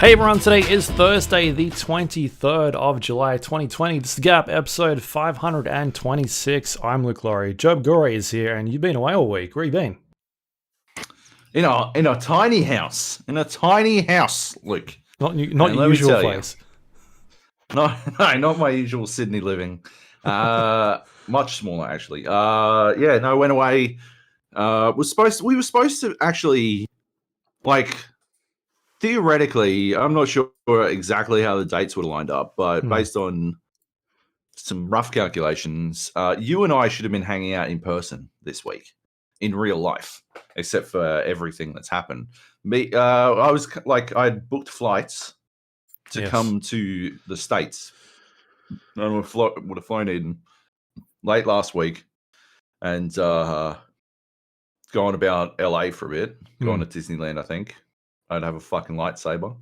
Hey everyone, today is Thursday, the 23rd of July 2020. This is The Gap, episode 526. I'm Luke Lawrie. Joab Gilroy is here, and you've been away all week. Where you been? In a tiny house. Luke. Not your usual place. No, not my usual Sydney living. Much smaller, actually. Went away. We were supposed to actually, theoretically, I'm not sure exactly how the dates would have lined up, but based on some rough calculations, you and I should have been hanging out in person this week, in real life, except for everything that's happened. I'd booked flights to come to the States. I would have flown in late last week and gone about LA for a bit, gone to Disneyland, I think. I'd have a fucking lightsaber,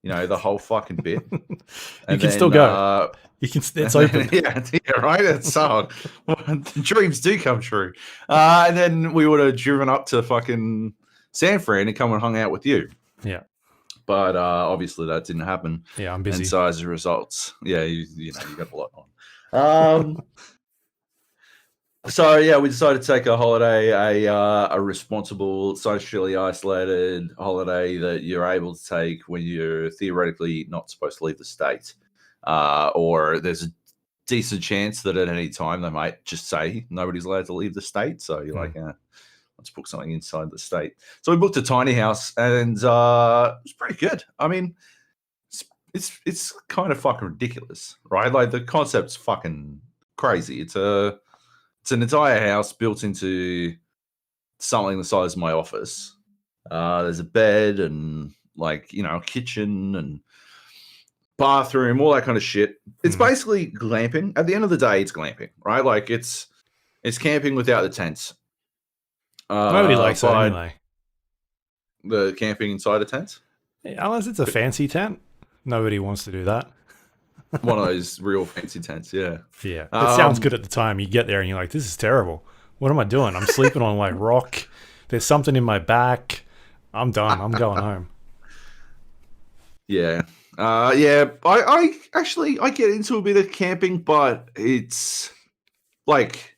the whole fucking bit. You can still go. It's open. yeah, right. It's so dreams do come true. And then we would have driven up to fucking San Fran and come and hung out with you. Yeah. But obviously that didn't happen. Yeah, I'm busy. And so as a result, you got a lot on. So yeah, we decided to take a holiday, a responsible, socially isolated holiday that you're able to take when you're theoretically not supposed to leave the state, or there's a decent chance that at any time they might just say nobody's allowed to leave the state. So you're like, let's book something inside the state. So we booked a tiny house, and it was pretty good. I mean, it's kind of fucking ridiculous, right? Like the concept's fucking crazy. It's an entire house built into something the size of my office. There's a bed and a kitchen and bathroom, all that kind of shit. It's basically glamping. At the end of the day, it's glamping, right? Like it's camping without the tents. Nobody likes that anyway. The camping inside a tent? Yeah, unless it's a fancy tent. Nobody wants to do that. One of those real fancy tents, yeah. Yeah, it sounds good at the time. You get there and you're like, this is terrible. What am I doing? I'm sleeping on rock. There's something in my back. I'm done. I'm going home. Yeah. I get into a bit of camping, but it's like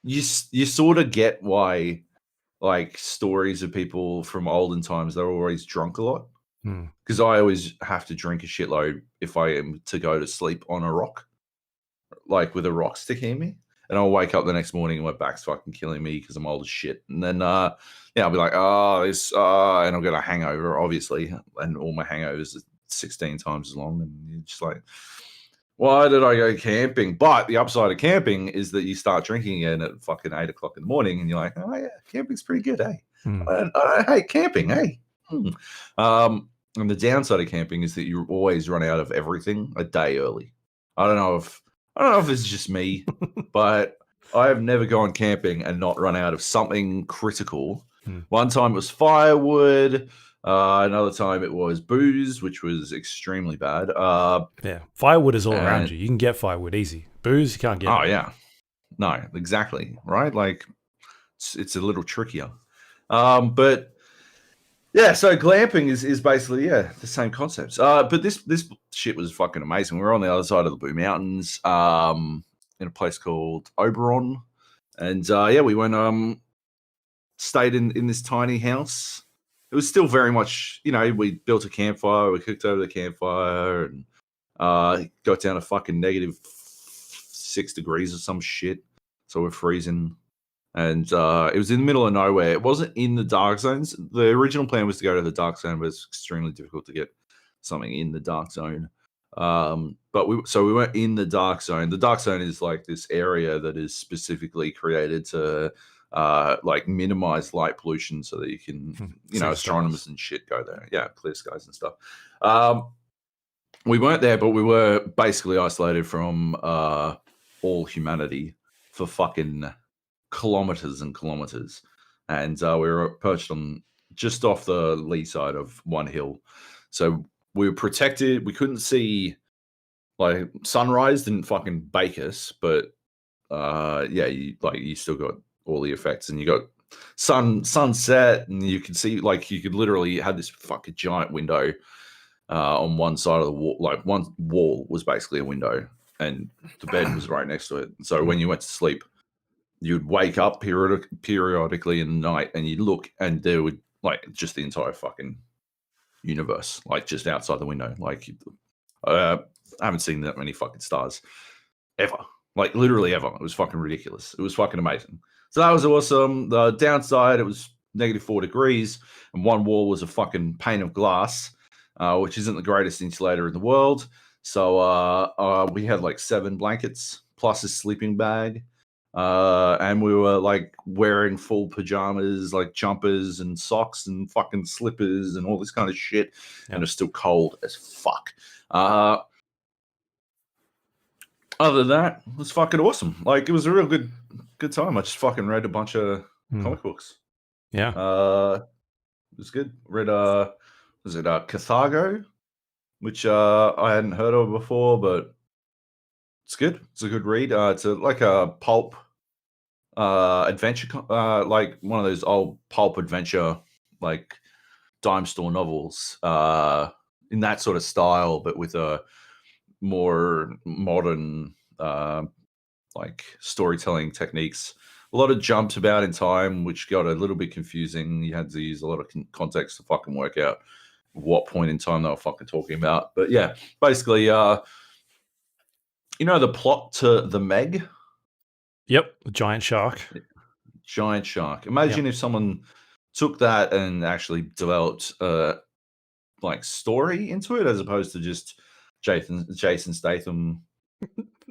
you sort of get why stories of people from olden times, they're always drunk a lot. Because I always have to drink a shitload if I am to go to sleep on a rock, with a rock sticking me. And I'll wake up the next morning and my back's fucking killing me because I'm old as shit. And then, I'll be like, and I'll get a hangover, obviously. And all my hangovers are 16 times as long. And you're just like, why did I go camping? But the upside of camping is that you start drinking again at fucking 8 o'clock in the morning. And you're like, oh, yeah, camping's pretty good, eh? I hate camping, eh? And the downside of camping is that you always run out of everything a day early. I don't know if it's just me, but I have never gone camping and not run out of something critical. One time it was firewood. Another time it was booze, which was extremely bad. Firewood is all around you. You can get firewood easy. Booze, you can't get. Oh, yeah. No, exactly. Right? It's a little trickier. But... yeah, so glamping is basically, the same concepts. But this shit was fucking amazing. We were on the other side of the Blue Mountains in a place called Oberon. And, we went, stayed in this tiny house. It was still very much, we built a campfire. We cooked over the campfire and got down to fucking -6 degrees or some shit. So we're freezing. And it was in the middle of nowhere. It wasn't in the dark zones. The original plan was to go to the dark zone, but it's extremely difficult to get something in the dark zone. But we weren't in the dark zone. The dark zone is this area that is specifically created to minimize light pollution so that you can, astronomers and shit go there. Yeah, clear skies and stuff. We weren't there, but we were basically isolated from all humanity for fucking kilometers and kilometers, and we were perched on just off the lee side of one hill, so we were protected. We couldn't see sunrise didn't fucking bake us, but you still got all the effects, and you got sunset, and you could see you could literally have this fucking giant window on one side of the wall. Like one wall was basically a window, and the bed was right next to it. So when you went to sleep, you'd wake up periodically in the night, and you'd look, and there would like just the entire fucking universe, like just outside the window. Like I haven't seen that many fucking stars ever. Like literally ever. It was fucking ridiculous. It was fucking amazing. So that was awesome. The downside, it was -4 degrees, and one wall was a fucking pane of glass, which isn't the greatest insulator in the world. So we had like 7 blankets plus a sleeping bag. And we were like wearing full pajamas, like jumpers and socks and fucking slippers and all this kind of shit. And it's still cold as fuck. Other than that, it was fucking awesome. Like it was a real good time. I just fucking read a bunch of comic books. Yeah. It was good. Read was it Carthago, which I hadn't heard of before, but it's good. It's a good read. It's like a pulp adventure, like one of those old pulp adventure, like dime store novels, in that sort of style, but with a more modern, like storytelling techniques. A lot of jumps about in time, which got a little bit confusing. You had to use a lot of context to fucking work out what point in time they were fucking talking about. But yeah, basically, you know the plot to The Meg? Yep, the giant shark. Giant shark. Imagine if someone took that and actually developed like story into it, as opposed to just Jason Statham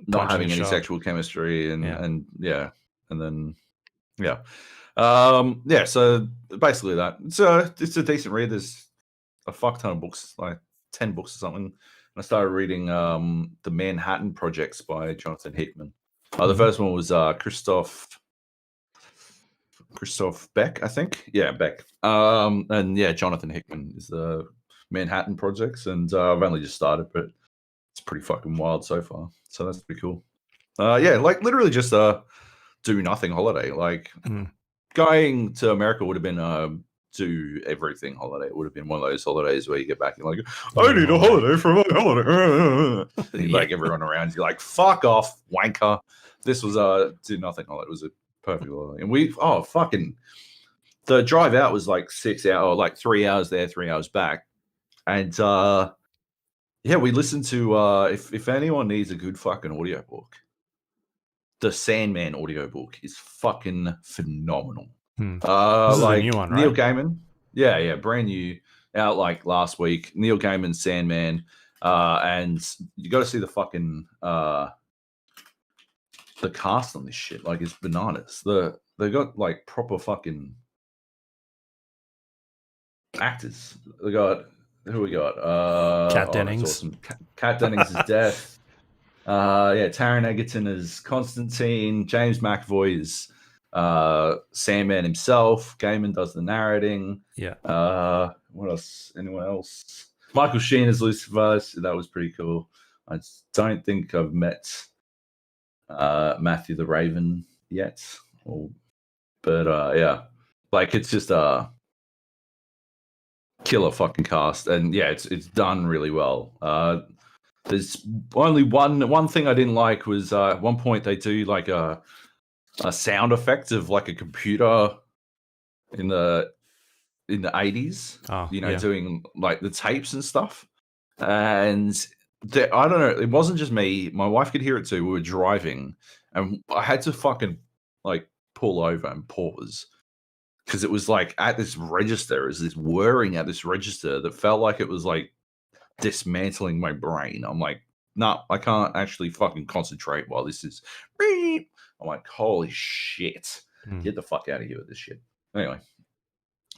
not having any sexual chemistry and then so basically that it's a decent read. There's a fuck ton of books, like 10 books or something, and I started reading the Manhattan Projects by Jonathan Hickman. The first one was Christoph Beck, I think. Yeah, Beck. And yeah, Jonathan Hickman is the Manhattan Projects, and I've only just started, but it's pretty fucking wild so far. So that's pretty cool. Yeah, like literally just do nothing holiday. Like going to America would have been do everything holiday. It would have been one of those holidays where you get back and like, I need a holiday for my holiday. Like everyone around you, like, fuck off, wanker. This was do nothing holiday. It was a perfect holiday. And fucking the drive out was like 6 hours, like 3 hours there, 3 hours back. And yeah, we listened to if anyone needs a good fucking audiobook, the Sandman audiobook is fucking phenomenal. This is like a new one, right? Neil Gaiman. Yeah, brand new, out like last week. Neil Gaiman, Sandman. And you got to see the fucking the cast on this shit. Like it's bananas. They got like proper fucking actors. They got who we got? Kat Dennings. Awesome. Kat Dennings is Death. Yeah, Taron Egerton is Constantine. James McAvoy is Sandman himself. Gaiman does the narrating. Yeah. What else? Anyone else? Michael Sheen is Lucifer. So that was pretty cool. I don't think I've met Matthew the Raven yet. But yeah, like it's just a killer fucking cast, and yeah, it's done really well. There's only one thing I didn't like was at one point they do like a sound effect of like a computer in the 80s, doing like the tapes and stuff. And I don't know, it wasn't just me. My wife could hear it too. We were driving, and I had to fucking like pull over and pause because it was like at this register, is this whirring at this register that felt like it was like dismantling my brain. I'm like, no, I can't actually fucking concentrate while this is. I'm like, holy shit, get the fuck out of here with this shit. Anyway,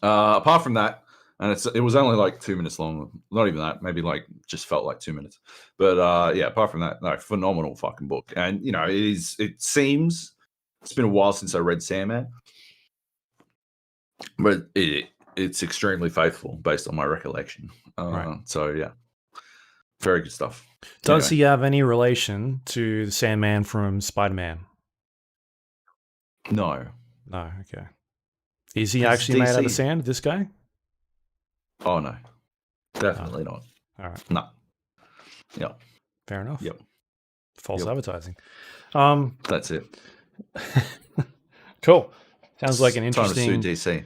apart from that, and it was only like 2 minutes long. Not even that, maybe like just felt like 2 minutes. But yeah, apart from that, no, phenomenal fucking book. And you know, it seems it's been a while since I read Sandman, but it's extremely faithful based on my recollection. Right. So yeah, very good stuff. Does he have any relation to the Sandman from Spider-Man? No. No, okay. Is he actually made out of sand, this guy? Oh, no. Definitely not. All right. No. Yeah. Fair enough. Yep. False Yep. advertising. That's it. Cool. Sounds like an It's time to sue interesting DC.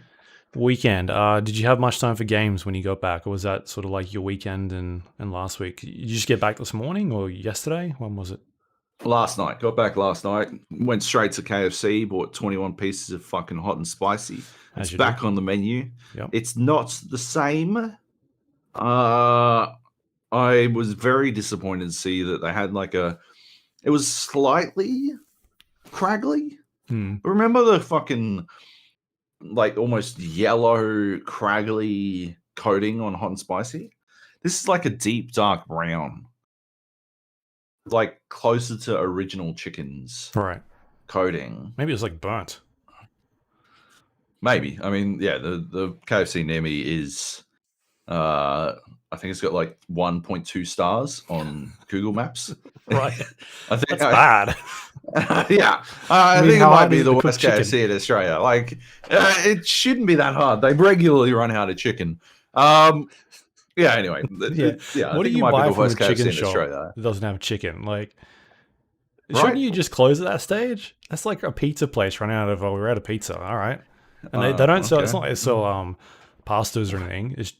weekend. Did you have much time for games when you got back, or was that sort of like your weekend and last week? Did you just get back this morning or yesterday? When was it? Last night. Got back last night. Went straight to KFC. Bought 21 pieces of fucking hot and spicy. As It's you back do. on the menu. Yep. It's not the same. I was very disappointed to see that they had like it was slightly craggly. Remember the fucking like almost yellow craggly coating on hot and spicy? This is like a deep dark brown. Like closer to original chicken's Right. coating. Maybe it was like burnt. Maybe. I mean, yeah, the KFC near me is I think it's got like 1.2 stars on Google Maps. Right. I think That's bad. yeah. I mean, think it how might hard be is it the to cook worst chicken? KFC in Australia. Like it shouldn't be that hard. They regularly run out of chicken. Yeah, anyway. Yeah. I What do think it you might be buy the from a worst chicken KFC in shop Australia. that doesn't have chicken? Like, Right? shouldn't you just close at that stage? That's like a pizza place running out of, oh, we're out of pizza. All right. And they don't sell, it's okay. not like they sell pastas or anything. It's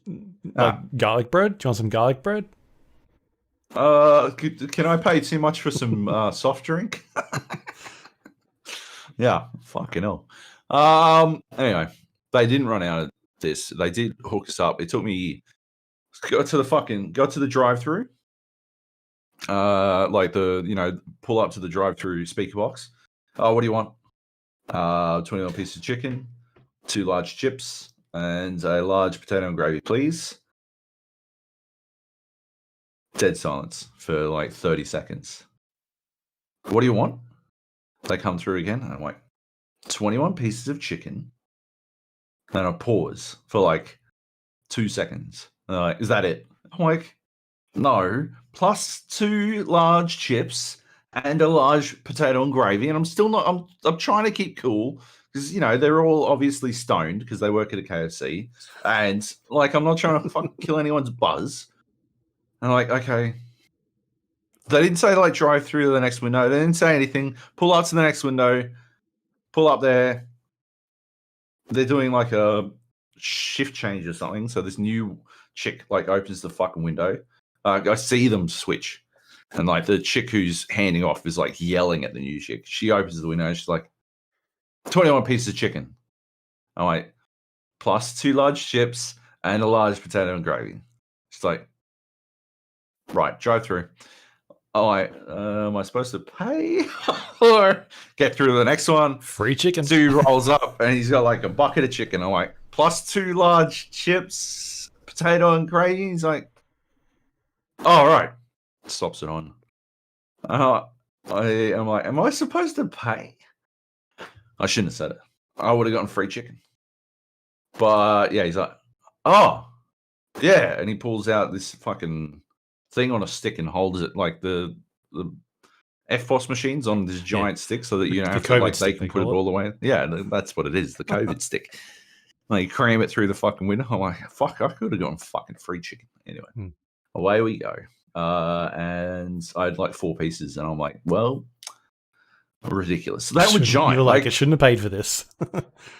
like garlic bread. Do you want some garlic bread? Can I pay too much for some soft drink? Yeah, fucking hell. Anyway, they didn't run out of this. They did hook us up. It took me got to the drive-through. Like pull up to the drive-through speaker box. Oh, what do you want? 21 pieces of chicken, 2 large chips, and a large potato and gravy, please. Dead silence for like 30 seconds. What do you want? They come through again, and I'm like, 21 pieces of chicken. And I pause for like 2 seconds. And they're like, is that it? I'm like, no, plus 2 large chips and a large potato and gravy. And I'm still not, I'm trying to keep cool because, they're all obviously stoned because they work at a KFC. And like, I'm not trying to fucking kill anyone's buzz. And I'm like, okay. They didn't say like drive through to the next window. They didn't say anything. Pull up to the next window. Pull up there. They're doing like a shift change or something. So this new chick like opens the fucking window. I see them switch. And like the chick who's handing off is like yelling at the new chick. She opens the window and she's like, 21 pieces of chicken. I'm like, plus 2 large chips and a large potato and gravy. She's like, right, drive through. Oh, am I supposed to pay or get through to the next one? Free chicken. Dude rolls up and he's got like a bucket of chicken. I'm like, plus 2 large chips, potato and gravy. He's like, oh, right. Stops it on. I'm like, am I supposed to pay? I shouldn't have said it. I would have gotten free chicken. But yeah, he's like, oh, yeah. And he pulls out this fucking thing on a stick and holds it like the FPOS machines on this giant stick so that you don't have to, like, they can put it all the way. Yeah, that's what it is, the COVID stick. Like, you cram it through the fucking window. I'm like, fuck, I could have gotten fucking free chicken. Anyway, away we go. And I had like 4 pieces, and I'm like, well, ridiculous. So that was giant. You were like, I shouldn't have paid for this.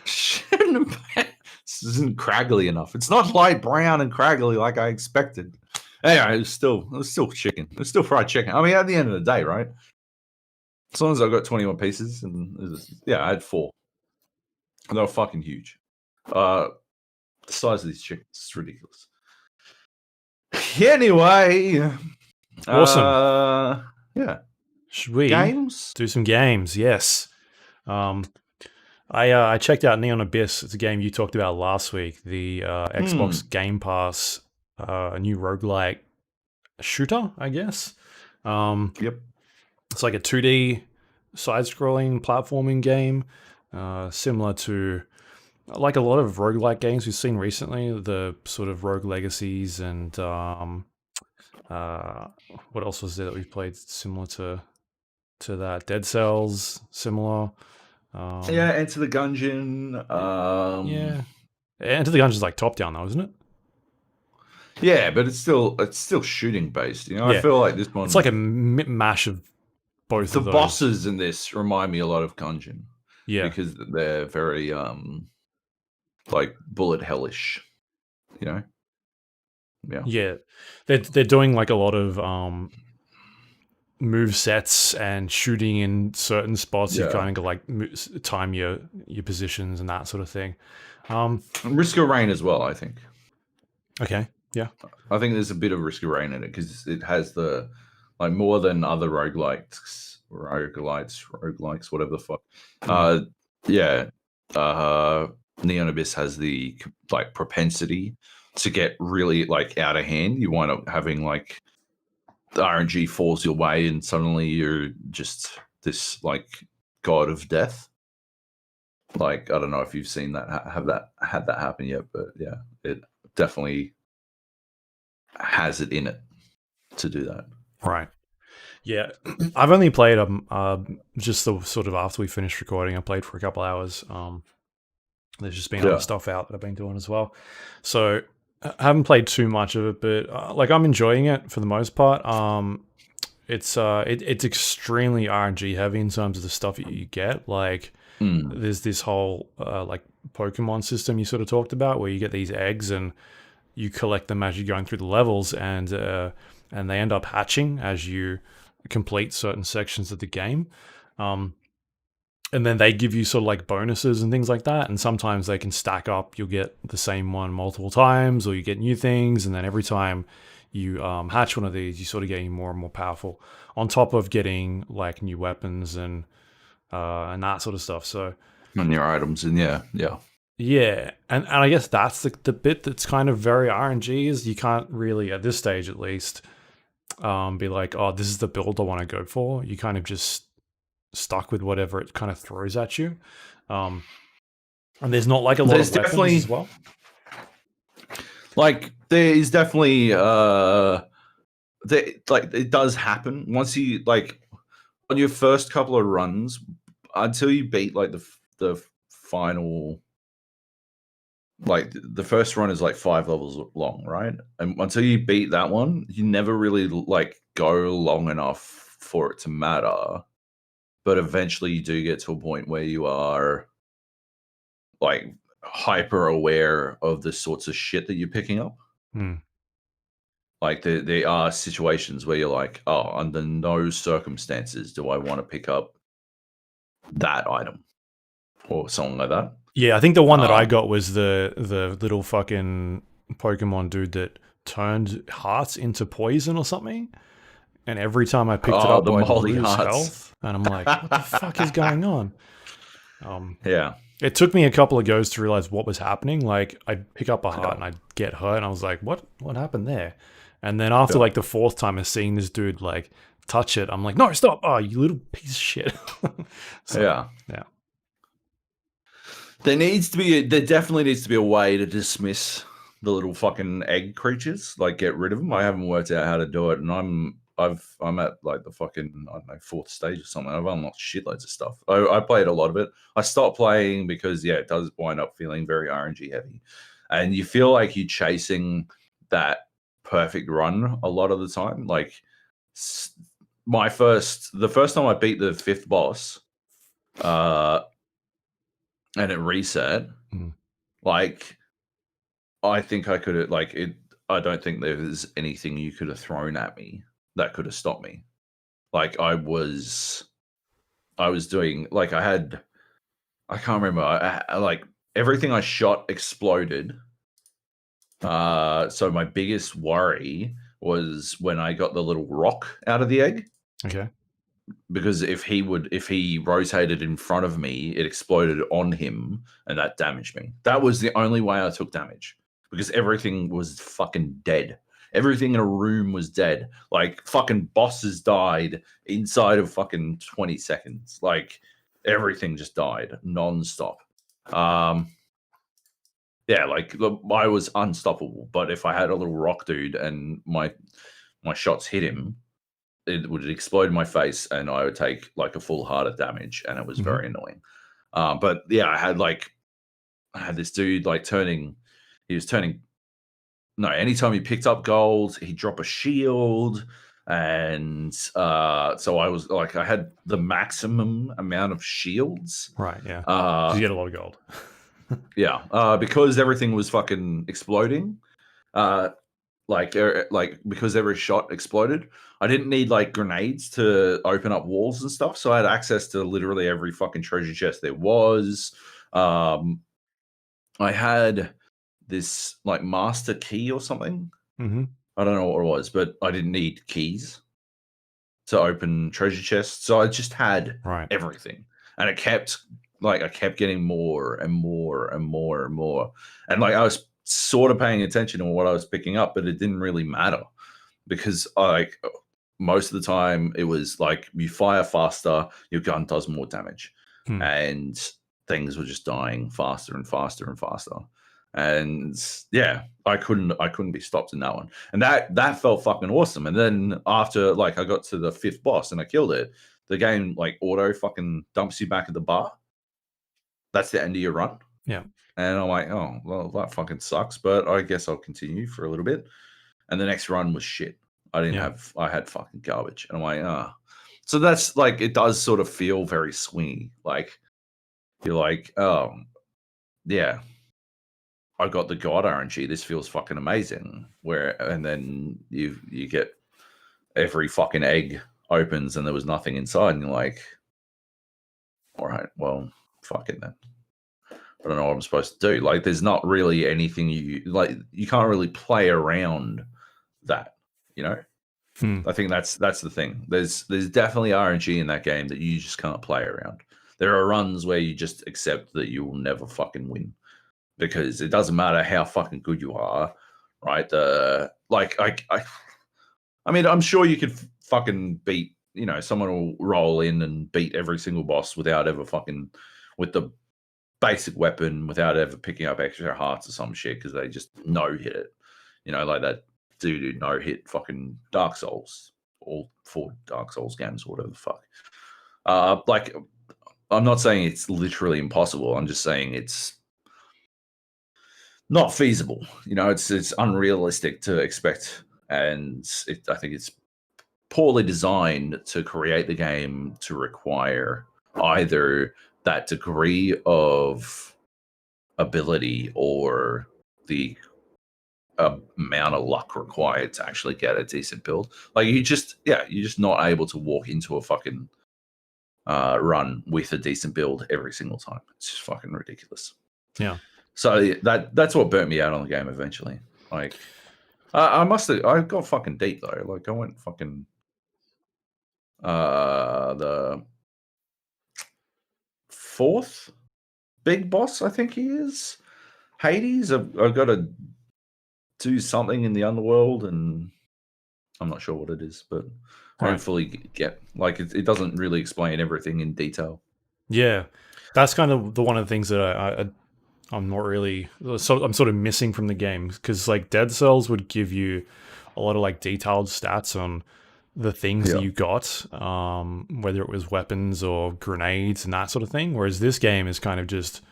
Shouldn't have paid. This isn't craggly enough. It's not light brown and craggly like I expected. Anyway, it was still chicken. It was still fried chicken. I mean, at the end of the day, right? As long as I got 21 pieces, and I had 4. And they were fucking huge. The size of these chickens is ridiculous. Anyway, awesome. Yeah. Should we games? Do some games? Yes. I checked out Neon Abyss. It's a game you talked about last week. The Xbox Game Pass, a new roguelike shooter, I guess. Yep. It's like a 2D side-scrolling platforming game, similar to like a lot of roguelike games we've seen recently, the sort of Rogue Legacies and what else was there that we've played similar to that? Dead Cells, similar. Enter the Gungeon. Yeah. Enter the Gungeon's like top-down though, isn't it? Yeah, but it's still shooting based. I Yeah, feel like this one. it's like a mash of both The of those. bosses in this remind me a lot of Gungeon Yeah, because they're very like bullet hellish. You know. Yeah. yeah, they're doing like a lot of move sets and shooting in certain spots. You Yeah. kind of like time your positions and that sort of thing. And Risk of Rain as well, I think. Okay, yeah, I think there's a bit of Risk of Rain in it because it has the like more than other roguelikes, whatever the fuck. mm. Yeah. Neon Abyss has the like propensity to get really like out of hand. You wind up having like the RNG falls your way and suddenly you're just this like god of death. Like I don't know if you've seen that had that happen yet, but yeah, it definitely has it in it to do that. Right. Yeah, I've only played just the sort of after we finished recording. I played for a couple hours. There's just been other Yeah. stuff out that I've been doing as well, so I haven't played too much of it. But like I'm enjoying it for the most part. It's extremely RNG heavy in terms of the stuff that you get. Like Mm. there's this whole like Pokemon system you sort of talked about, where you get these eggs and you collect them as you're going through the levels, and they end up hatching as you complete certain sections of the game. And then they give you sort of like bonuses and things like that. And sometimes they can stack up. You'll get the same one multiple times, or you get new things. And then every time you hatch one of these, you sort of getting more and more powerful. On top of getting like new weapons and that sort of stuff. So On your items and yeah. yeah, and I guess that's the bit that's kind of very RNG is you can't really at this stage at least be like, oh, this is the build I want to go for. You kind of just stuck with whatever it kind of throws at you. And there's not like a lot There's of weapons definitely as well. like there is definitely like it does happen once you like on your first couple of runs until you beat like the final like the first run is like 5 levels long, right? And until you beat that one, you never really like go long enough for it to matter. But eventually you do get to a point where you are like hyper aware of the sorts of shit that you're picking up. Hmm. Like there are situations where you're like, oh, under no circumstances do I want to pick up that item or something like that. Yeah, I think the one that I Um, got was the little fucking Pokemon dude that turned hearts into poison or something. And every time I picked it oh, up, the I'd moldy lose hearts. health. And I'm like, what the fuck is going on? Yeah. It took me a couple of goes to realize what was happening. Like I'd pick up a heart and I'd get hurt, and I was like, "What happened there?" And then after Yeah. like the fourth time of seeing this dude like touch it, I'm like, "No, stop! Oh, you little piece of shit!" So, Yeah. There definitely needs to be a way to dismiss the little fucking egg creatures, like get rid of them. I haven't worked out how to do it, and I'm at like the fucking I don't know 4th stage or something. I've unlocked shitloads of stuff. I played a lot of it. I stopped playing because yeah, it does wind up feeling very RNG heavy, and you feel like you're chasing that perfect run a lot of the time. Like the first time I beat the 5th boss, and it reset. Mm. Like, I think I could have like it. I don't think there's anything you could have thrown at me that could have stopped me. Like I was doing like I can't remember. Like everything I shot exploded. So my biggest worry was when I got the little rock out of the egg. okay. Because if he rotated in front of me, it exploded on him and that damaged me. That was the only way I took damage because everything was fucking dead. Everything in a room was dead. Like fucking bosses died inside of fucking 20 seconds. Like everything just died non-stop. Yeah, like I was unstoppable. But if I had a little rock dude and my shots hit him, it would explode in my face and I would take like a full heart of damage and it was Mm-hmm. very annoying. But yeah, I had this dude like he was turning anytime he picked up gold, he'd drop a shield. And so I was like, I had the maximum amount of shields. Right, yeah. 'Cause you get a lot of gold. Yeah, because everything was fucking exploding. Like because every shot exploded, I didn't need like grenades to open up walls and stuff. So I had access to literally every fucking treasure chest there was. I had this like master key or something. Mm-hmm. I don't know what it was, but I didn't need keys to open treasure chests. So I just had Right. everything. And I kept getting more and more and more and more. And like I was sort of paying attention to what I was picking up, but it didn't really matter because like most of the time it was like you fire faster, your gun does more damage. Hmm. And things were just dying faster and faster and faster. And yeah, I couldn't be stopped in that one. And that felt fucking awesome. And then after like I got to the 5th boss and I killed it, the game like auto fucking dumps you back at the bar. That's the end of your run. Yeah. And I'm like, oh well, that fucking sucks, but I guess I'll continue for a little bit. And the next run was shit. I had fucking garbage. And I'm like, ah. So that's like it does sort of feel very swingy. Like you're like, oh yeah, I got the god RNG. This feels fucking amazing. And then you get every fucking egg opens and there was nothing inside, and you're like, all right, well, fuck it then. I don't know what I'm supposed to do. Like, there's not really anything you can't really play around that, you know? I think that's the thing. There's definitely RNG in that game that you just can't play around. There are runs where you just accept that you will never fucking win. Because it doesn't matter how fucking good you are, right? I mean, I'm sure you could fucking beat, someone will roll in and beat every single boss without ever fucking, with the basic weapon, without ever picking up extra hearts or some shit, because they just no-hit it. Like that dude who no-hit fucking Dark Souls, all 4 Dark Souls games or whatever the fuck. Like, I'm not saying it's literally impossible. I'm just saying it's not feasible. It's unrealistic to expect, and I think it's poorly designed to create the game to require either that degree of ability or the amount of luck required to actually get a decent build. Like you're just not able to walk into a fucking run with a decent build every single time. It's just fucking ridiculous. Yeah. So that's what burnt me out on the game eventually. Like, I got fucking deep though. Like, I went fucking the 4th big boss, I think he is. Hades. I've got to do something in the underworld, and I'm not sure what it is, but I don't fully get. Like, it doesn't really explain everything in detail. Yeah, that's kind of one of the things that I'm not really, so I'm sort of missing from the game, because like Dead Cells would give you a lot of like detailed stats on the things that you got, whether it was weapons or grenades and that sort of thing. Whereas this game is kind of just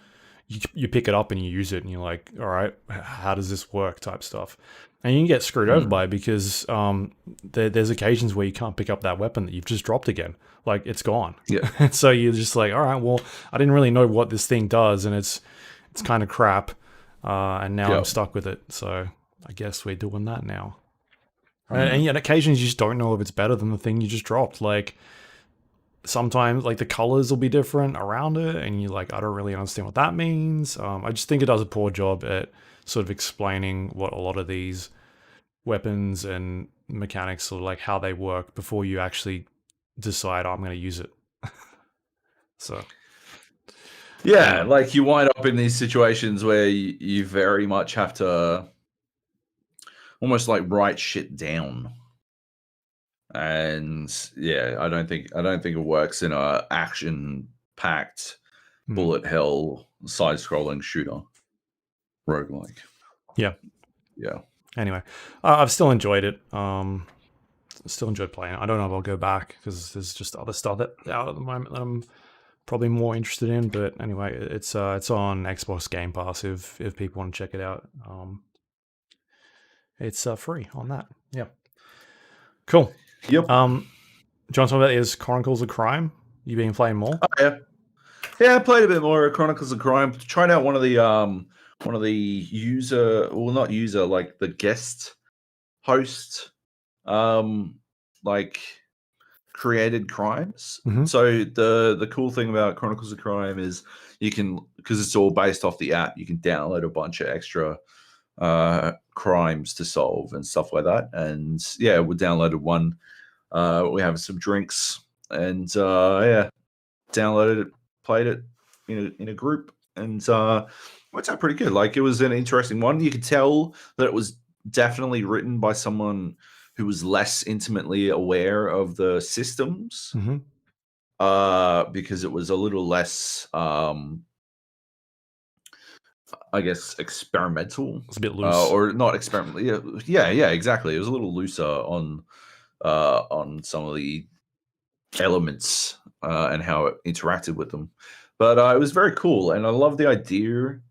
you pick it up and you use it, and you're like, all right, how does this work? Type stuff, and you can get screwed over by it because there's occasions where you can't pick up that weapon that you've just dropped again. Like it's gone. Yeah. So you're just like, all right, well, I didn't really know what this thing does, and it's kind of crap, and now I'm stuck with it. So I guess we're doing that now. And yet, occasions you just don't know if it's better than the thing you just dropped. Like sometimes, like the colors will be different around it, and you're like, I don't really understand what that means. I just think it does a poor job at sort of explaining what a lot of these weapons and mechanics or like how they work before you actually decide, I'm going to use it. So. Yeah, like you wind up in these situations where you very much have to almost like write shit down, and yeah, I don't think it works in a action-packed bullet hell side-scrolling shooter roguelike. Yeah. Yeah. Anyway, I've still enjoyed it. Still enjoyed playing it. I don't know if I'll go back because there's just other stuff that out at the moment that I'm probably more interested in. But anyway, it's on Xbox Game Pass if people want to check it out. It's free on that. Yeah. Cool. Yep. Do you want to talk about is Chronicles of Crime? You been playing more? Oh, yeah. Yeah, I played a bit more Chronicles of Crime. Tried out one of the user, well, not user, like the guest host, like created crimes. Mhm. So the cool thing about Chronicles of Crime is you can, because it's all based off the app, you can download a bunch of extra crimes to solve and stuff like that. And yeah, we downloaded one. We have some drinks and yeah, downloaded it, played it in a group, and worked out pretty good. Like, it was an interesting one. You could tell that it was definitely written by someone who was less intimately aware of the systems, Mhm. because it was a little less, I guess, experimental, It's a bit loose. or not experimental. Yeah, exactly. It was a little looser on some of the elements and how it interacted with them. But it was very cool, and I love the idea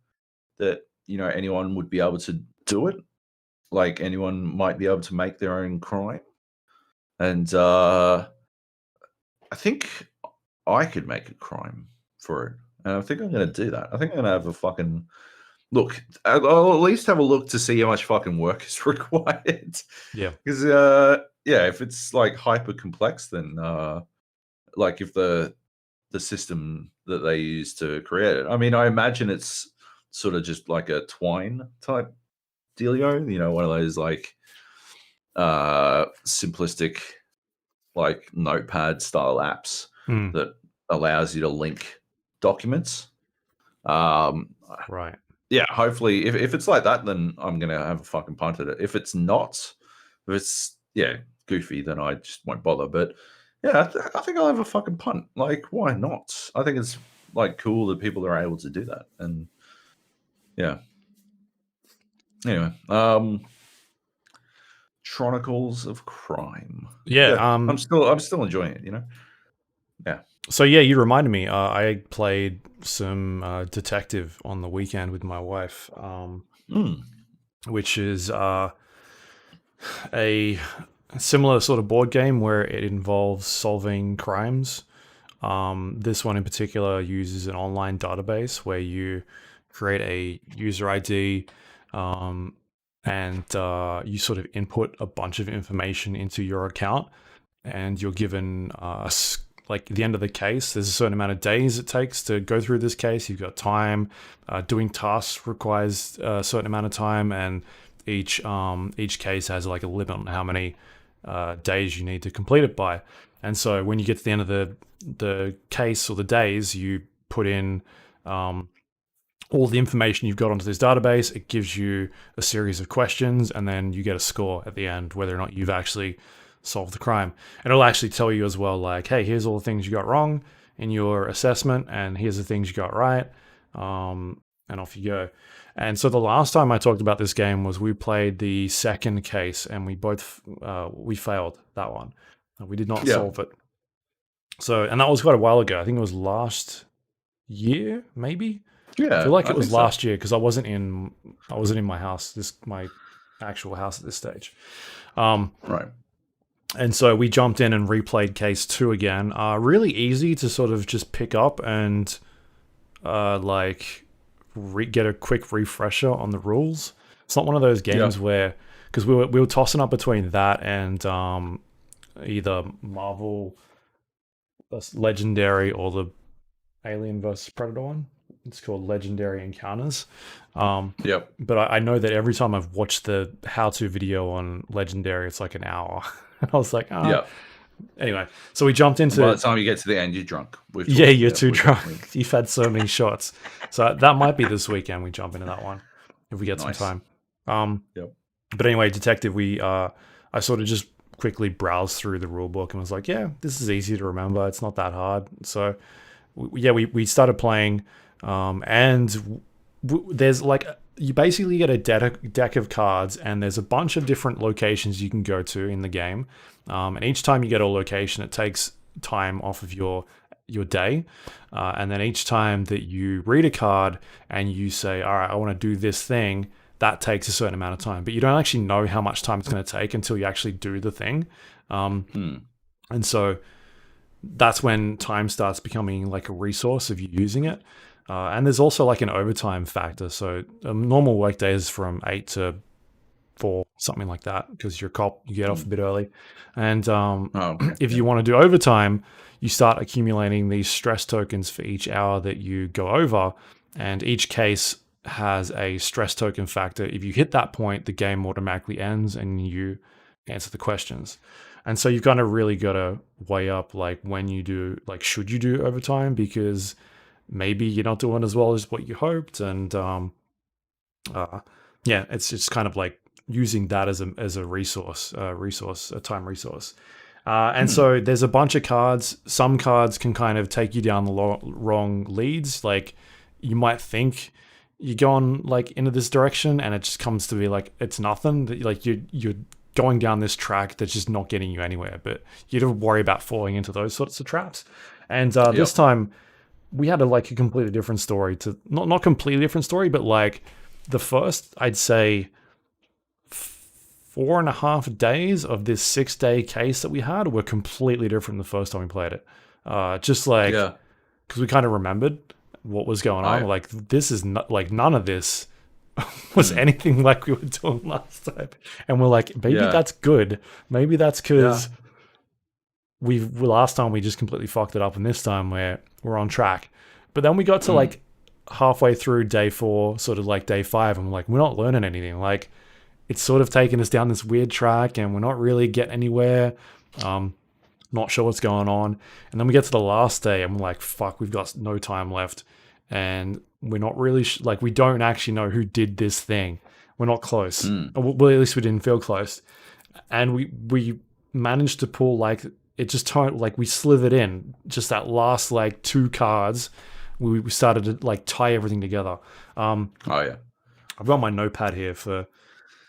that anyone would be able to do it. Like, anyone might be able to make their own crime, and I think I could make a crime for it, and I think I'm going to do that. I think I'm going to have a fucking look. I'll at least have a look to see how much fucking work is required. Yeah. Because yeah, if it's like hyper complex, then like if the system that they use to create it. I mean, I imagine it's sort of just like a Twine type dealio, one of those like simplistic like notepad style apps Mm. that allows you to link documents. Um Right. yeah, hopefully if it's like that, then I'm gonna have a fucking punt at it. If it's not, if it's goofy, then I just won't bother. But yeah, I think I'll have a fucking punt. Like, why not? I think it's like cool that people are able to do that. And yeah. Anyway, Chronicles of Crime. Yeah. Yeah, I'm still enjoying it. Yeah. So yeah, you reminded me. I played some detective on the weekend with my wife, Mm. which is a similar sort of board game where it involves solving crimes. This one in particular uses an online database where you create a user ID, and you sort of input a bunch of information into your account, and you're given like at the end of the case, there's a certain amount of days it takes to go through this case. You've got time. Doing tasks requires a certain amount of time, and each case has like a limit on how many days you need to complete it by. And so when you get to the end of the case or the days, you put in all the information you've got onto this database. It gives you a series of questions, and then you get a score at the end, whether or not you've actually solved the crime. And it'll actually tell you as well, like, hey, here's all the things you got wrong in your assessment, and here's the things you got right, and off you go. And so the last time I talked about this game was we played the second case, and we both we failed that one. We did not Yeah. solve it. So, and that was quite a while ago. I think it was last year, maybe. Yeah. I feel like it was think so. last year because I wasn't in my house, my actual house at this stage. Right. And so we jumped in and replayed case 2 again. Really easy to sort of just pick up and like get a quick refresher on the rules. It's not one of those games where, because we were tossing up between that and either Marvel Legendary or the Alien vs Predator one. It's called Legendary Encounters. Yep. But I know that every time I've watched the how-to video on Legendary, it's like an hour. And I was like, Yeah. Anyway, so we jumped into. By the time you get to the end, you're drunk. Yeah, you're too drunk. You've had so many shots. So that might be this weekend we jump into that one if we get some time. Yep. But anyway, detective, I sort of just quickly browsed through the rule book and was like, yeah, this is easy to remember. It's not that hard. So we started playing, and there's like, you basically get a deck of cards, and there's a bunch of different locations you can go to in the game. And each time you get a location, it takes time off of your day. And then each time that you read a card and you say, all right, I want to do this thing, that takes a certain amount of time, but you don't actually know how much time it's going to take until you actually do the thing. And so that's when time starts becoming like a resource of you using it. And there's also like an overtime factor. So a normal workday is from 8 to 4, something like that, because you're a cop, you get off a bit early. And if you want to do overtime, you start accumulating these stress tokens for each hour that you go over. And each case has a stress token factor. If you hit that point, the game automatically ends and you answer the questions. And so you've kind of really got to weigh up like when you do, like, should you do overtime? Because maybe you're not doing as well as what you hoped. And yeah, it's just kind of like using that as a resource, a time resource. And so there's a bunch of cards. Some cards can kind of take you down the wrong leads. Like you might think you're going like into this direction, and it just comes to be like it's nothing. Like you're going down this track that's just not getting you anywhere. But you don't worry about falling into those sorts of traps. And this time we had a completely different story to not completely different story, but like the first, I'd say, 4.5 days of this 6-day case that we had were completely different the first time we played it. Just like, because we kind of remembered what was going on. Like, this is not like none of this was anything like we were doing last time. And we're like, maybe that's good. Maybe that's because last time we just completely fucked it up, and this time we're on track. But then we got to like halfway through day 4, sort of like day 5, and we're like, we're not learning anything. Like, it's sort of taken us down this weird track, and we're not really getting anywhere. Not sure what's going on. And then we get to the last day, and we're like, fuck, we've got no time left. And we're not really, we don't actually know who did this thing. We're not close. Well, at least we didn't feel close. And we managed to pull, it just turned, we slithered in. Just that last, 2 cards, we started to, tie everything together. I've got my notepad here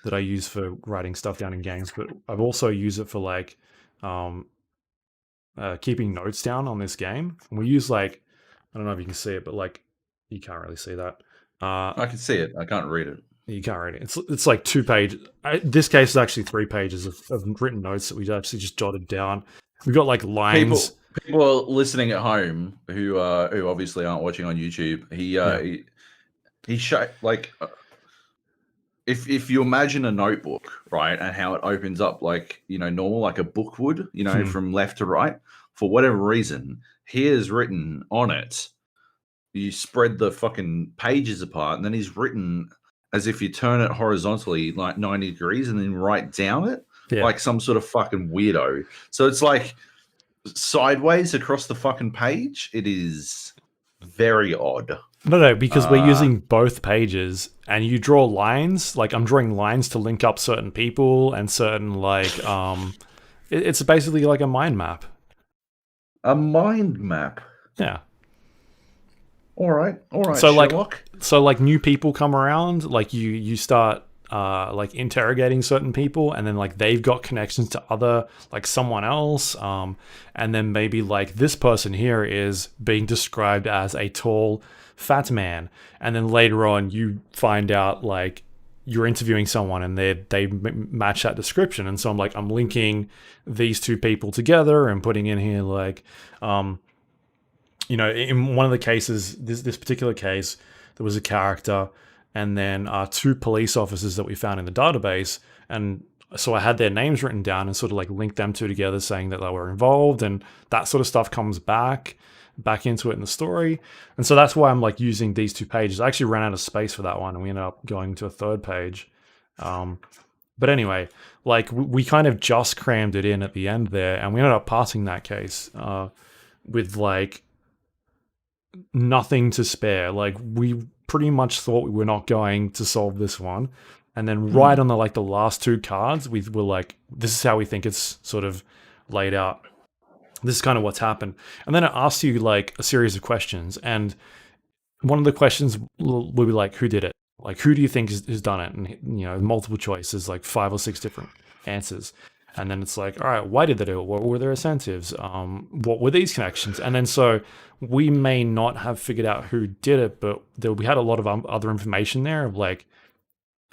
that I use for writing stuff down in games, but I've also used it for keeping notes down on this game. And we use I don't know if you can see it, but you can't really see that. I can see it. I can't read it. You can't read it. It's 2 pages. This case is actually 3 pages of written notes that we actually just jotted down. We've got lines. People listening at home who obviously aren't watching on YouTube. He showed if you imagine a notebook, right, and how it opens up normal, like a book would, from left to right, for whatever reason, here's written on it. You spread the fucking pages apart, and then he's written as if you turn it horizontally 90 degrees and then write down it like some sort of fucking weirdo. So it's sideways across the fucking page. It is very odd. No, because we're using both pages, and you draw lines. I'm drawing lines to link up certain people and certain it's basically like a mind map. A mind map. Yeah. All right. So Sherlock. New people come around. You start interrogating certain people, and then they've got connections to other someone else. And then maybe this person here is being described as a tall, fat man, and then later on you find out you're interviewing someone and they match that description. And so I'm linking these 2 people together and putting in here in one of the cases, this particular case, there was a character and then 2 police officers that we found in the database. And so I had their names written down and sort of linked them 2 together, saying that they were involved, and that sort of stuff comes back into it in the story. And so that's why I'm using these 2 pages. I actually ran out of space for that one, and we ended up going to a 3rd page. But anyway, we kind of just crammed it in at the end there, and we ended up passing that case with nothing to spare. We pretty much thought we were not going to solve this one, and then right on the the last 2 cards, we were this is how we think it's sort of laid out. This is kind of what's happened. And then it asks you a series of questions, and one of the questions will be who did it? Who do you think has done it? And multiple choices, 5 or 6 different answers. And then it's all right, why did they do it? What were their incentives? What were these connections? And then so we may not have figured out who did it, but we had a lot of other information there of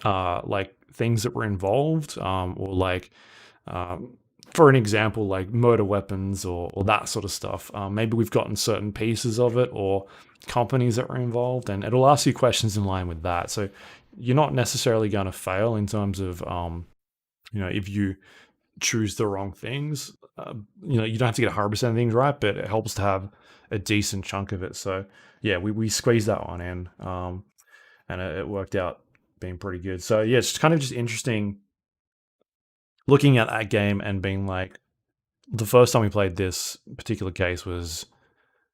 like things that were involved, or like for an example, like murder weapons or that sort of stuff. Maybe we've gotten certain pieces of it or companies that were involved, and it'll ask you questions in line with that. So you're not necessarily going to fail in terms of, if you choose the wrong things. You don't have to get 100% of things right, but it helps to have a decent chunk of it. So yeah, we squeezed that one in, and it worked out being pretty good. So yeah, it's kind of just interesting looking at that game and being like, the first time we played this particular case was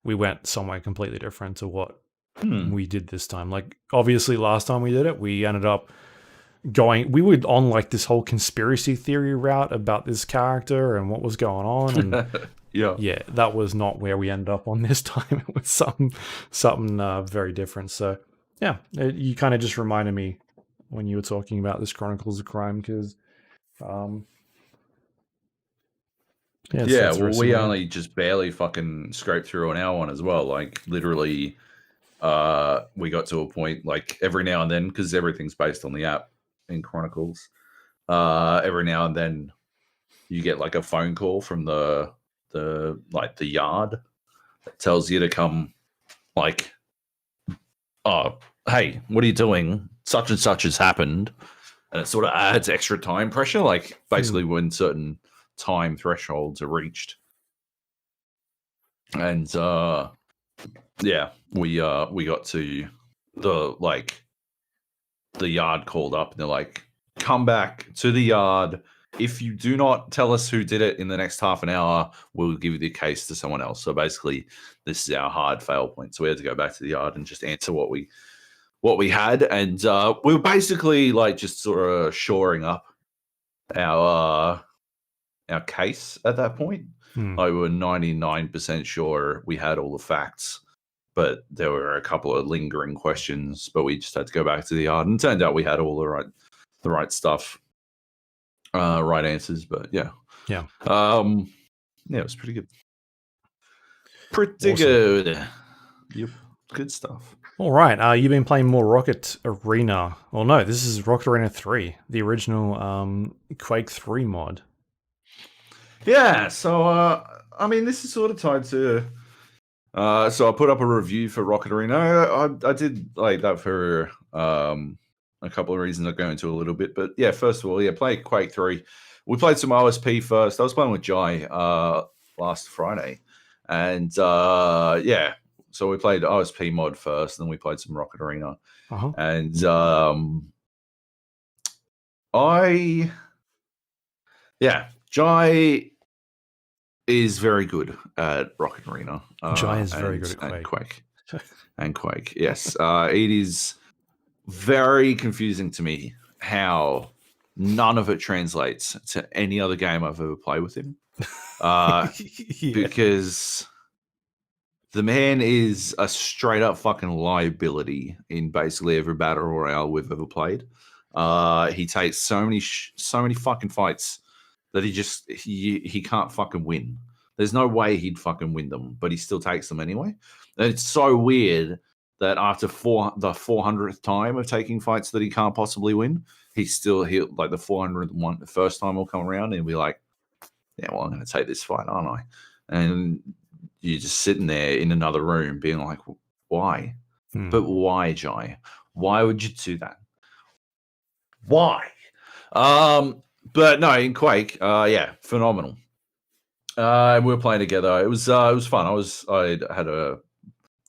we went somewhere completely different to what we did this time. Like obviously last time we did it, we ended up we were on like this whole conspiracy theory route about this character and what was going on, and yeah, that was not where we ended up on this time. It was something very different. So yeah, you kind of just reminded me when you were talking about this Chronicles of Crime, because yeah, well, we only just barely fucking scraped through on our one as well. Like literally, we got to a point like every now and then, because everything's based on the app in Chronicles. Every now and then you get like a phone call from the yard that tells you to come, like, oh, hey, what are you doing? Such and such has happened. And it sort of adds extra time pressure, like basically when certain time thresholds are reached. And yeah, we got to the yard called up, and they're like, come back to the yard. If you do not tell us who did it in the next half an hour, we'll give you the case to someone else. So basically, this is our hard fail point. So we had to go back to the yard and just answer what we had, and we were basically like just sort of shoring up our case at that point. I were 99% sure we had all the facts, but there were a couple of lingering questions. But we just had to go back to the yard, and it turned out we had all the right stuff, right answers. But yeah, yeah, it was pretty good. Pretty awesome. Good. Yep, good stuff. All right, you've been playing more Rocket Arena. Well, no, this is Rocket Arena 3, the original Quake 3 mod. Yeah, so I mean, this is sort of tied to. So I put up a review for Rocket Arena. I did like that for a couple of reasons I'll go into a little bit, but yeah, first of all, yeah, play Quake 3. We played some OSP first. I was playing with Jai last Friday, and yeah, so we played OSP mod first, and then we played some Rocket Arena, and Jai is very good at Rocket Arena. Jai is very good at Quake. And Quake, yes. It is very confusing to me how none of it translates to any other game I've ever played with him. Because the man is a straight up fucking liability in basically every battle royale we've ever played. He takes so many fucking fights that he can't fucking win. There's no way he'd fucking win them, but he still takes them anyway. And it's so weird that after the 400th time of taking fights that he can't possibly win, he'll like the 401st, the first time will come around and he'll be like, yeah, well, I'm going to take this fight, aren't I? And you're just sitting there in another room being like, why? But why, Jai? Why would you do that? Why? But no, in Quake, yeah, phenomenal. We were playing together. It was fun. I had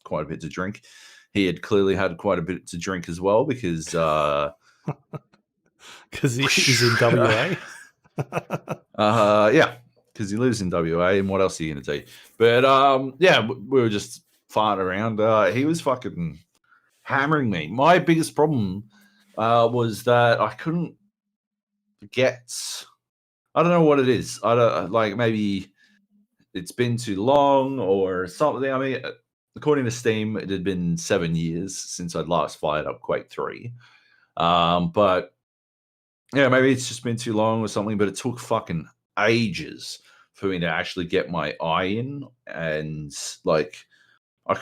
quite a bit to drink. He had clearly had quite a bit to drink as well because he's in WA. Yeah, because he lives in WA, and what else are you gonna do? But yeah, we were just farting around. He was fucking hammering me. My biggest problem was that I couldn't get. I don't know what it is. I don't like, maybe it's been too long or something. I mean, according to Steam, it had been 7 years since I'd last fired up Quake 3. But yeah, maybe it's just been too long or something, but it took fucking ages for me to actually get my eye in. And like,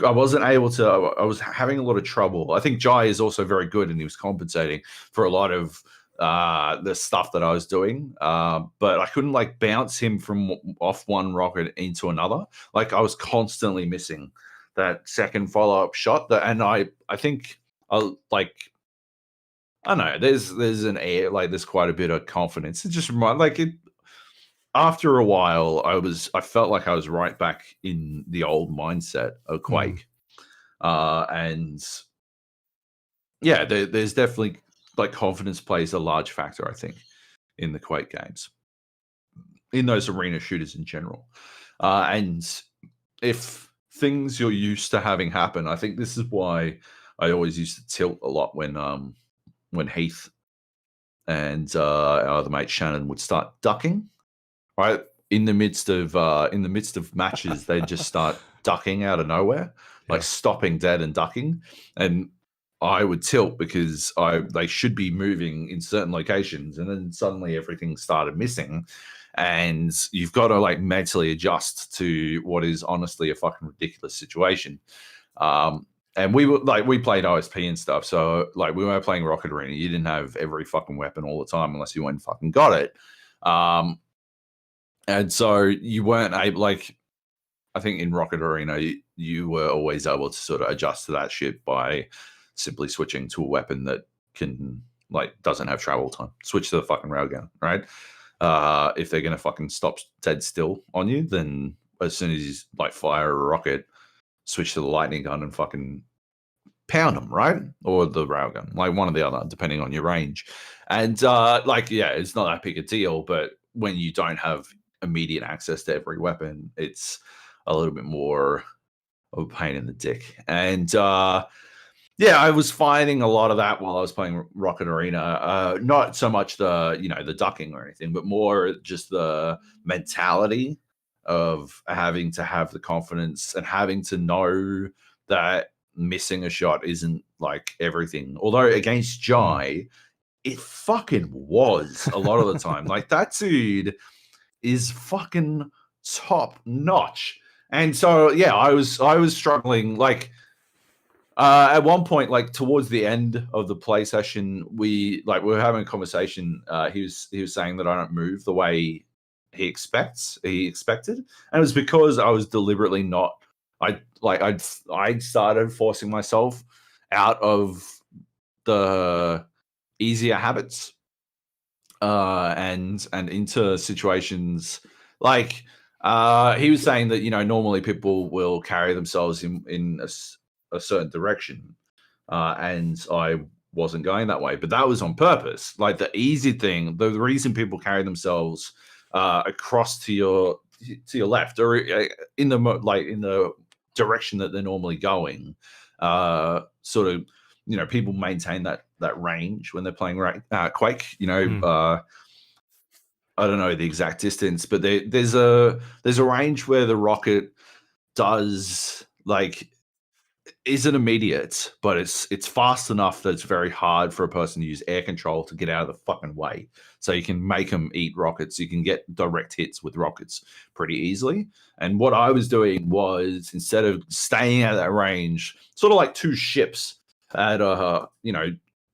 I wasn't able to. I was having a lot of trouble. I think Jai is also very good, and he was compensating for a lot of the stuff that I was doing. But I couldn't like bounce him from off one rocket into another. Like I was constantly missing that second follow up shot. And I think like I don't know. There's an air like there's quite a bit of confidence. It just remind like it. After a while, I felt like I was right back in the old mindset of Quake. And yeah, there's definitely like confidence plays a large factor, I think, in the Quake games, in those arena shooters in general. And if things you're used to having happen, I think this is why I always used to tilt a lot when Heath and our other mate Shannon would start ducking, right? In the midst of matches, they'd just start ducking out of nowhere, like stopping dead and ducking. And I would tilt because they should be moving in certain locations, and then suddenly everything started missing. And you've got to like mentally adjust to what is honestly a fucking ridiculous situation. And we played OSP and stuff, so like we were playing Rocket Arena. You didn't have every fucking weapon all the time unless you went and fucking got it. And so you weren't able, like, I think in Rocket Arena, you were always able to sort of adjust to that shit by simply switching to a weapon that doesn't have travel time. Switch to the fucking railgun, right? If they're gonna fucking stop dead still on you, then as soon as you like fire a rocket, switch to the lightning gun and fucking pound them, right? Or the railgun, like one or the other, depending on your range. And it's not that big a deal, but when you don't have immediate access to every weapon, it's a little bit more of a pain in the dick. And I was finding a lot of that while I was playing Rocket Arena. Not so much the ducking or anything, but more just the mentality of having to have the confidence and having to know that missing a shot isn't like everything. Although against Jai, it fucking was a lot of the time. Like that dude is fucking top notch. And so I was struggling. Like at one point, like towards the end of the play session, we were having a conversation. He was saying that I don't move the way he expected, and it was because I was deliberately not. I started forcing myself out of the easier habits and into situations like he was saying that normally people will carry themselves in a certain direction, and I wasn't going that way, but that was on purpose. Like the easy thing, the reason people carry themselves across to your left or in the direction that they're normally going, sort of people maintain that range when they're playing Quake. I don't know the exact distance, but there's a range where the rocket isn't immediate, but it's fast enough that it's very hard for a person to use air control to get out of the fucking way. So you can make them eat rockets. You can get direct hits with rockets pretty easily. And what I was doing was, instead of staying at that range, sort of like two ships at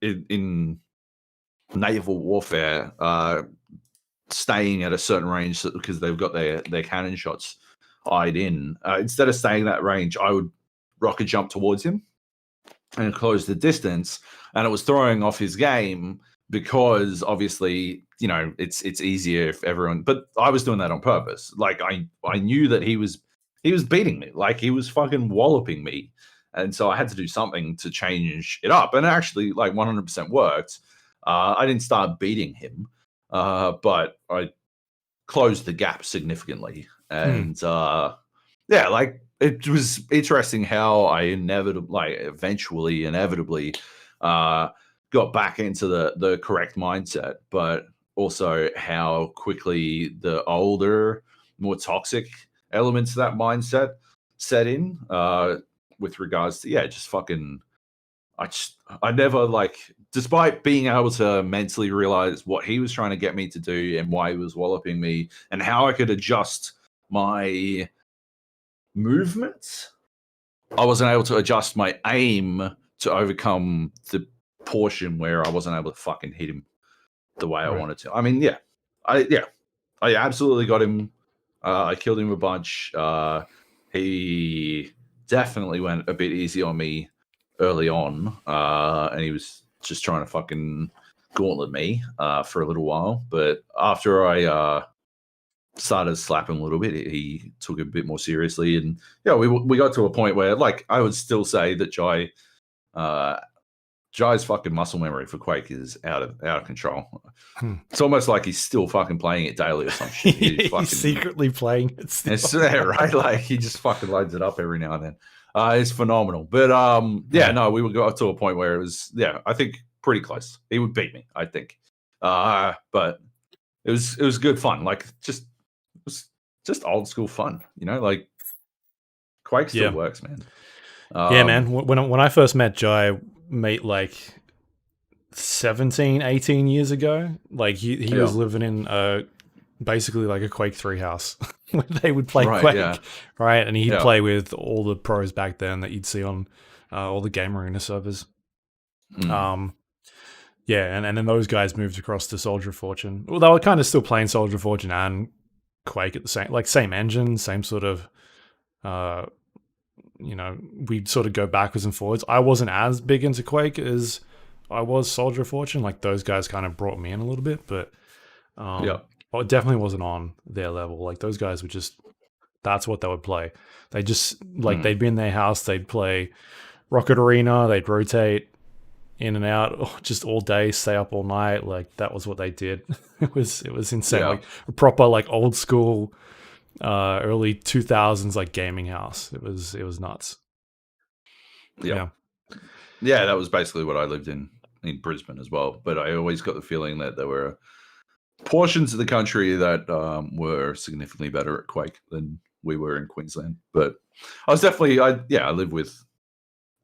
in naval warfare, staying at a certain range because they've got their cannon shots eyed in. Instead of staying that range, I would rocket jump towards him and close the distance, and it was throwing off his game because obviously it's easier if everyone. But I was doing that on purpose. Like I knew that he was beating me, like he was fucking walloping me, and so I had to do something to change it up. And it actually 100% worked. I didn't start beating him, but I closed the gap significantly. And it was interesting how I inevitably got back into the correct mindset, but also how quickly the older, more toxic elements of that mindset set in with regards to just fucking. I never despite being able to mentally realize what he was trying to get me to do and why he was walloping me and how I could adjust my movements I wasn't able to adjust my aim to overcome the portion where I wasn't able to fucking hit him the way I Right. wanted to. I mean, I absolutely got him. I killed him a bunch. He definitely went a bit easy on me early on, and he was just trying to fucking gauntlet me for a little while. But after I started slapping a little bit, he took it a bit more seriously, and we got to a point where, like, I would still say that Jai's fucking muscle memory for Quake is out of control. It's almost like he's still fucking playing it daily or some shit. He's secretly playing it still. It's there, right? Like, he just fucking loads it up every now and then. It's phenomenal. But no, we would go up to a point where it was, I think pretty close. He would beat me, I think. But it was good fun. Like, it was just old school fun, like Quake still works, man. Yeah, man. When I first met Jai, mate, like 17, 18 years ago, like he was living in basically like a Quake 3 house where they would play Quake, right? And he'd play with all the pros back then that you'd see on all the Game Arena servers. Yeah, and then those guys moved across to Soldier of Fortune. Well, they were kind of still playing Soldier of Fortune and Quake at the same engine, same sort of we'd sort of go backwards and forwards. I wasn't as big into Quake as I was Soldier of Fortune. Like, those guys kind of brought me in a little bit, but it definitely wasn't on their level. Like, those guys would just, that's what they would play. They just, like, they'd be in their house, they'd play Rocket Arena, they'd rotate in and out just all day, stay up all night. Like, that was what they did. It was insane. Like a proper, like, old school early 2000s like gaming house. It was nuts. Yeah, that was basically what I lived in Brisbane as well. But I always got the feeling that there were portions of the country that were significantly better at Quake than we were in Queensland. But I was definitely I live with,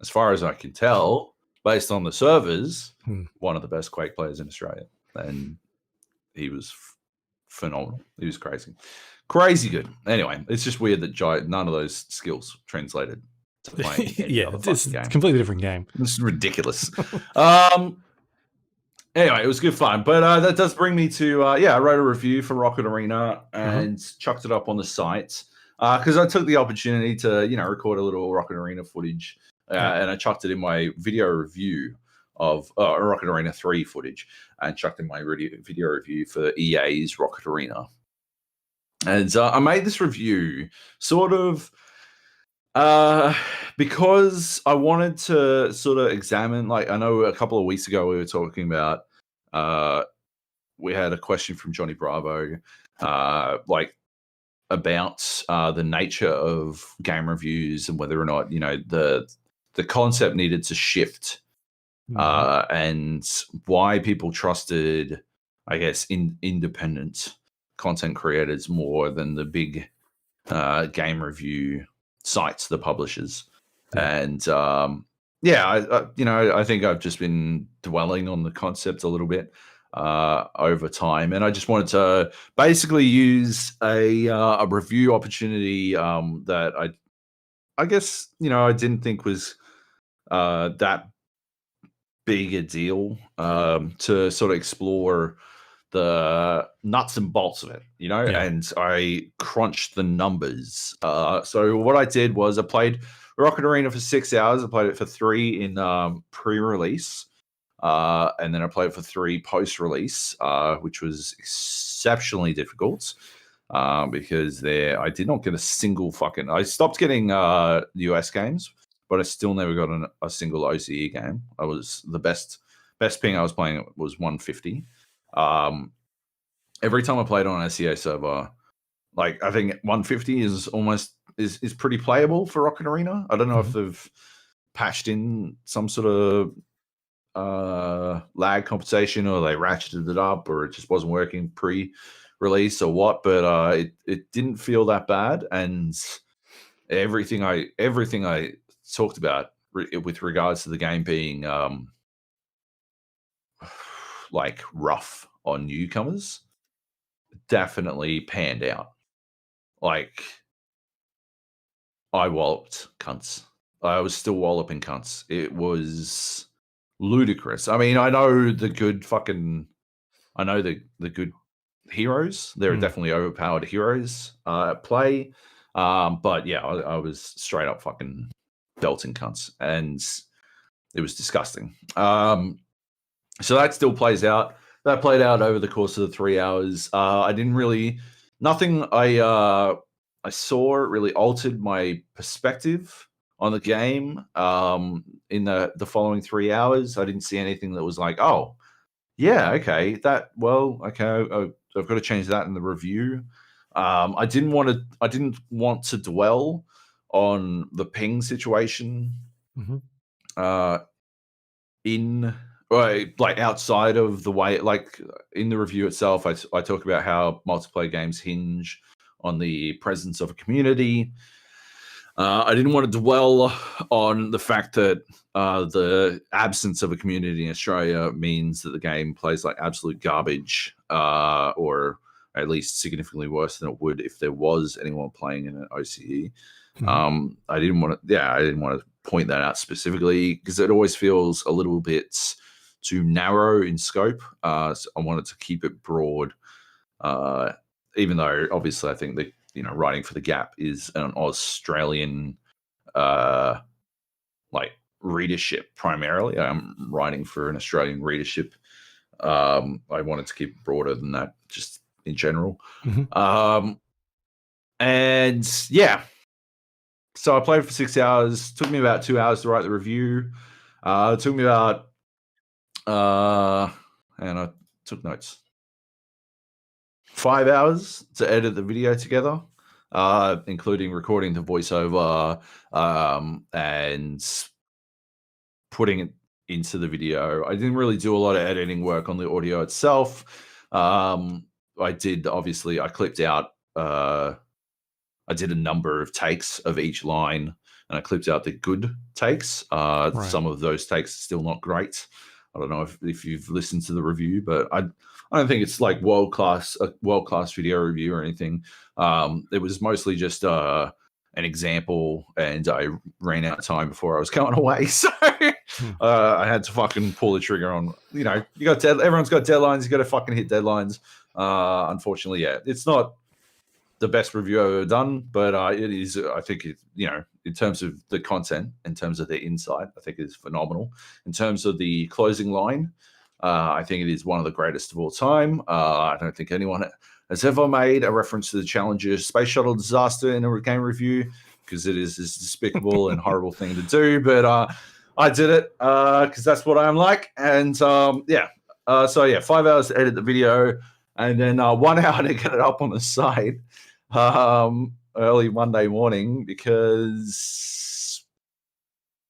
as far as I can tell, based on the servers, one of the best Quake players in Australia, and he was phenomenal. He was crazy good. Anyway, it's just weird that none of those skills translated to playing any other it's game. a completely different game. This is ridiculous. Anyway, it was good fun. But that does bring me to I wrote a review for Rocket Arena and chucked it up on the site because I took the opportunity to record a little Rocket Arena footage and I chucked it in my video review of Rocket Arena 3 footage and chucked in my video review for EA's Rocket Arena. And I made this review sort of because I wanted to sort of examine, like, I know a couple of weeks ago we were talking about, we had a question from Johnny Bravo, like, about the nature of game reviews and whether or not, the concept needed to shift and why people trusted, I guess, independent content creators more than the big game review sites, the publishers. And I think I've just been dwelling on the concept a little bit over time, and I just wanted to basically use a review opportunity that I guess I didn't think was that big a deal to sort of explore the nuts and bolts of it, and I crunched the numbers. So what I did was I played Rocket Arena for 6 hours. I played it for 3 in pre-release, and then I played it for 3 post-release, which was exceptionally difficult because I did not get a single fucking. I stopped getting US games, but I still never got a single OCE game. I was the best ping I was playing was 150. Every time I played on an SEA server, like, I think 150 is almost is pretty playable for Rocket Arena. I don't know if they've patched in some sort of lag compensation, or they ratcheted it up, or it just wasn't working pre-release or what, but it didn't feel that bad. And everything I talked about with regards to the game being like rough on newcomers definitely panned out. Like, I walloped cunts I was still walloping cunts. It was ludicrous. I mean, I know the good heroes. There are definitely overpowered heroes at play. But yeah, I was straight up fucking belting cunts, and it was disgusting. So that still plays out. That played out over the course of the 3 hours. I didn't really, nothing I saw really altered my perspective on the game. In the following 3 hours, I didn't see anything that was like, oh, yeah, okay, I've got to change that in the review. I didn't want to dwell on the ping situation. In like outside of the way, like in the review itself, I talk about how multiplayer games hinge on the presence of a community. I didn't want to dwell on the fact that the absence of a community in Australia means that the game plays like absolute garbage, or at least significantly worse than it would if there was anyone playing in an OCE. I didn't want to point that out specifically because it always feels a little bit too narrow in scope. So I wanted to keep it broad, even though obviously I think that writing for the Gap is an Australian like readership primarily. I'm writing for an Australian readership. I wanted to keep it broader than that, just in general. And yeah. So I played for 6 hours. Took me about 2 hours to write the review. It took me about, and I took notes, 5 hours to edit the video together, including recording the voiceover and putting it into the video. I didn't really do a lot of editing work on the audio itself. I clipped out. I did a number of takes of each line, and I clipped out the good takes. Some of those takes are still not great. I don't know if you've listened to the review, but I don't think it's like a world class video review or anything. It was mostly just an example, and I ran out of time before I was going away, so I had to fucking pull the trigger on. Everyone's got deadlines. You got to fucking hit deadlines. Unfortunately, yeah, it's not the best review I've ever done, but it is. I think in terms of the content, in terms of the insight, I think it is phenomenal. In terms of the closing line, I think it is one of the greatest of all time. I don't think anyone has ever made a reference to the Challenger space shuttle disaster in a game review, because it is this despicable and horrible thing to do. But I did it because that's what I'm like. And so 5 hours to edit the video, and then 1 hour to get it up on the site early Monday morning, because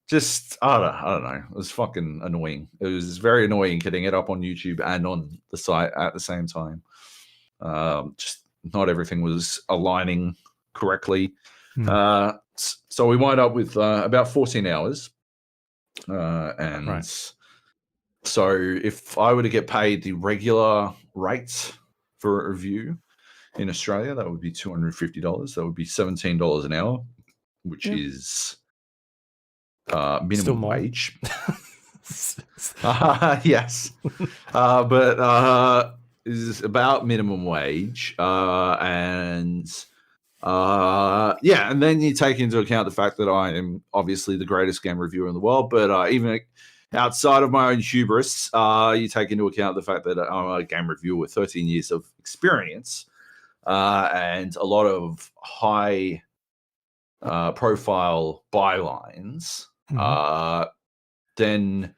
just I don't know, it was fucking annoying. It was very annoying getting it up on YouTube and on the site at the same time. Just not everything was aligning correctly. So we wind up with about 14 hours, so if I were to get paid the regular rate for a review in Australia, that would be $250. That would be $17 an hour, which is minimum wage. Yes, but is about minimum wage, and then you take into account the fact that I am obviously the greatest game reviewer in the world, but even outside of my own hubris, you take into account the fact that I'm a game reviewer with 13 years of experience, and a lot of high profile bylines, then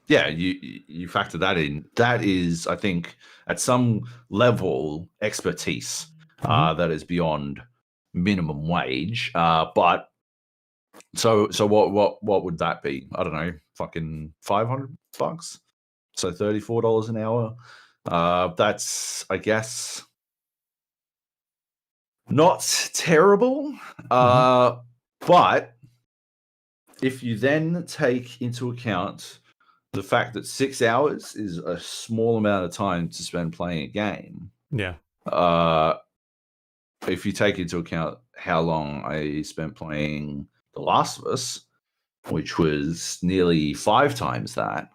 you factor that in. That is, I think, at some level expertise that is beyond minimum wage. But so what would that be? I don't know, fucking $500. So $34 an hour. That's, I guess, not terrible. But if you then take into account the fact that 6 hours is a small amount of time to spend playing a game. Yeah. If you take into account how long I spent playing The Last of Us, which was nearly 5 times that.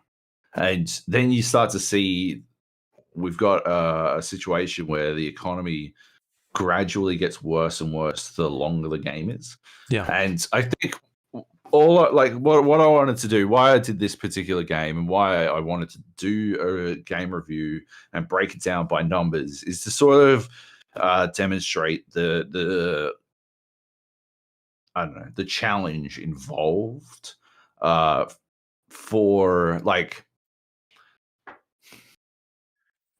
And then you start to see we've got a situation where the economy gradually gets worse and worse the longer the game is. Yeah. And I think what I wanted to do, why I did this particular game and why I wanted to do a game review and break it down by numbers is to sort of demonstrate the I don't know, the challenge involved for like,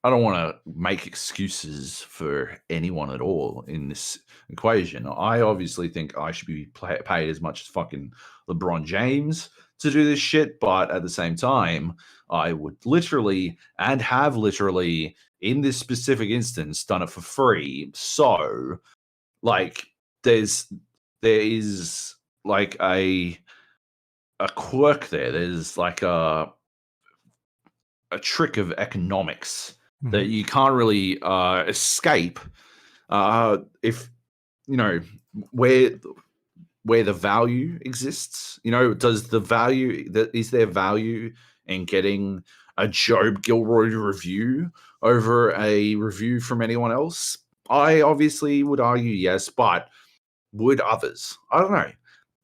I don't want to make excuses for anyone at all in this equation. I obviously think I should be paid as much as fucking LeBron James to do this shit, but at the same time, I would literally and have literally in this specific instance done it for free. So, like, there is like a quirk there. There's like a trick of economics that you can't really escape if you know where the value exists. You know, does the value that is there value in getting a Joab Gilroy review over a review from anyone else? I obviously would argue yes, but would others? I don't know.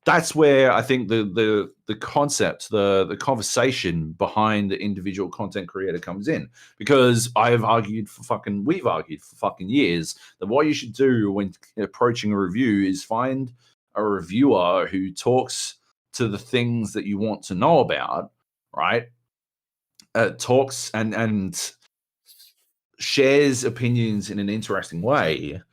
That's where I think the concept, the conversation behind the individual content creator comes in. Because we've argued for fucking years that what you should do when approaching a review is find a reviewer who talks to the things that you want to know about, right? Talks and shares opinions in an interesting way.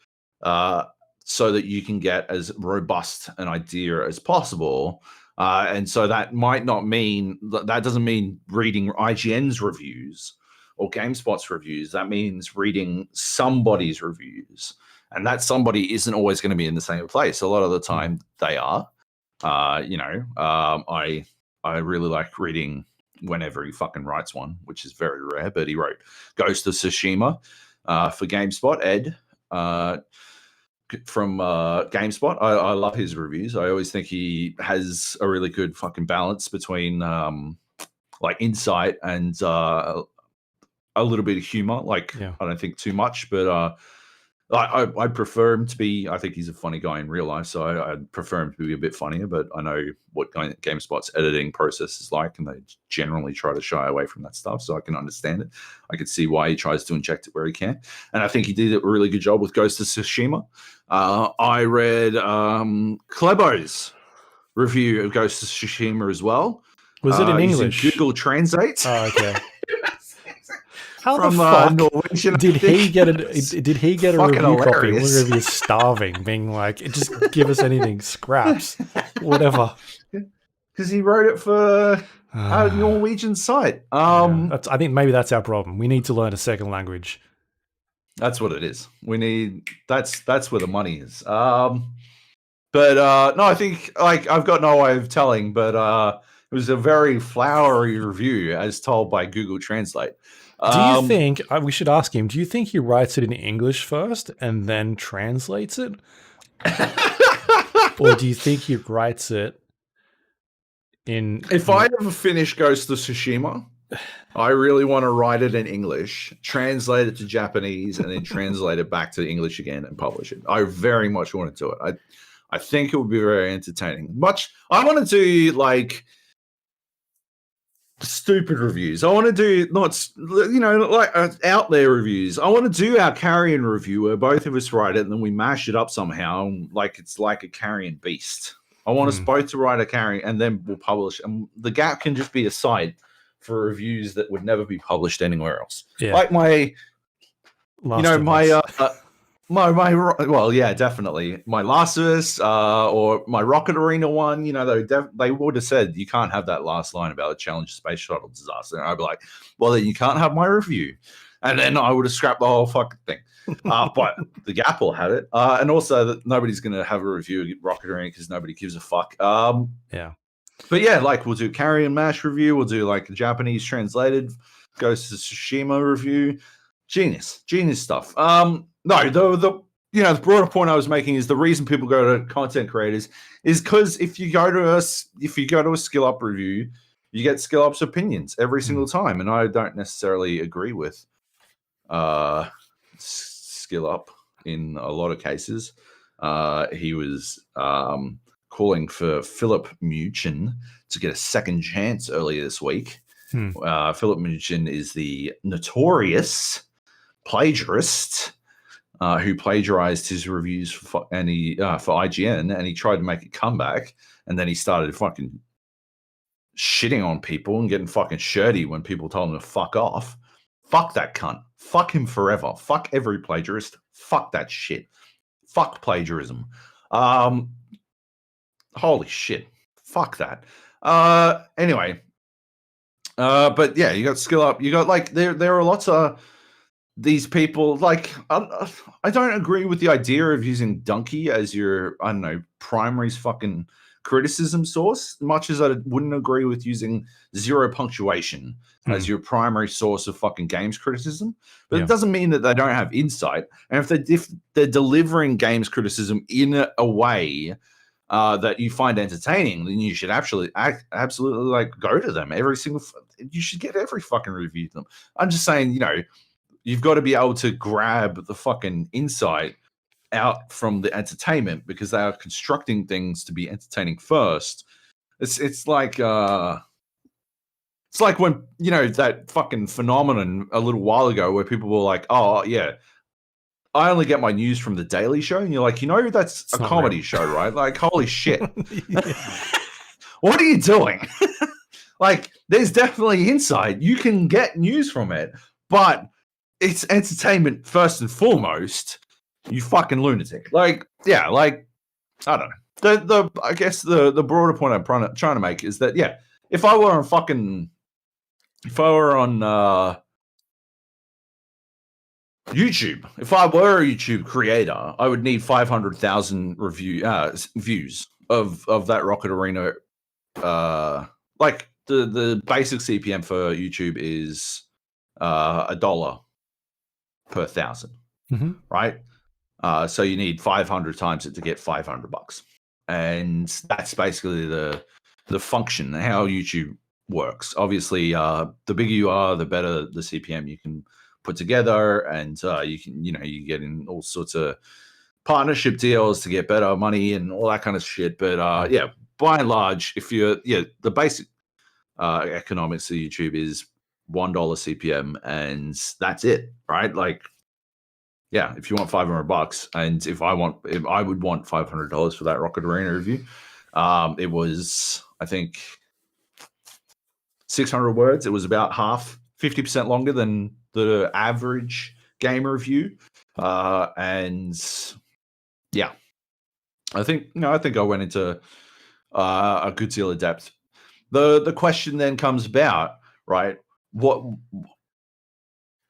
So that you can get as robust an idea as possible. And so that might not mean, that doesn't mean reading IGN's reviews or GameSpot's reviews. That means reading somebody's reviews. And that somebody isn't always going to be in the same place. A lot of the time they are. I really like reading whenever he fucking writes one, which is very rare, but he wrote Ghost of Tsushima for GameSpot, Ed. From GameSpot. I love his reviews. I always think he has a really good fucking balance between like insight and a little bit of humor. Like, I don't think too much, but I prefer him to be, I think he's a funny guy in real life, so I prefer him to be a bit funnier, but I know what GameSpot's editing process is like, and they generally try to shy away from that stuff, so I can understand it. I can see why he tries to inject it where he can, and I think he did a really good job with Ghost of Tsushima. I read Klebo's review of Ghost of Tsushima as well. Was it in English? Google Translate. Oh, okay. How the fuck Norwegian, did he get a review copy? We're going to be starving, being like, just give us anything, scraps, whatever. Because he wrote it for a Norwegian site. I think maybe that's our problem. We need to learn a second language. That's what it is. We need that's where the money is. No, I think like I've got no way of telling, but it was a very flowery review as told by Google Translate. Do you think we should ask him? Do you think he writes it in English first and then translates it, or do you think he writes it in? If I ever finish Ghost of Tsushima, I really want to write it in English, translate it to Japanese, and then translate it back to English again and publish it. I very much want to do it. I think it would be very entertaining. I want to do like stupid reviews. I want to do out there reviews. I want to do our Carrion review where both of us write it and then we mash it up somehow, like it's like a Carrion beast. I want us both to write a Carrion and then we'll publish. And the Gap can just be a site for reviews that would never be published anywhere else. Yeah. Like my definitely my Last of Us or my Rocket Arena one. You know, they would have said you can't have that last line about the Challenger space shuttle disaster. And I'd be like, well, then you can't have my review, and then I would have scrapped the whole fucking thing. But the Gap will have it, and also that nobody's going to have a review of Rocket Arena because nobody gives a fuck. Yeah. But yeah, like we'll do Carrion Mash review. We'll do like a Japanese translated Ghost of Tsushima review. Genius stuff. No, the broader point I was making is the reason people go to content creators is because if you go to a skill up review, you get skill up's opinions every single time, and I don't necessarily agree with skill up in a lot of cases. He was calling for Philip Muchin to get a second chance earlier this week. Philip Muchin is the notorious plagiarist who plagiarized his reviews for IGN, and he tried to make a comeback, and then he started fucking shitting on people and getting fucking shirty when people told him to fuck off. Fuck that cunt. Fuck him forever. Fuck every plagiarist. Fuck that shit. Fuck plagiarism. Holy shit. Fuck that. Anyway. But yeah, you got skill up. You got like there are lots of these people. Like I don't agree with the idea of using Donkey as your primary fucking criticism source, much as I wouldn't agree with using zero punctuation as your primary source of fucking games criticism. But it doesn't mean that they don't have insight. And if they're delivering games criticism in a way that you find entertaining, then you should absolutely like go to them you should get every fucking review of them. I'm just saying, you've got to be able to grab the fucking insight out from the entertainment because they are constructing things to be entertaining first. It's like when that fucking phenomenon a little while ago where people were like, oh yeah, I only get my news from the Daily Show, and you're like, that's it's a comedy show, right? Like, holy shit. What are you doing? Like, there's definitely insight. You can get news from it, but it's entertainment first and foremost. You fucking lunatic. Like, yeah, like, I don't know. I guess the broader point I'm trying to make is that, yeah, if I were on YouTube, if I were a YouTube creator, I would need 500,000 views of that Rocket Arena. Like the basic CPM for YouTube is $1 per 1,000, right? So you need 500 times it to get $500, and that's basically the function how YouTube works. Obviously, the bigger you are, the better the CPM you can put together, and you can you get in all sorts of partnership deals to get better money and all that kind of shit. But yeah, by and large, if you're the basic economics of YouTube is $1 CPM, and that's it, right? Like, yeah, if you want $500, and if I would want $500 for that Rocket Arena review, it was, I think, 600 words. It was about 50% longer than the average game review, and yeah, I think I went into a good deal of depth. The question then comes about, right? What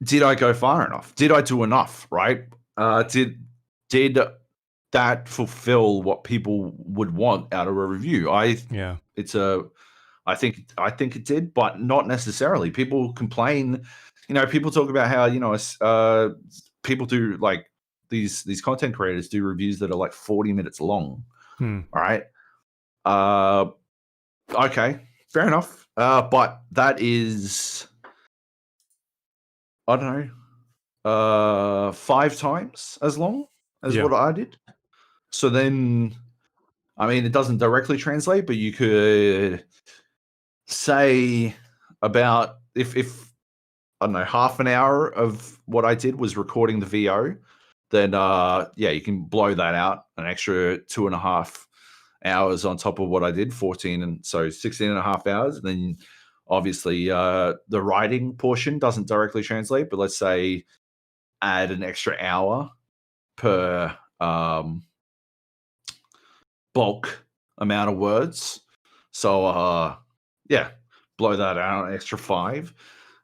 did I go far enough? Did I do enough? Right? Did that fulfill what people would want out of a review? I think it did, but not necessarily. People complain. People talk about how people do, like, these content creators do reviews that are like 40 minutes long. All right. Okay, fair enough. But that is, I don't know, 5 times as long as what I did. So then, I mean, it doesn't directly translate, but you could say about if I don't know, half an hour of what I did was recording the VO, then you can blow that out an extra 2.5 hours on top of what I did, 16.5 hours. And then obviously the writing portion doesn't directly translate, but let's say add an extra hour per bulk amount of words. So blow that out an extra 5.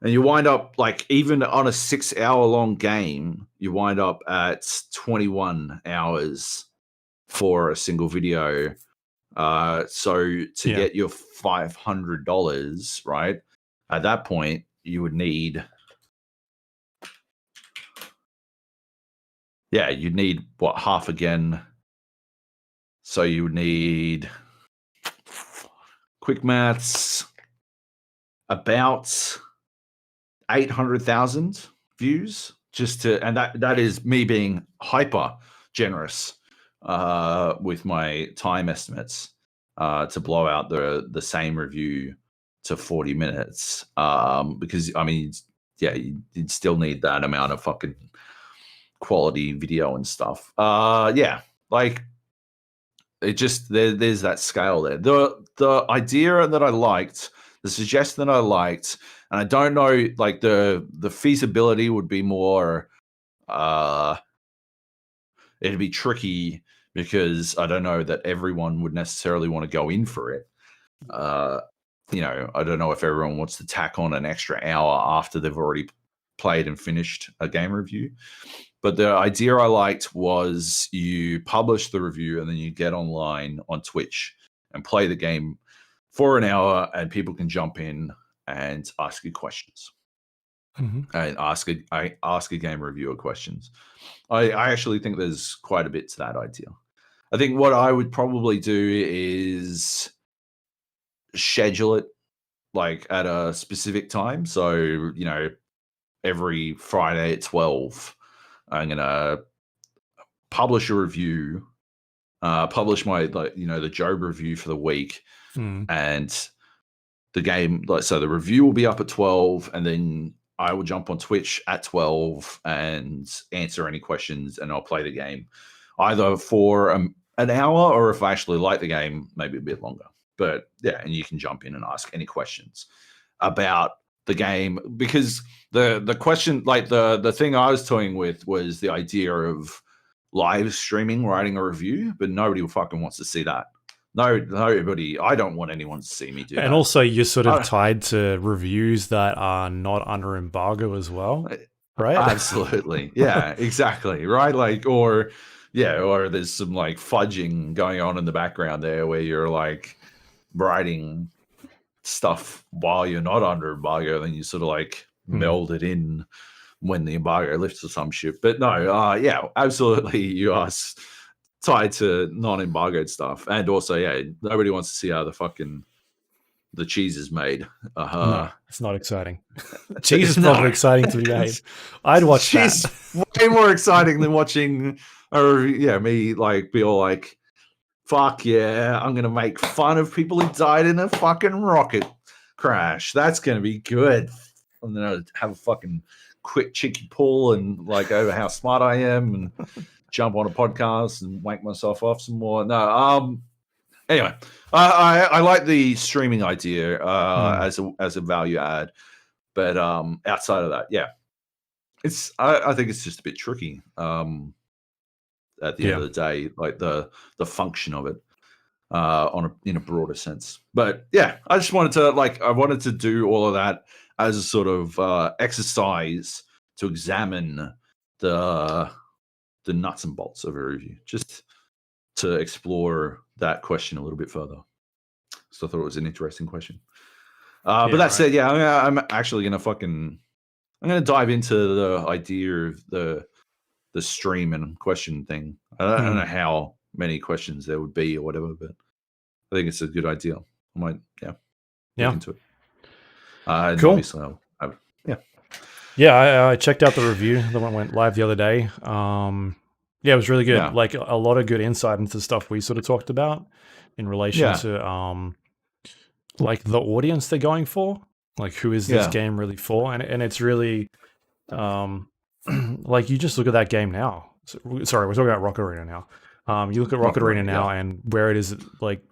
And you wind up, like, even on a 6-hour long game, you wind up at 21 hours for a single video. So to get your $500, right, at that point, you would need yeah, you'd need what, half again. So you would need, quick maths, about 800,000 views, just to, and that is me being hyper generous with my time estimates, to blow out the same review to 40 minutes, because I mean, yeah, you'd still need that amount of fucking quality video and stuff. Yeah, like, it just, there's that scale there. The idea that I liked, the suggestion that I liked, and I don't know, like, the feasibility would be more, it'd be tricky because I don't know that everyone would necessarily want to go in for it. I don't know if everyone wants to tack on an extra hour after they've already played and finished a game review. But the idea I liked was you publish the review and then you get online on Twitch and play the game for an hour, and people can jump in and ask you questions, and ask a game reviewer questions. I actually think there's quite a bit to that idea. I think what I would probably do is schedule it like at a specific time. So, every Friday at 12, I'm gonna publish a review, publish my, the Joab review for the week, and the game, so the review will be up at 12, and then I will jump on Twitch at 12 and answer any questions, and I'll play the game either for an hour, or if I actually like the game, maybe a bit longer. But yeah, and you can jump in and ask any questions about the game, because the question, like the thing I was toying with was the idea of live streaming, writing a review, but nobody fucking wants to see that. Nobody. I don't want anyone to see me do that. And also, you're sort of tied to reviews that are not under embargo as well, right? Absolutely. Yeah, exactly. Right. Like, or there's some like fudging going on in the background there where you're like writing stuff while you're not under embargo, then you sort of like meld it in when the embargo lifts or some shit. But no, yeah, absolutely, you are tied to non-embargoed stuff. And also, yeah, nobody wants to see how the cheese is made. No, it's not exciting. Cheese is probably exciting to be made. I'd watch cheese that. Way more exciting than watching me like be all like, fuck yeah, I'm gonna make fun of people who died in a fucking rocket crash. That's gonna be good. I'm gonna have a fucking quick cheeky pull and like over how smart I am and jump on a podcast and wank myself off some more. No, anyway, I like the streaming idea as a value add, but outside of that, yeah, I think it's just a bit tricky. At the end of the day, like the function of it in a broader sense. But yeah, I just wanted to do all of that as a sort of exercise to examine the nuts and bolts of a review, just to explore that question a little bit further. So I thought it was an interesting question. But that said, yeah, I'm actually I'm gonna dive into the idea of the stream and question thing. I don't know how many questions there would be or whatever, but I think it's a good idea. I might, look into it. And cool. Obviously, I checked out the review that went live the other day. Yeah, it was really good. Yeah. Like a lot of good insight into stuff we sort of talked about in relation to like the audience they're going for. Like, who is this game really for? And it's really like, you just look at that game now. Sorry, we're talking about Rocket Arena now. You look at Rocket Arena now and where it is, like,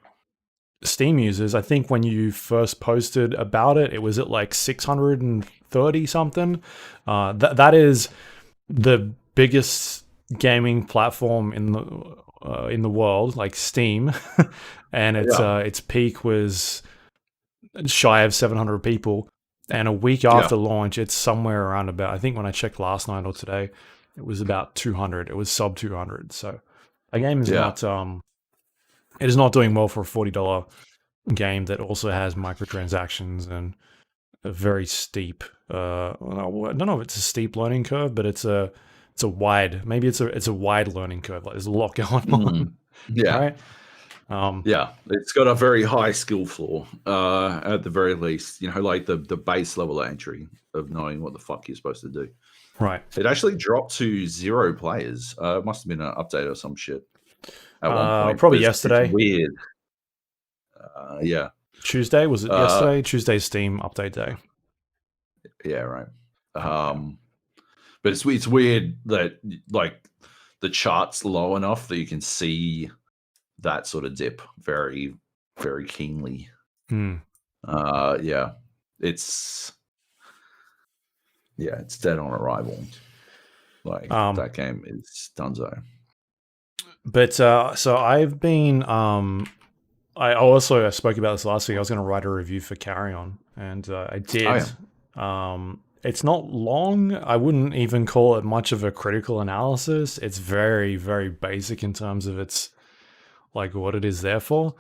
Steam users, I think when you first posted about it, it was at like 630 something. That is the biggest gaming platform in the world, like Steam, and its peak was shy of 700 people. And a week after launch, it's somewhere around about, I think when I checked last night or today, it was about 200. It was sub 200. So a game is not it is not doing well for a $40 game that also has microtransactions and a very steep I don't know if it's a steep learning curve, but it's a maybe it's a wide learning curve. Like there's a lot going on, Yeah. right? Yeah, it's got a very high skill floor, at the very least. You know, like the base level entry of knowing what the fuck you're supposed to do. Right. It actually dropped to 0 players. It must have been an update or some shit at one point. Probably But it's yesterday. weird. Yeah. Tuesday, was it Uh, yesterday? Tuesday's Steam update day. yeah, right. But it's weird that like the chart's low enough that you can see that sort of dip very, very keenly. Yeah, it's it's dead on arrival. Like that game is donezo. But so I've been I also spoke about this last week. I was going to write a review for Carrion, and I did. It's not long. I wouldn't even call it much of a critical analysis. It's very, very basic in terms of its like what it is there for.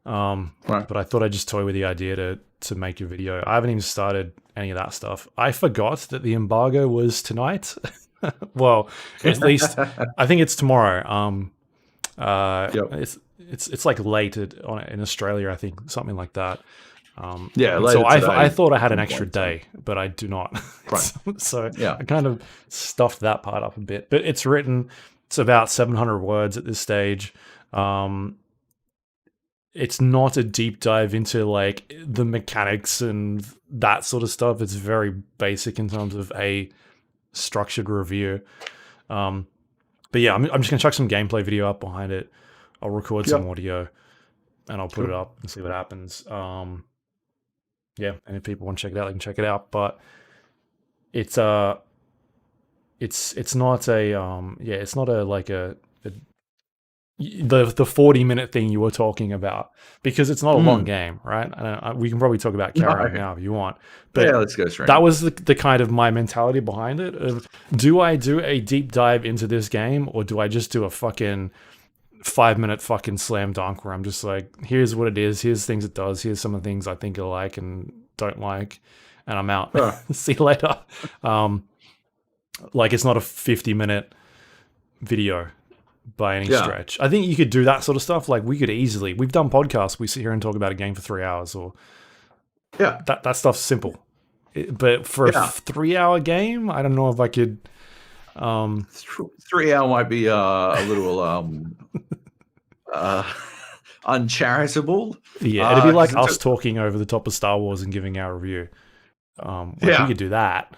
But I thought I'd just toy with the idea to make a video. I haven't even started any of that stuff. I forgot that the embargo was tonight. Well, at least I think it's tomorrow. It's like late in Australia, I think, something like that. So I thought I had an extra day, but I do not. So I kind of stuffed that part up a bit. But it's written. It's about 700 words at this stage. It's not a deep dive into like the mechanics and that sort of stuff. It's very basic in terms of a structured review. But yeah, I'm just gonna chuck some gameplay video up behind it. I'll record some audio, and I'll put it up and see what happens. Yeah, and if people want to check it out, they can check it out. But it's not the 40-minute thing you were talking about, because it's not a long game, right? We can probably talk about Carrion now if you want. But let's go straight. That was the kind of my mentality behind it. Of, do I do a deep dive into this game, or do I just do a fucking 5-minute fucking slam dunk where I'm just like, here's what it is, here's things it does, here's some of the things I think I like and don't like, and I'm out. See you later. Like it's not a 50-minute video by any stretch. I think you could do that sort of stuff. Like we've done podcasts, we sit here and talk about a game for 3 hours, or that stuff's simple. But for a 3-hour game, I don't know if I could. 3 hour might be a little uncharitable. Yeah, it'd be like us talking over the top of Star Wars and giving our review. We could do that.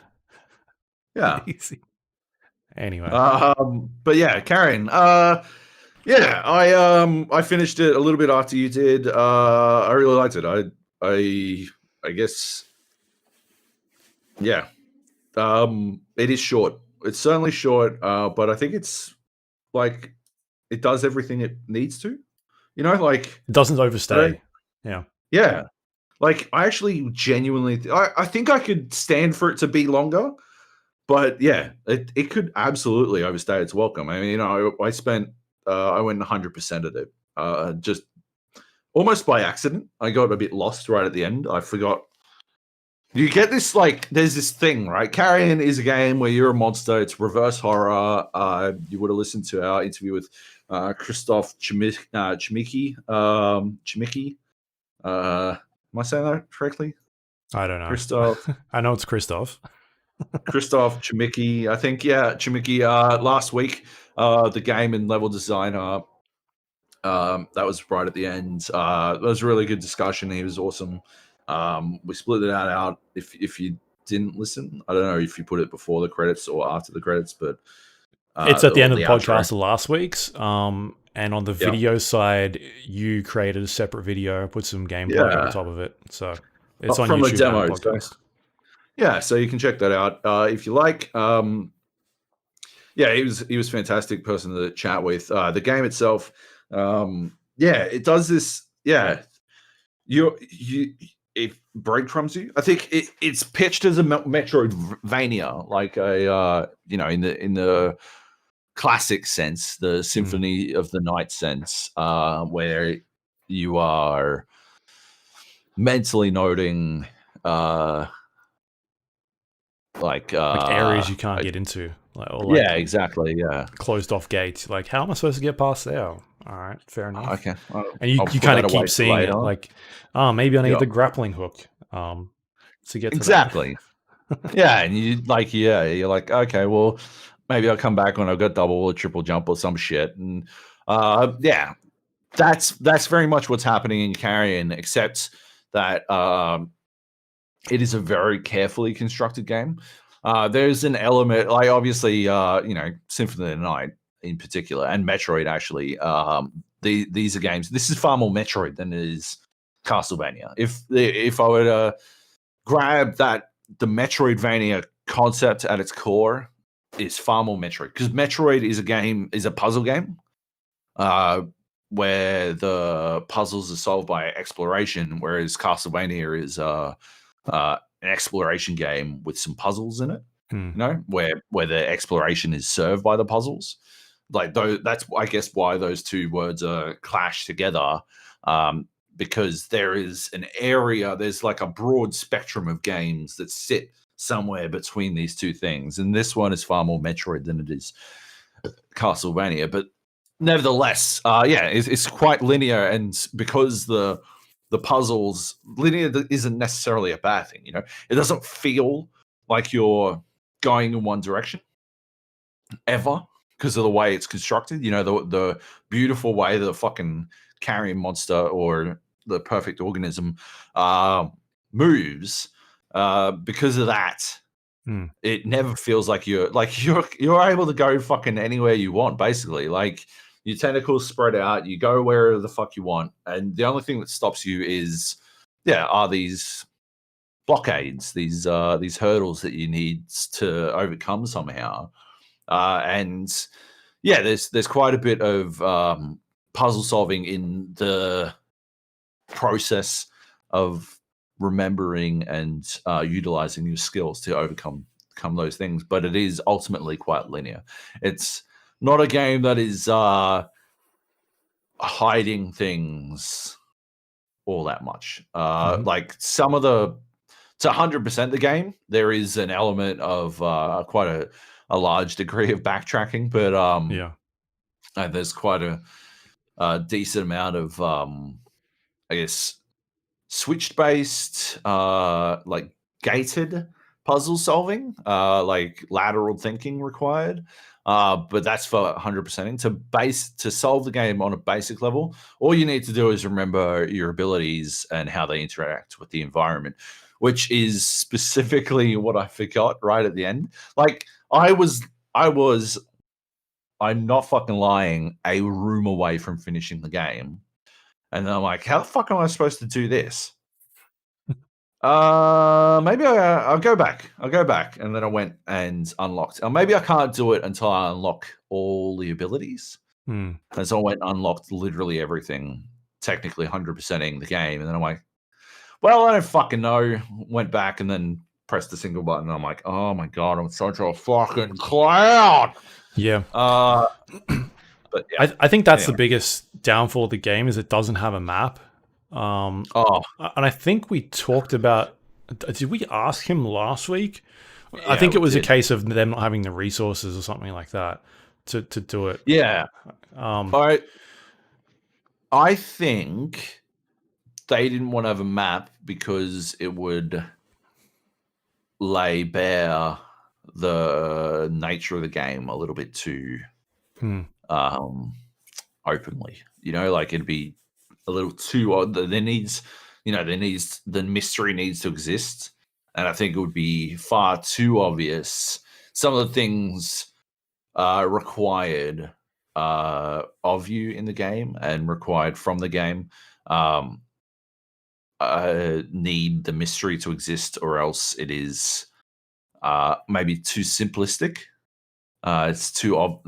Yeah. Easy. Anyway. But yeah, Carrion. I finished it a little bit after you did. I really liked it. I guess. Yeah. It is short. It's certainly short, but I think it's like it does everything it needs to. You know, like it doesn't overstay. Yeah. Like I actually genuinely, I think I could stand for it to be longer, but yeah, it could absolutely overstay its welcome. I mean, you know, I went 100% at it, just almost by accident. I got a bit lost right at the end. I forgot. You get this, like, there's this thing, right? Carrion is a game where you're a monster. It's reverse horror. You would have listened to our interview with Christoph Chimicki. Am I saying that correctly? I don't know. Christoph. I know it's Christoph. Christoph Chimicki. I think, Chimicki. Last week, the game and level designer. That was right at the end. It was a really good discussion. He was awesome. We split it out. If you didn't listen, I don't know if you put it before the credits or after the credits, but it's at the end of the podcast of last week's. And on the video side, you created a separate video, put some gameplay on the top of it. So it's on from YouTube a demo and podcast. So you can check that out if you like. He was fantastic person to chat with. The game itself, it does this. It breadcrumbs you. I think it's pitched as a Metroidvania, like a in the classic sense, the Symphony of the Night sense, where you are mentally noting like areas you can't get into, yeah, exactly, yeah. closed off gates. Like, how am I supposed to get past there? All right, fair enough. Okay, And you I'll put kind that of away keep for seeing later. it, like, oh, maybe I need Yeah, the grappling hook to get to exactly. Yeah, and you like, yeah, you're like, okay, well, maybe I'll come back when I've got double or triple jump or some shit, and yeah, that's very much what's happening in Carrion, except that it is a very carefully constructed game. There's an element, like obviously, Symphony of the Night in particular, and Metroid actually. These are games. This is far more Metroid than it is Castlevania. If I were to grab that, the Metroidvania concept at its core is far more Metroid, because Metroid is a puzzle game, where the puzzles are solved by exploration, whereas Castlevania is an exploration game with some puzzles in it. Where the exploration is served by the puzzles. Like, that's, I guess, why those two words are clashed together. Because there is an area, there's like a broad spectrum of games that sit somewhere between these two things, and this one is far more Metroid than it is Castlevania. But nevertheless, it's quite linear, and because the puzzles, linear isn't necessarily a bad thing. It doesn't feel like you're going in one direction ever, because of the way it's constructed. The beautiful way the fucking carrion monster, or the perfect organism, moves. Because of that, it never feels like you're able to go fucking anywhere you want, basically. Like, your tentacles spread out, you go wherever the fuck you want, and the only thing that stops you are these blockades, these hurdles that you need to overcome somehow. And yeah, there's quite a bit of puzzle solving in the process of remembering and utilizing your skills to overcome those things. But it is ultimately quite linear. It's not a game that is hiding things all that much. Like, some of it's 100% the game. There is an element of quite a large degree of backtracking, but there's quite a decent amount of I guess switched based, like gated puzzle solving, like lateral thinking required. But that's for 100%. To solve the game on a basic level, all you need to do is remember your abilities and how they interact with the environment, which is specifically what I forgot right at the end. Like, I'm not fucking lying, a room away from finishing the game. And then I'm like, how the fuck am I supposed to do this? Maybe I'll go back. And then I went and unlocked. Maybe I can't do it until I unlock all the abilities. And so I went and unlocked literally everything, technically 100%ing the game. And then I'm like, well, I don't fucking know. Went back and then pressed the single button. And I'm like, oh my God, I'm such a fucking clown. Yeah. But yeah. I think that's the biggest downfall of the game, is it doesn't have a map. And I think we talked about, did we ask him last week? Yeah, I think it was a case of them not having the resources or something like that to do it. Yeah. I think they didn't want to have a map because it would lay bare the nature of the game a little bit too openly. Like, it'd be a little too odd. The mystery needs to exist, and I think it would be far too obvious. Some of the things required of you in the game and required from the game need the mystery to exist, or else it is maybe too simplistic. It's too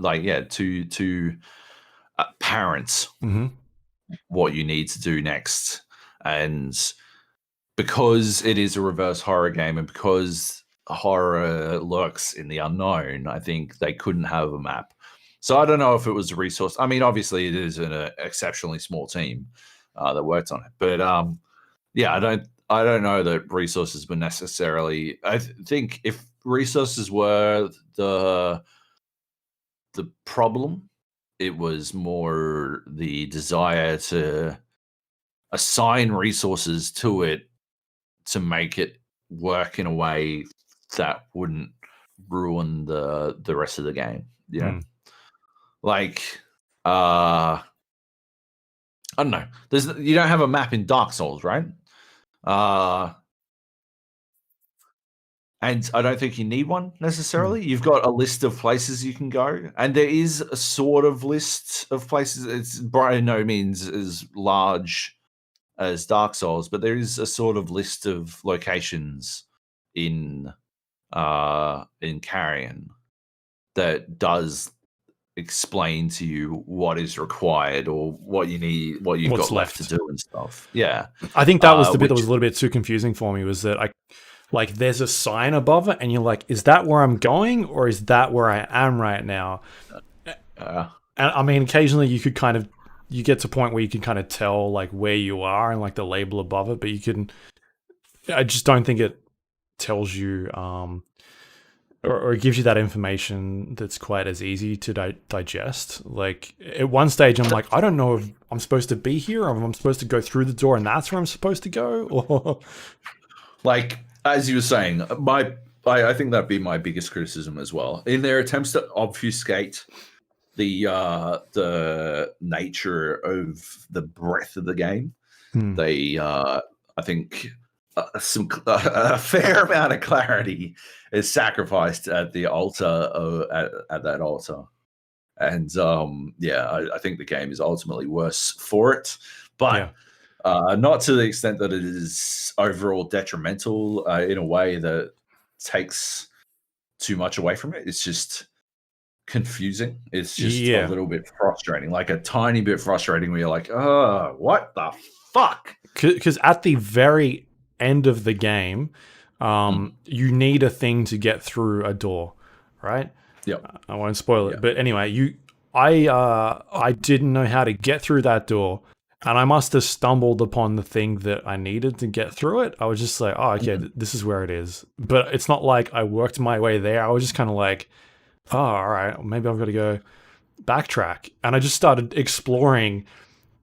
too apparent what you need to do next. And because it is a reverse horror game, and because horror lurks in the unknown, I think they couldn't have a map. So I don't know if it was a resource. I mean, obviously it is an exceptionally small team that worked on it, but I I don't know that resources were necessarily. I think if resources were the problem, it was more the desire to assign resources to it to make it work in a way that wouldn't ruin the rest of the game. You know, Hmm. like I don't know. You don't have a map in Dark Souls, right? And I don't think you need one necessarily. You've got a list of places you can go, and there is a sort of list of places. It's by no means as large as Dark Souls, but there is a sort of list of locations in Carrion that does explain to you what is required or what you need, what you've What's got left to left? do and stuff. Yeah, I think that was the bit that which was a little bit too confusing for me. Was that like there's a sign above it, and you're like, is that where I'm going, or is that where I am right now? uh, And I mean, occasionally you get to a point where you can kind of tell like where you are and like the label above it, but I just don't think it tells you or gives you that information that's quite as easy to digest. Like at one stage, I'm like, I don't know if I'm supposed to be here or if I'm supposed to go through the door and that's where I'm supposed to go. Or like as you were saying, I think that'd be my biggest criticism as well. In their attempts to obfuscate the nature of the breadth of the game, they I think a fair amount of clarity is sacrificed at the altar at that altar. And I think the game is ultimately worse for it, but not to the extent that it is overall detrimental in a way that takes too much away from it. It's just confusing. It's just a yeah, little bit frustrating, like a tiny bit frustrating where you're like, oh, what the fuck? because at the very end of the game, you need a thing to get through a door, right? Yep. I won't spoil it, but anyway, I didn't know how to get through that door, and I must have stumbled upon the thing that I needed to get through it. I was just like, oh, okay, this is where it is. But it's not like I worked my way there. I was just kind of like, oh, all right, maybe I've got to go backtrack, and I just started exploring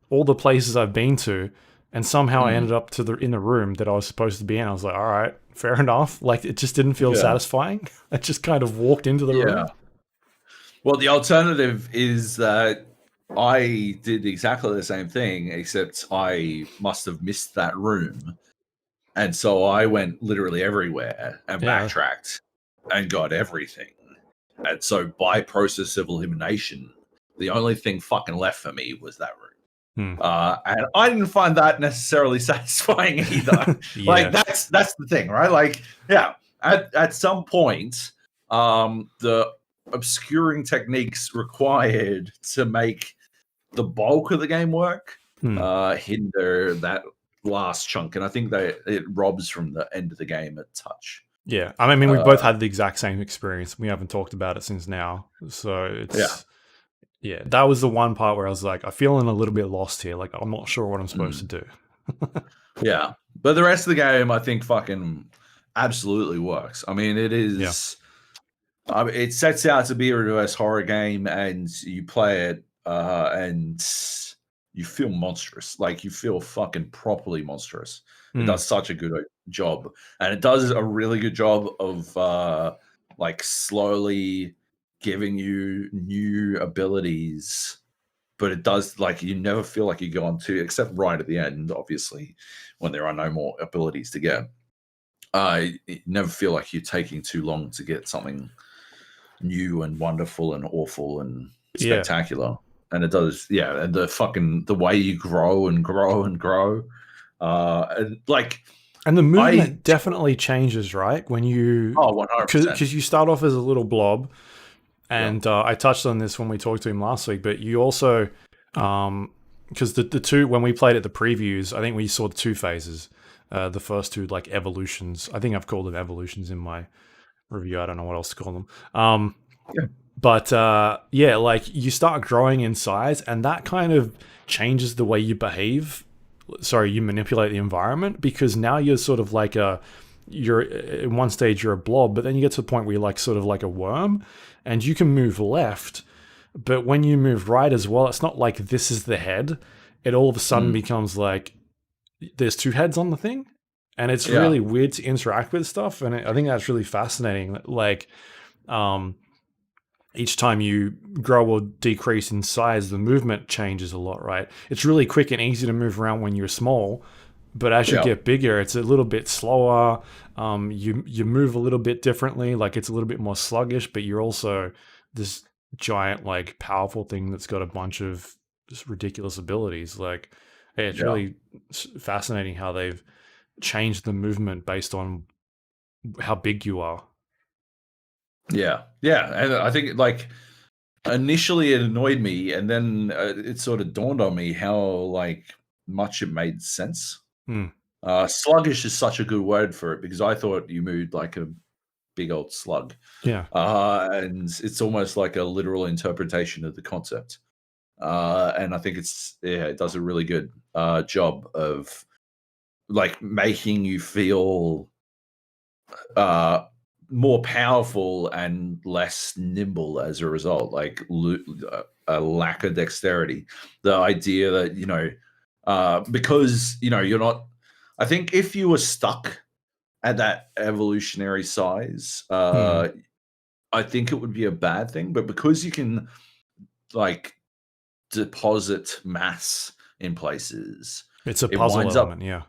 all the places I've been to, and somehow I ended up in the room that I was supposed to be in. I was like, all right, fair enough. Like it just didn't feel satisfying. I just kind of walked into the room. Well, the alternative is that I did exactly the same thing, except I must have missed that room. And so I went literally everywhere and backtracked and got everything. And so by process of elimination, the only thing fucking left for me was that room. And I didn't find that necessarily satisfying either. Like that's the thing, right? Like, yeah, at some point, the obscuring techniques required to make the bulk of the game work hinder that last chunk, and I think that it robs from the end of the game a touch. Yeah, I mean, we both had the exact same experience. We haven't talked about it since now, so it's that was the one part where I was like, I'm feeling a little bit lost here. Like, I'm not sure what I'm supposed to do. Yeah, but the rest of the game, I think, fucking absolutely works. I mean, it is. It sets out to be a reverse horror game, and you play it, and you feel monstrous. Like you feel fucking properly monstrous. It does such a good job, and it does a really good job of like slowly giving you new abilities. But it does, like, you never feel like you're going to, except right at the end, obviously, when there are no more abilities to get. You never feel like you're taking too long to get something new and wonderful and awful and spectacular. And it does, and the way you grow and grow and grow, and the movement definitely changes, right? When you 100%, because you start off as a little blob, and I touched on this when we talked to him last week, but you also because the two, when we played at the previews, I think we saw the two phases. The first two, like evolutions. I think I've called them evolutions in my review. I don't know what else to call them. But like you start growing in size, and that kind of changes the way you behave you manipulate the environment, because now you're sort of like you're in one stage you're a blob, but then you get to the point where you're like sort of like a worm, and you can move left, but when you move right as well, it's not like this is the head. It all of a sudden becomes like there's two heads on the thing, and it's really weird to interact with stuff. And I think that's really fascinating. Like, each time you grow or decrease in size, the movement changes a lot, right? It's really quick and easy to move around when you're small, but as you get bigger, it's a little bit slower. You move a little bit differently, like it's a little bit more sluggish, but you're also this giant, like powerful thing that's got a bunch of just ridiculous abilities. Like, it's really fascinating how they've changed the movement based on how big you are. Yeah, and I think like initially it annoyed me, and then it sort of dawned on me how like much it made sense. Sluggish is such a good word for it, because I thought you moved like a big old slug. Yeah. And it's almost like a literal interpretation of the concept. And I think it does a really good job of like making you feel more powerful and less nimble as a result, like a lack of dexterity. The idea that, because, you're not, I think if you were stuck at that evolutionary size, I think it would be a bad thing. But because you can like deposit mass in places, It's a it puzzle winds element, up, yeah.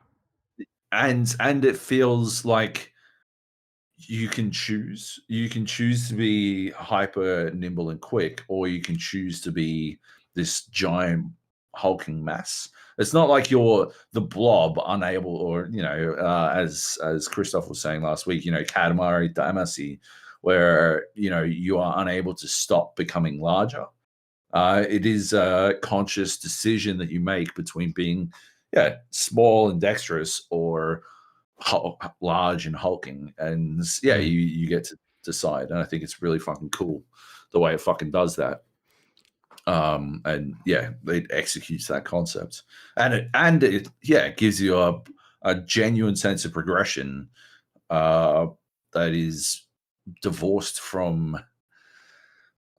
and it feels like you can choose to be hyper nimble and quick, or you can choose to be this giant hulking mass. It's not like you're the blob unable, or as Christoph was saying last week, Katamari Damacy, where you are unable to stop becoming larger. It is a conscious decision that you make between being small and dexterous, or large and hulking, and you get to decide. And I think it's really fucking cool the way it fucking does that. And it executes that concept, and it gives you a genuine sense of progression that is divorced from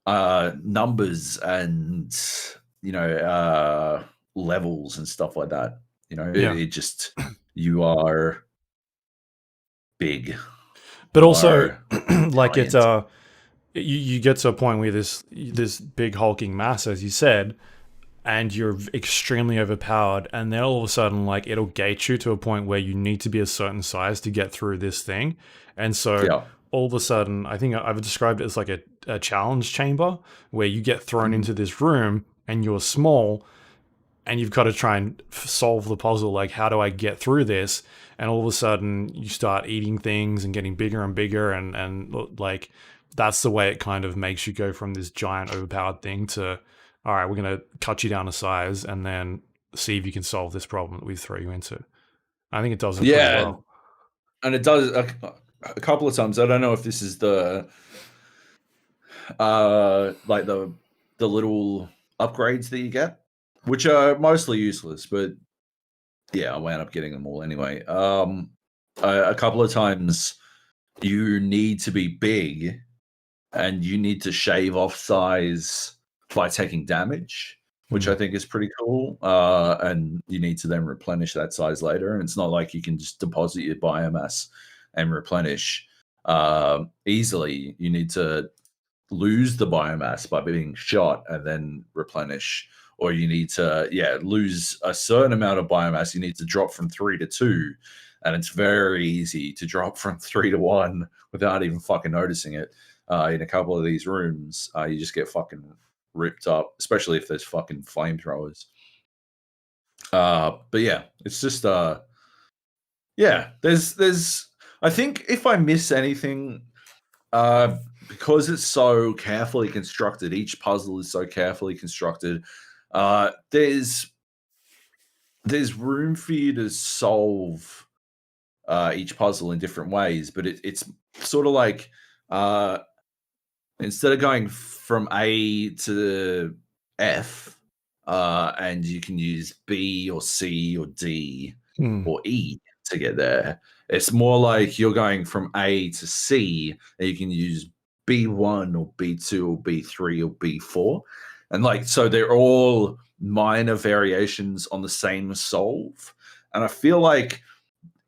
numbers and levels and stuff like that. It just, you are big, but also like giant. you get to a point where this big hulking mass, as you said, and you're extremely overpowered, and then all of a sudden, like, it'll gate you to a point where you need to be a certain size to get through this thing. And so all of a sudden, I think I've described it as like a challenge chamber, where you get thrown into this room and you're small, and you've got to try and solve the puzzle. Like, how do I get through this? And all of a sudden you start eating things and getting bigger and bigger. And like, that's the way it kind of makes you go from this giant overpowered thing to, all right, we're going to cut you down a size and then see if you can solve this problem that we throw you into. I think it does it pretty well. And it does a couple of times. I don't know if this is the like the little upgrades that you get, which are mostly useless, but I wound up getting them all anyway. A couple of times you need to be big, and you need to shave off size by taking damage, which I think is pretty cool. And you need to then replenish that size later. And it's not like you can just deposit your biomass and replenish easily. You need to lose the biomass by being shot and then replenish, or you need to lose a certain amount of biomass. You need to drop from 3 to 2, and it's very easy to drop from 3 to 1 without even fucking noticing it. In a couple of these rooms, you just get fucking ripped up, especially if there's fucking flamethrowers. But it's just there's I think if I miss anything, because it's so carefully constructed, each puzzle is so carefully constructed, there's room for you to solve each puzzle in different ways, but it's sort of like instead of going from A to F, and you can use B or C or D or E to get there. It's more like you're going from A to C, and you can use B1 or B2 or B3 or B4. And like, so they're all minor variations on the same solve. And I feel like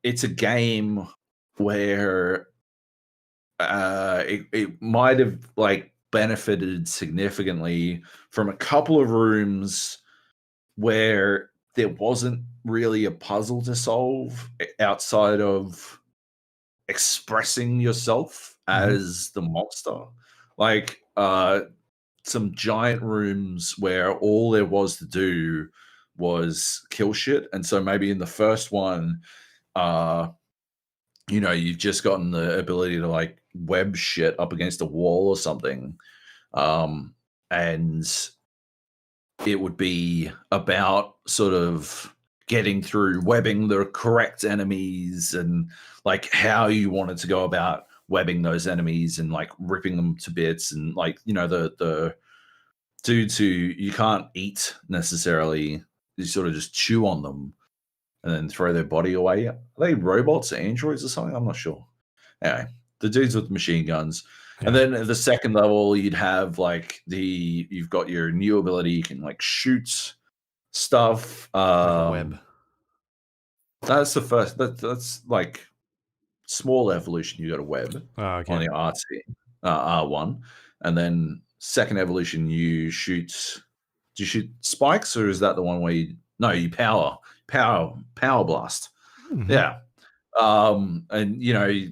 it's a game where it might have like benefited significantly from a couple of rooms where there wasn't really a puzzle to solve outside of expressing yourself as the monster. Like some giant rooms where all there was to do was kill shit. And so maybe in the first one, you've just gotten the ability to like web shit up against a wall or something. And it would be about sort of getting through webbing the correct enemies and like how you wanted to go about webbing those enemies and like ripping them to bits, and like the dudes who you can't eat necessarily, you sort of just chew on them and then throw their body away. Are they robots or androids or something? I'm not sure. Anyway, the dudes with machine guns. Yeah. And then at the second level, you'd have like you've got your new ability. You can like shoot stuff. Like a web. That's the first. That's like small evolution. You got a web on the R1, and then second evolution you shoot. Do you shoot spikes, or is that the one where you power blast? Yeah. And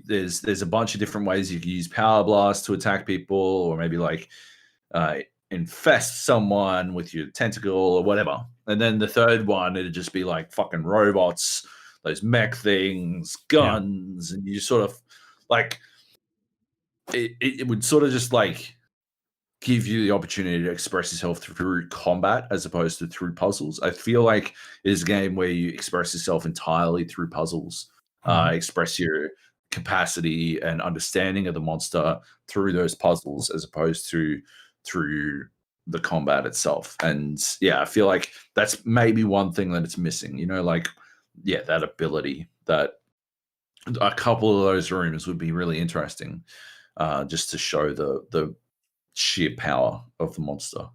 there's a bunch of different ways you can use power blast to attack people, or maybe like infest someone with your tentacle or whatever. And then the third one, it'd just be like fucking robots, those mech things, guns, and you sort of like it would sort of just like give you the opportunity to express yourself through combat as opposed to through puzzles. I feel like it is a game where you express yourself entirely through puzzles, express your capacity and understanding of the monster through those puzzles as opposed to through the combat itself. And yeah, I feel like that's maybe one thing that it's missing, that ability. That a couple of those rooms would be really interesting, just to show the sheer power of the monster.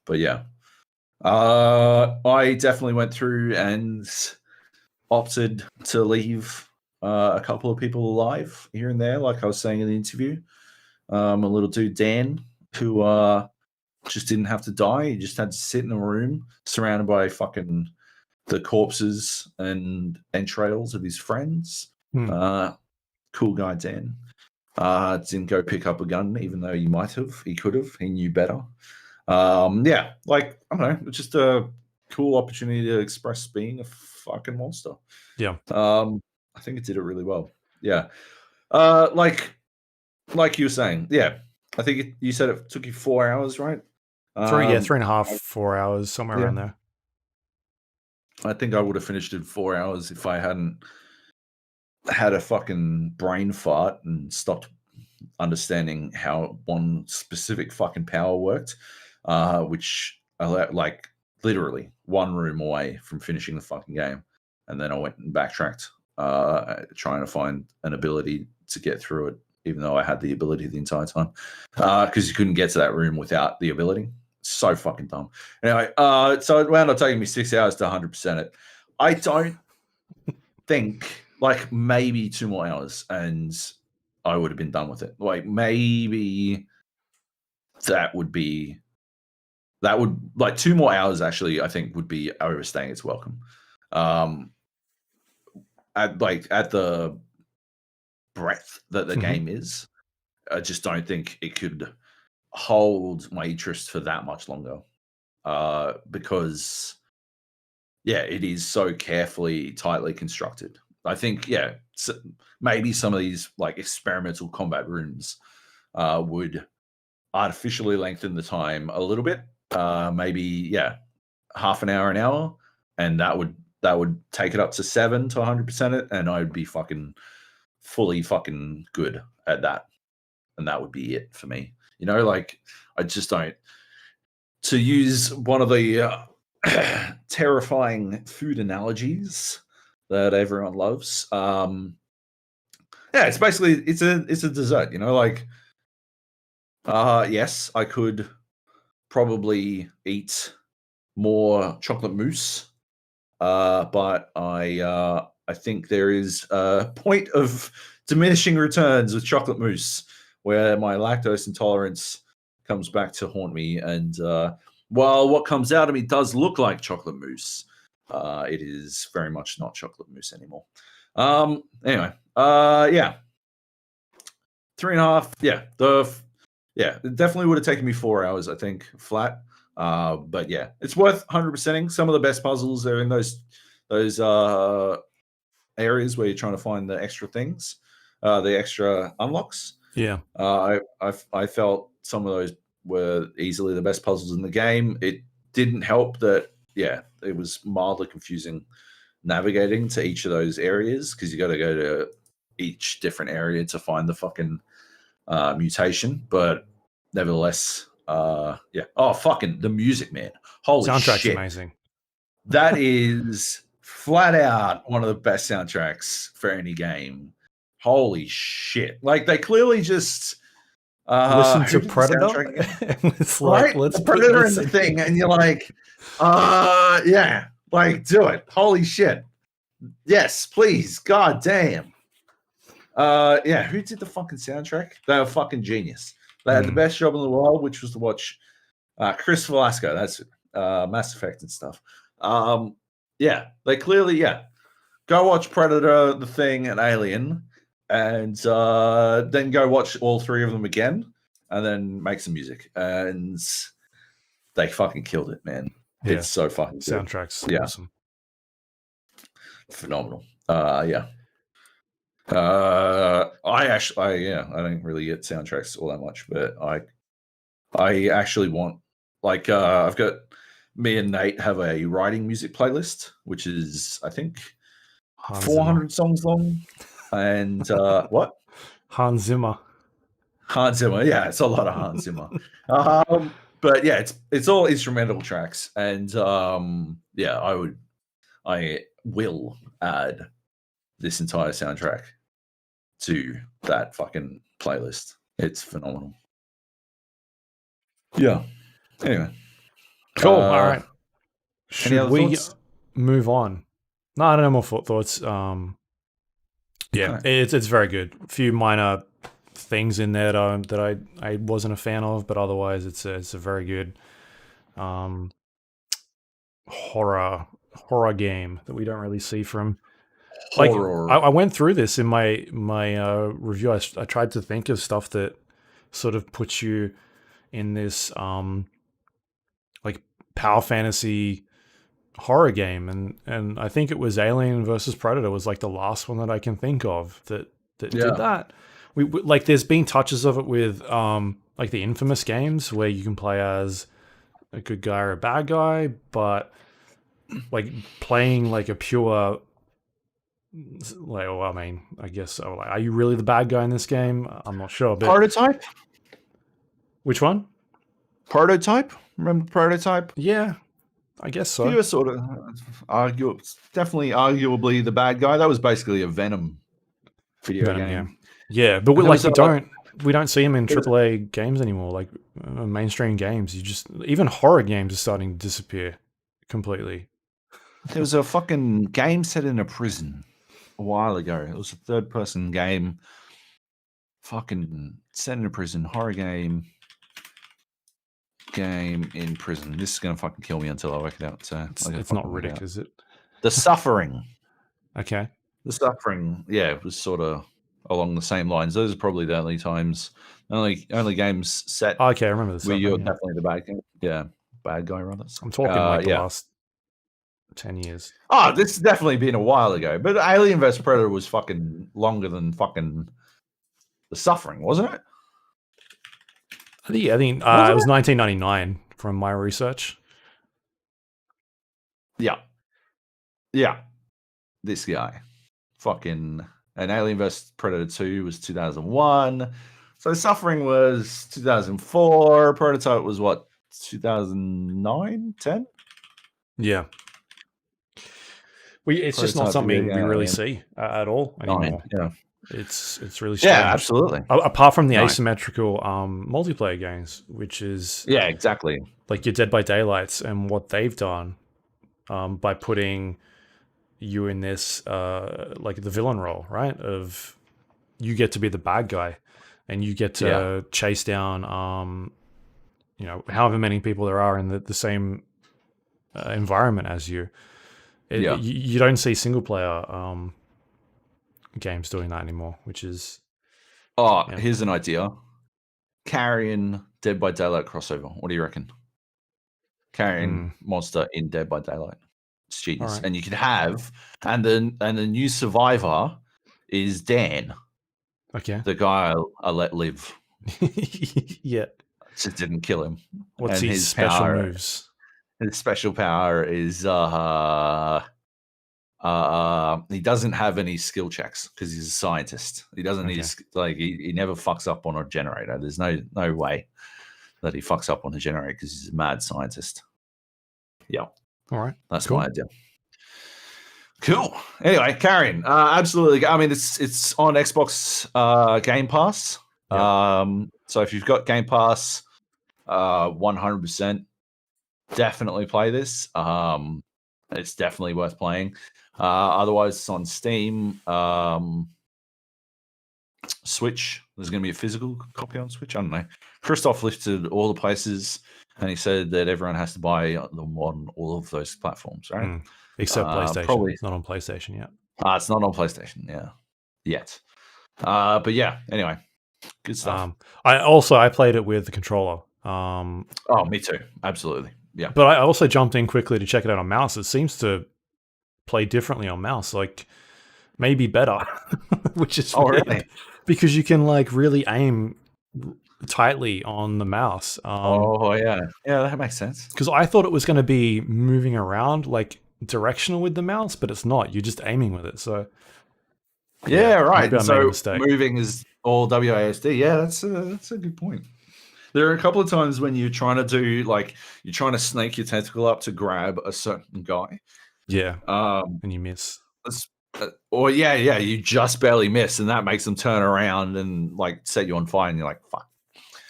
But yeah, I definitely went through and opted to leave a couple of people alive here and there, like I was saying in the interview. A little dude Dan, who just didn't have to die. He just had to sit in a room surrounded by fucking the corpses and entrails of his friends. Cool guy Dan. Didn't go pick up a gun, even though he might have. He could have. He knew better. Yeah, like, I don't know, it's just a cool opportunity to express being a fucking monster. Yeah. I think it did it really well. Yeah. Like you were saying, yeah. I think you said it took you 4 hours, right? 3.5, 4 hours, somewhere around there. I think I would have finished in 4 hours if I hadn't had a fucking brain fart and stopped understanding how one specific fucking power worked, which like literally one room away from finishing the fucking game. And then I went and backtracked, trying to find an ability to get through it, even though I had the ability the entire time, because you couldn't get to that room without the ability. So fucking dumb. Anyway, so it wound up taking me 6 hours to 100% it. I don't think, like, maybe 2 more hours and I would have been done with it. Like, maybe that would like 2 more hours actually, I think would be overstaying its welcome. At the breadth that the game is, I just don't think it could hold my interest for that much longer, because it is so carefully, tightly constructed. I think maybe some of these like experimental combat rooms would artificially lengthen the time a little bit, maybe half an hour, and that would take it up to 7 to 100% it, and I'd be fucking fully fucking good at that, and that would be it for me. Like, I just don't. to use one of the terrifying food analogies that everyone loves. It's basically it's a dessert, like yes, I could probably eat more chocolate mousse, but I think there is a point of diminishing returns with chocolate mousse where my lactose intolerance comes back to haunt me. And while what comes out of me does look like chocolate mousse, it is very much not chocolate mousse anymore. Anyway, 3.5. It definitely would have taken me 4 hours, I think, flat. But yeah, it's worth 100%ing. Some of the best puzzles are in those areas where you're trying to find the extra things, the extra unlocks. Yeah. I felt some of those were easily the best puzzles in the game. It didn't help that, it was mildly confusing navigating to each of those areas because you got to go to each different area to find the fucking mutation. But nevertheless, Oh, fucking the music, man. Holy Soundtrack's shit. amazing. That is flat out one of the best soundtracks for any game. Holy shit. Like, they clearly just listen to Predator. It's like, let's put Predator in the thing, and you're like, like, do it. Holy shit. Yes, please. God damn. Who did the fucking soundtrack? They were fucking genius. They had the best job in the world, which was to watch Chris Velasco. That's Mass Effect and stuff. They clearly, go watch Predator, The Thing, and Alien, and then go watch all three of them again, and then make some music. And they fucking killed it, man. Yeah. It's so fucking good. Soundtrack's awesome. Phenomenal. I don't really get soundtracks all that much, but I actually want, like, I've got, me and Nate have a writing music playlist, which is, I think, 400 songs long. And what? Hans Zimmer, yeah, it's a lot of Hans Zimmer. But yeah, it's all instrumental tracks, and I will add this entire soundtrack to that fucking playlist. It's phenomenal. Yeah. Anyway. Cool. All right. Should we move on? No, I don't know more thoughts. It's very good. A few minor things in there that I wasn't a fan of, but otherwise it's a very good horror game that we don't really see from. Like, I went through this in my review. I tried to think of stuff that sort of puts you in this like power fantasy horror game, and I think it was Alien versus Predator was like the last one that I can think of that did that. We like, there's been touches of it with like the Infamous games where you can play as a good guy or a bad guy, but like playing like a pure, like, well, I mean, I guess, like, are you really the bad guy in this game? I'm not sure. But Prototype? Which one? Prototype? Remember Prototype? Yeah, I guess so. He was sort of definitely arguably the bad guy. That was basically a Venom video game. Yeah, but we don't see him in AAA games anymore, like mainstream games. Even horror games are starting to disappear completely. There was a fucking game set in a prison a while ago. It was a third-person game, fucking set in a prison, horror game in prison. This is gonna fucking kill me until I work it out. So it's not Riddick, is it? The Suffering. Okay. The Suffering, it was sort of along the same lines. Those are probably the only times, only games set. Okay, I remember this. Where you're definitely the bad guy. Yeah, bad guy rather. I'm talking like the last 10 years. Oh, this has definitely been a while ago. But Alien vs Predator was fucking longer than fucking The Suffering, wasn't it? I think it was 1999 from my research. Yeah. This guy, fucking, and Alien vs Predator 2 was 2001. So Suffering was 2004. Prototype was what, 2009, 10. Yeah. It's just not Prototype something video we really game. see at all 9. anymore. Yeah. It's really Yeah, strange. absolutely. Apart from the No. asymmetrical multiplayer games, which is Yeah, exactly. like your Dead by Daylights and what they've done by putting you in this like the villain role, right? Of you get to be the bad guy and you get to chase down however many people there are in the same environment as you. You don't see single player games doing that anymore, which is here's an idea. Carrion Dead by Daylight crossover. What do you reckon? Carrion monster in Dead by Daylight. It's genius. Right. And you can have and the new survivor is Dan. Okay. The guy I let live. Yeah. Just didn't kill him. What's and his special moves? His special power is he doesn't have any skill checks because he's a scientist. He doesn't need he never fucks up on a generator. There's no way that he fucks up on a generator because he's a mad scientist. Yeah. All right. That's cool. my idea. Cool. Anyway, Carrion. Absolutely. I mean, it's on Xbox Game Pass. Yep. So if you've got Game Pass, 100% definitely play this. It's definitely worth playing. Otherwise, it's on Steam. Switch. There's going to be a physical copy on Switch. I don't know. Christoph listed all the places, and he said that everyone has to buy them on all of those platforms, right? Except PlayStation. Probably. It's not on PlayStation yet. It's not on PlayStation, yet. But yeah, anyway, good stuff. I played it with the controller. Me too. Absolutely. Yeah. But I also jumped in quickly to check it out on mouse. It seems to play differently on mouse, like maybe better, which is weird, really? Because you can like really aim tightly on the mouse. Yeah, that makes sense. Because I thought it was going to be moving around like directional with the mouse, but it's not. You're just aiming with it. So right. Maybe I made a mistake. Moving is all WASD. Yeah, that's a good point. There are a couple of times when you're trying to do you're trying to snake your tentacle up to grab a certain guy. Yeah. And you miss. You just barely miss, and that makes them turn around and set you on fire, and you're like, fuck.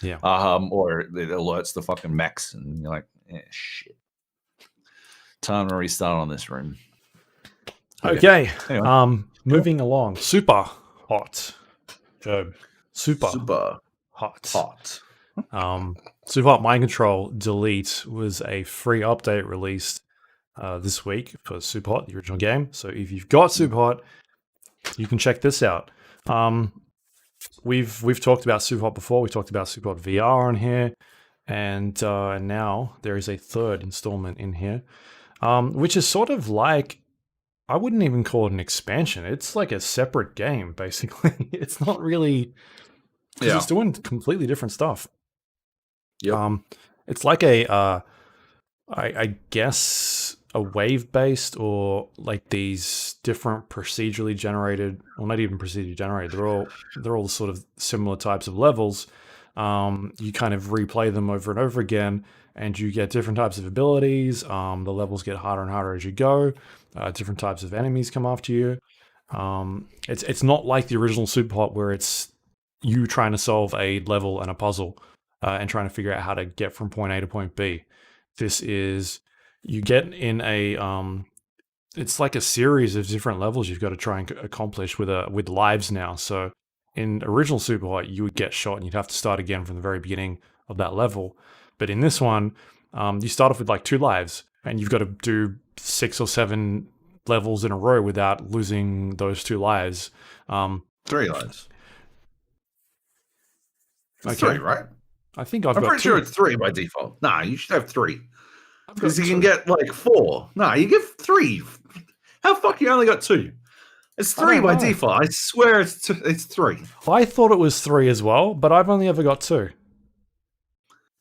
Yeah. Or it alerts the fucking mechs, and you're like, shit. Time to restart on this room. Okay. Anyway. Moving along. Superhot. Joab. Superhot. Superhot Mind Control Delete was a free update released this week for Superhot, the original game. So if you've got Superhot, you can check this out. We've talked about Superhot before. We talked about Superhot VR on here, and now there is a third installment in here, which is sort of like, I wouldn't even call it an expansion. It's like a separate game, basically. It's not really, because it's doing completely different stuff. Yep. It's like I guess a wave-based, or like these different procedurally generated, well, not even procedurally generated. They're all sort of similar types of levels. You kind of replay them over and over again, and you get different types of abilities. The levels get harder and harder as you go. Different types of enemies come after you. It's not like the original Superhot, where it's you trying to solve a level and a puzzle and trying to figure out how to get from point A to point B. This is, you get in a it's like a series of different levels you've got to try and accomplish with lives now. So in original Superhot, you would get shot and you'd have to start again from the very beginning of that level. But in this one, you start off with like 2 lives, and you've got to do 6 or 7 levels in a row without losing those 2 lives. 3 lives. Okay. 3, right? I think I'm pretty sure it's 3 by default. Nah, you should have 3. Because you can get 4. Nah, you get 3. How fuck you only got 2? It's 3 by default. I swear it's 3. I thought it was 3 as well, but I've only ever got 2.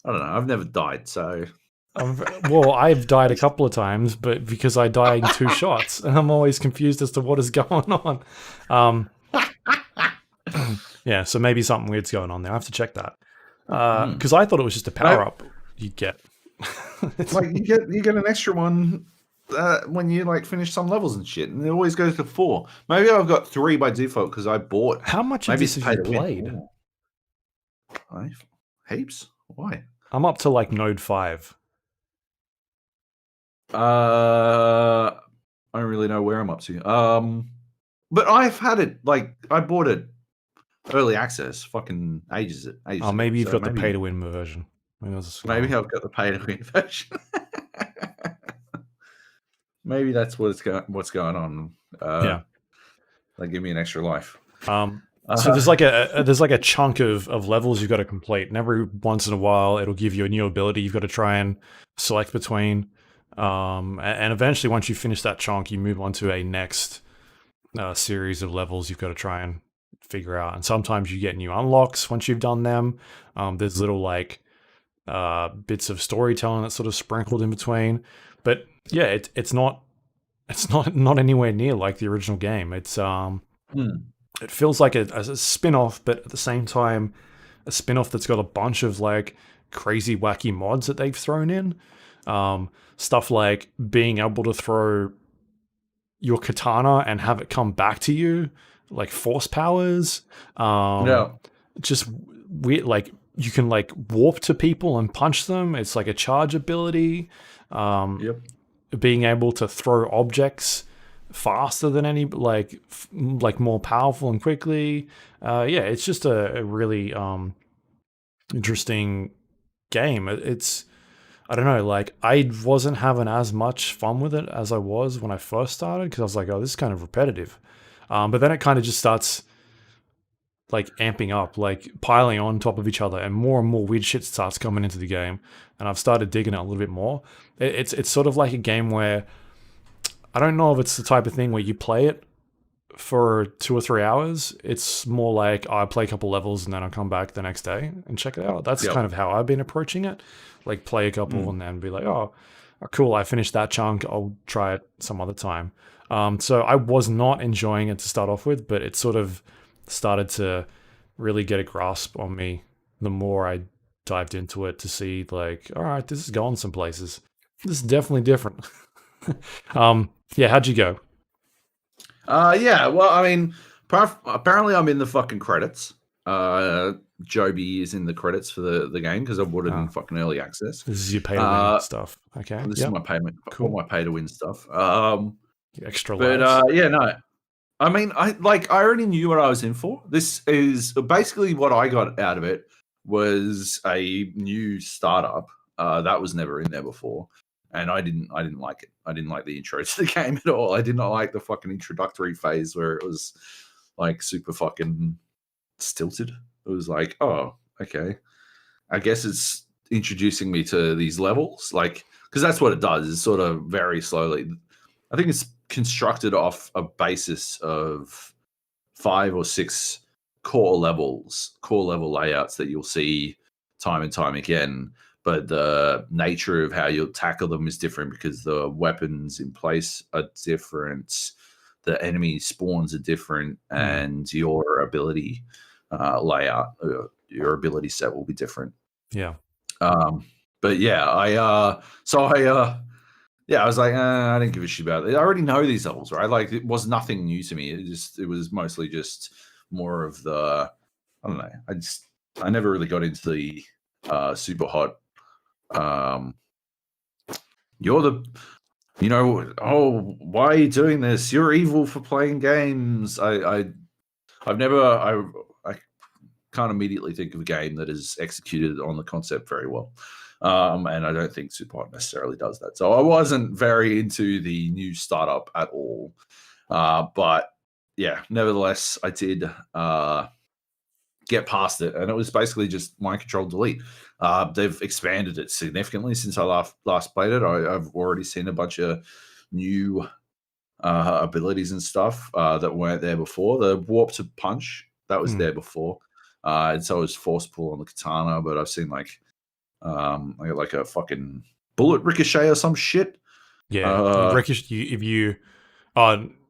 I don't know. I've never died, so. Well, I've died a couple of times, but because I die in 2 shots, and I'm always confused as to what is going on. So maybe something weird's going on there. I have to check that. Because I thought it was just a power-up you'd get. Like you get an extra one when you like finish some levels and shit, and it always goes to 4. Maybe I've got 3 by default because I bought. How much of Maybe this it's have pay you to win. played? Heaps. Why? I'm up to like node 5. I don't really know where I'm up to. But I've had it like I bought it early access, fucking ages Oh, ago. maybe you've So got the pay to win version. maybe I've got the pay to win version. Maybe that's what's going on. Yeah. They give me an extra life. So there's like a chunk of levels you've got to complete, and every once in a while it'll give you a new ability you've got to try and select between. And eventually, once you finish that chunk, you move on to a next series of levels you've got to try and figure out. And sometimes you get new unlocks once you've done them. There's little like bits of storytelling that's sort of sprinkled in between. But yeah, it's not anywhere near like the original game. It's it feels like a spin-off, but at the same time, a spin-off that's got a bunch of like crazy wacky mods that they've thrown in. Stuff like being able to throw your katana and have it come back to you, like force powers. Just weird, like you can like warp to people and punch them. It's like a charge ability. Being able to throw objects faster than any, like more powerful and quickly. It's just a really interesting game. It's, I don't know, like I wasn't having as much fun with it as I was when I first started, because I was like, oh, this is kind of repetitive. But then it kind of just starts like amping up, like piling on top of each other, and more weird shit starts coming into the game, and I've started digging it a little bit more. It's sort of like a game where I don't know if it's the type of thing where you play it for 2 or 3 hours. It's more like I play a couple levels and then I'll come back the next day and check it out. That's kind of how I've been approaching it. Like play a couple and then be like, oh, cool, I finished that chunk. I'll try it some other time. So I was not enjoying it to start off with, but it sort of started to really get a grasp on me the more I dived into it, to see like, all right, this is going some places. This is definitely different. How'd you go? Well, I mean, apparently I'm in the fucking credits. Joby is in the credits for the game because I bought it in fucking early access. This is your pay to win stuff. Okay. This is my payment, all my pay to win stuff. Extra but lives. no. I mean, I already knew what I was in for. This is basically what I got out of it was a new startup that was never in there before. And I didn't like it. I didn't like the intro to the game at all. I did not like the fucking introductory phase where it was like super fucking stilted. It was like, oh, okay. I guess it's introducing me to these levels, like, because that's what it does. Is sort of very slowly. I think it's constructed off a basis of 5 or 6 core level layouts that you'll see time and time again. But the nature of how you'll tackle them is different because the weapons in place are different, the enemy spawns are different, and your ability layout, your ability set will be different. Yeah. But yeah, I was like, I didn't give a shit about it. I already know these levels, right? Like it was nothing new to me. It was mostly just more of the, I don't know. I never really got into the Superhot. You're the, why are you doing this? You're evil for playing games. I can't immediately think of a game that is executed on the concept very well. And I don't think Superhot necessarily does that. So I wasn't very into the new startup at all. But yeah, nevertheless, I did get past it, and it was basically just mind control delete. They've expanded it significantly since I last played it. I've already seen a bunch of new abilities and stuff that weren't there before. The warp to punch, that was there before. And so it was force pull on the katana, but I've seen I got like a fucking bullet ricochet or some shit. Yeah, ricochet.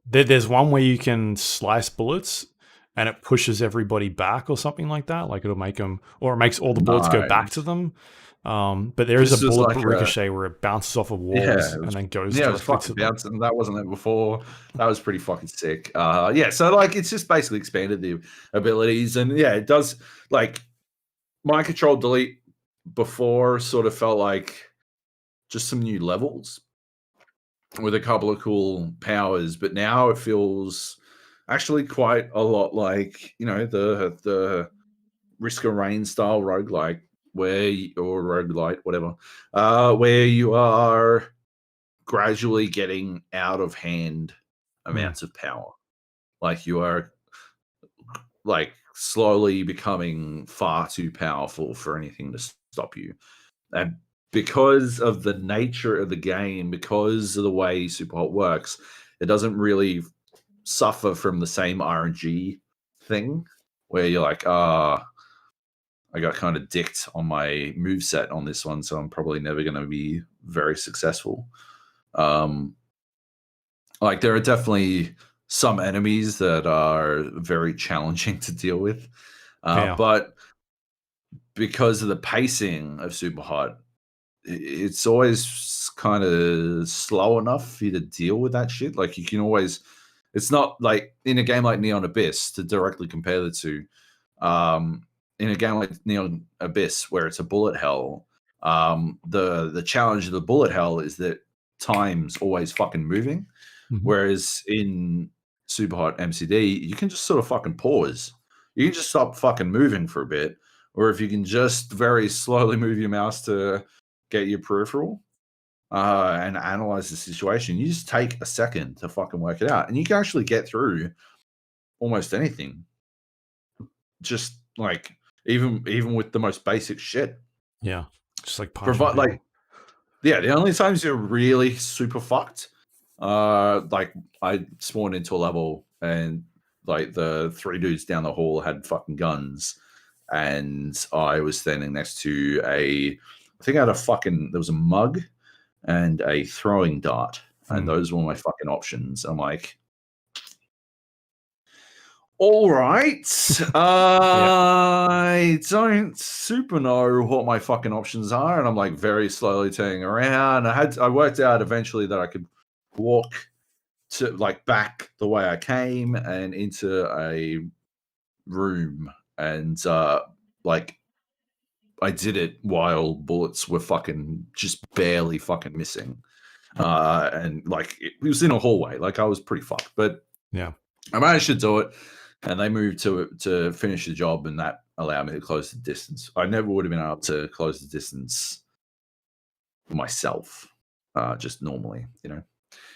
There's one where you can slice bullets, and it pushes everybody back or something like that. Like it'll make them, or it makes all the bullets go back to them. But there is a This was bullet like ricochet where it bounces off of yeah, walls and then goes it was directly to fucking them. bouncing. That wasn't there before. That was pretty fucking sick. Yeah, so like it's just basically expanded the abilities, and yeah, it does like mind control delete before sort of felt like just some new levels with a couple of cool powers, but now it feels actually quite a lot like, you know, the Risk of Rain style roguelike or roguelite, whatever, where you are gradually getting out of hand amounts of power. Like you are like slowly becoming far too powerful for anything to stop you. And because of the nature of the game, because of the way Superhot works, it doesn't really suffer from the same RNG thing where you're like, I got kind of dicked on my moveset on this one, so I'm probably never going to be very successful. Like there are definitely some enemies that are very challenging to deal with, but because of the pacing of Superhot, it's always kind of slow enough for you to deal with that shit. Like you can always, it's not like in a game like Neon Abyss to directly compare the two. In a game like Neon Abyss where it's a bullet hell, the challenge of the bullet hell is that time's always fucking moving. Whereas in Superhot MCD, you can just sort of fucking pause. You can just stop fucking moving for a bit. Or if you can just very slowly move your mouse to get your peripheral and analyze the situation, you just take a second to fucking work it out. And you can actually get through almost anything. Just like even with the most basic shit. Yeah. Just like punching people. Like, yeah, the only times you're really super fucked, like I spawned into a level and like the 3 dudes down the hall had fucking guns, and I was standing next to I think I had there was a mug and a throwing dart, and those were my fucking options. I'm like, all right. I don't super know what my fucking options are, and I'm like very slowly turning around. I worked out eventually that I could walk to like back the way I came and into a room, and like I did it while bullets were fucking just barely fucking missing. And like it was in a hallway, like I was pretty fucked, but yeah, I managed to do it. And they moved to finish the job, and that allowed me to close the distance. I never would have been able to close the distance myself, just normally, you know.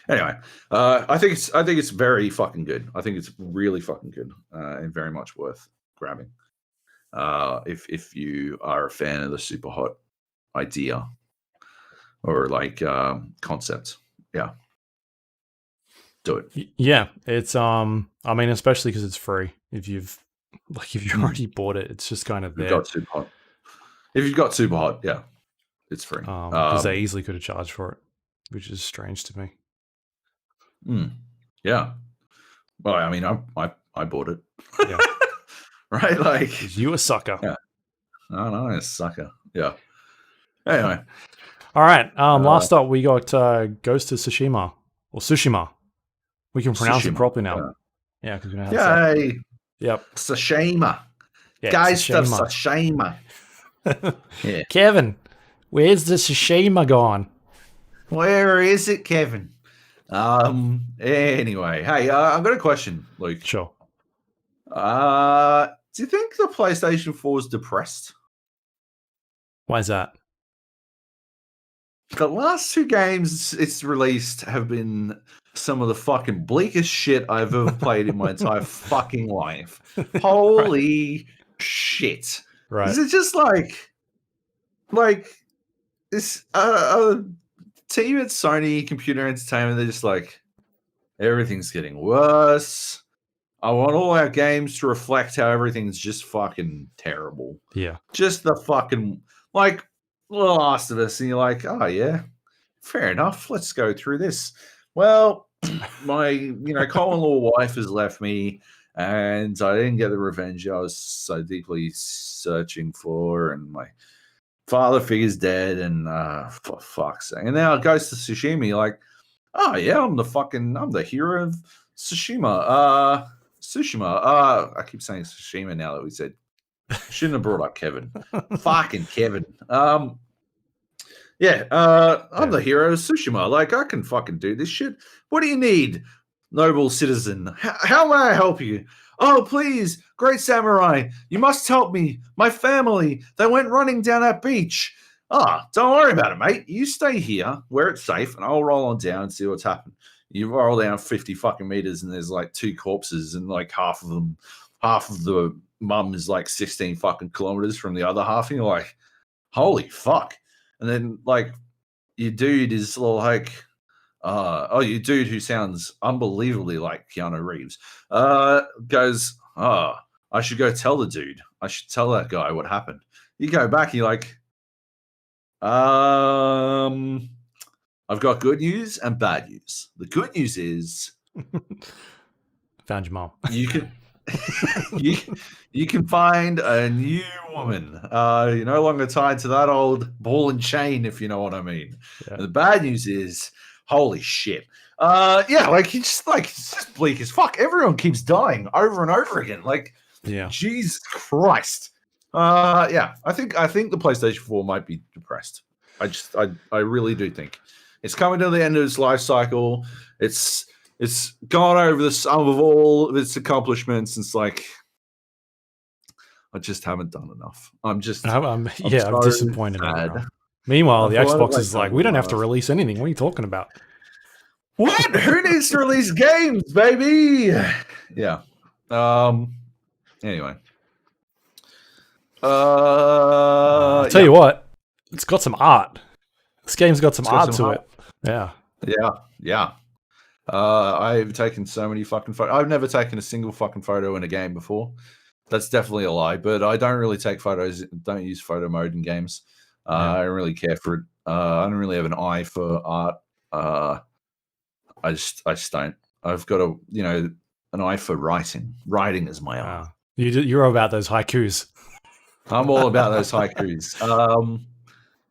Anyway, I think it's very fucking good. I think it's really fucking good and very much worth grabbing. If you are a fan of the Superhot idea or like concept, yeah. Do it. Yeah, it's I mean, especially because it's free. If you've already bought it, it's just kind of there. If you've got Superhot, yeah, it's free. Because they easily could have charged for it, which is strange to me. Yeah. Well, I mean, I bought it. Yeah. Right, like you a sucker. Yeah. Oh, no, a sucker. Yeah. Anyway. All right. Last up, we got Ghost of Tsushima or Tsushima. We can pronounce it properly now. Yeah, because we know how to say it. Yep. Tsushima. Yeah, Ghost of Tsushima. Yeah. Kevin, where's the Tsushima gone? Where is it, Kevin? Anyway, hey, I've got a question, Luke. Sure. Do you think the PlayStation 4 is depressed? Why is that? The last 2 games it's released have been some of the fucking bleakest shit I've ever played in my entire fucking life. Holy shit. Right. Is it just like this team at Sony Computer Entertainment, they're just like, everything's getting worse. I want all our games to reflect how everything's just fucking terrible. Yeah. Just the fucking, like, The Last of Us, and you're like, oh, yeah, fair enough. Let's go through this. Well, my, common law wife has left me, and I didn't get the revenge I was so deeply searching for, and my father figure's dead, and for fuck's sake. And now it goes to Tsushima, you're like, oh yeah, I'm the hero of Tsushima. I keep saying Tsushima now that we said. Shouldn't have brought up Kevin. Fucking Kevin. I'm the hero of Tsushima. Like, I can fucking do this shit. What do you need, noble citizen? How may I help you? Oh, please, great samurai, you must help me. My family, they went running down that beach. Don't worry about it, mate. You stay here where it's safe, and I'll roll on down and see what's happened. You roll down 50 fucking meters, and there's like 2 corpses, and like half of the mum is like 16 fucking kilometers from the other half, and you're like, holy fuck. And then like your dude is like, your dude who sounds unbelievably like Keanu Reeves goes, I should go tell the dude. I should tell that guy what happened. You go back, you're like, I've got good news and bad news. The good news is found your mom. You can you can find a new woman. You're no longer tied to that old ball and chain, if you know what I mean. Yeah. And the bad news is, holy shit. It's just bleak as fuck. Everyone keeps dying over and over again. Like, yeah, Jesus Christ. I think the PlayStation 4 might be depressed. I really do think it's coming to the end of its life cycle. It's gone over the sum of all of its accomplishments. It's like, I just haven't done enough. I'm I'm so disappointed. sad. Meanwhile, the Xbox is like, we don't have to release anything. What are you talking about? What? Who needs to release games, baby? Yeah. Anyway. I'll tell you what, it's got some art. This game's got some art to it. Yeah. I've taken so many fucking photos. I've never taken a single fucking photo in a game before. That's definitely a lie, but I don't really take photos. Don't use photo mode in games. I don't really care for it. I don't really have an eye for art. I just don't. I've got an eye for writing. Writing is my art. You're about those haikus. I'm all about those haikus.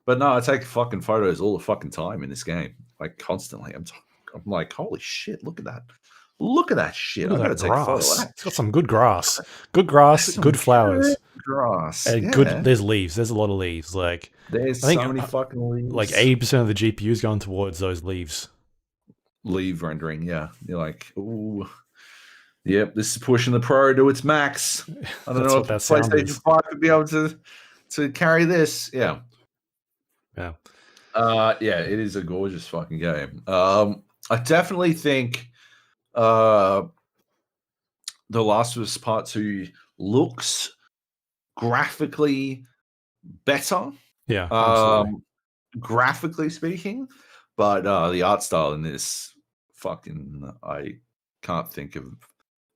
But no, I take fucking photos all the fucking time in this game, like constantly. I'm like, holy shit! Look at that! Look at that shit! I gotta take a photo of that. It's got some good grass, good flowers, grass, and good. There's leaves. There's a lot of leaves. Like, there's so many fucking leaves. Like 80% of the GPU is going towards those leaves. Leaf rendering, yeah. You're like, ooh. Yep, this is pushing the Pro to its max. I don't know if PlayStation 5 could be able to carry this. Yeah. Yeah. It is a gorgeous fucking game. I definitely think The Last of Us Part 2 looks graphically better. Yeah, absolutely. Graphically speaking, but the art style in this I can't think of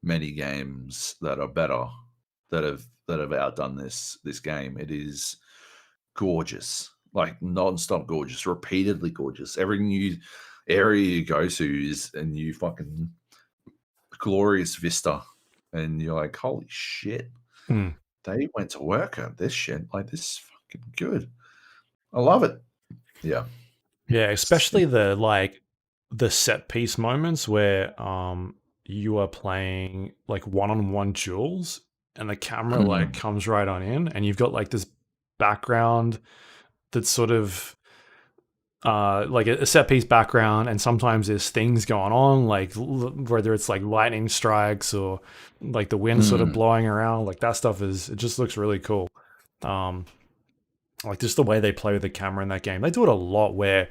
many games that are better that have outdone this game. It is gorgeous, like non-stop gorgeous, repeatedly gorgeous. Every new area you go to is a new fucking glorious vista, and you're like, holy shit, they went to work on this shit. Like, this is fucking good. I love it. Yeah, especially the set piece moments where you are playing like one-on-one duels and the camera like comes right on in, and you've got like this background that's sort of like a set piece background, and sometimes there's things going on, like whether it's like lightning strikes or like the wind sort of blowing around. Like, that stuff it just looks really cool. Like, just the way they play with the camera in that game, they do it a lot where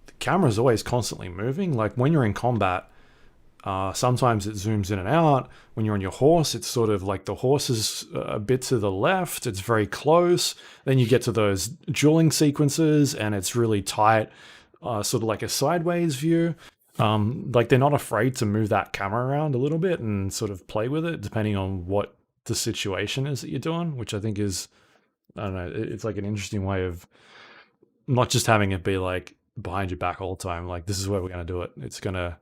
the camera is always constantly moving. Like, when you're in combat, sometimes it zooms in and out. When you're on your horse, it's sort of like the horse is a bit to the left. It's very close. Then you get to those dueling sequences, and it's really tight, sort of like a sideways view. Like, they're not afraid to move that camera around a little bit and sort of play with it, depending on what the situation is that you're doing, which I think is, I don't know, it's like an interesting way of not just having it be like behind your back all the time. Like, this is where we're going to do it. It's going to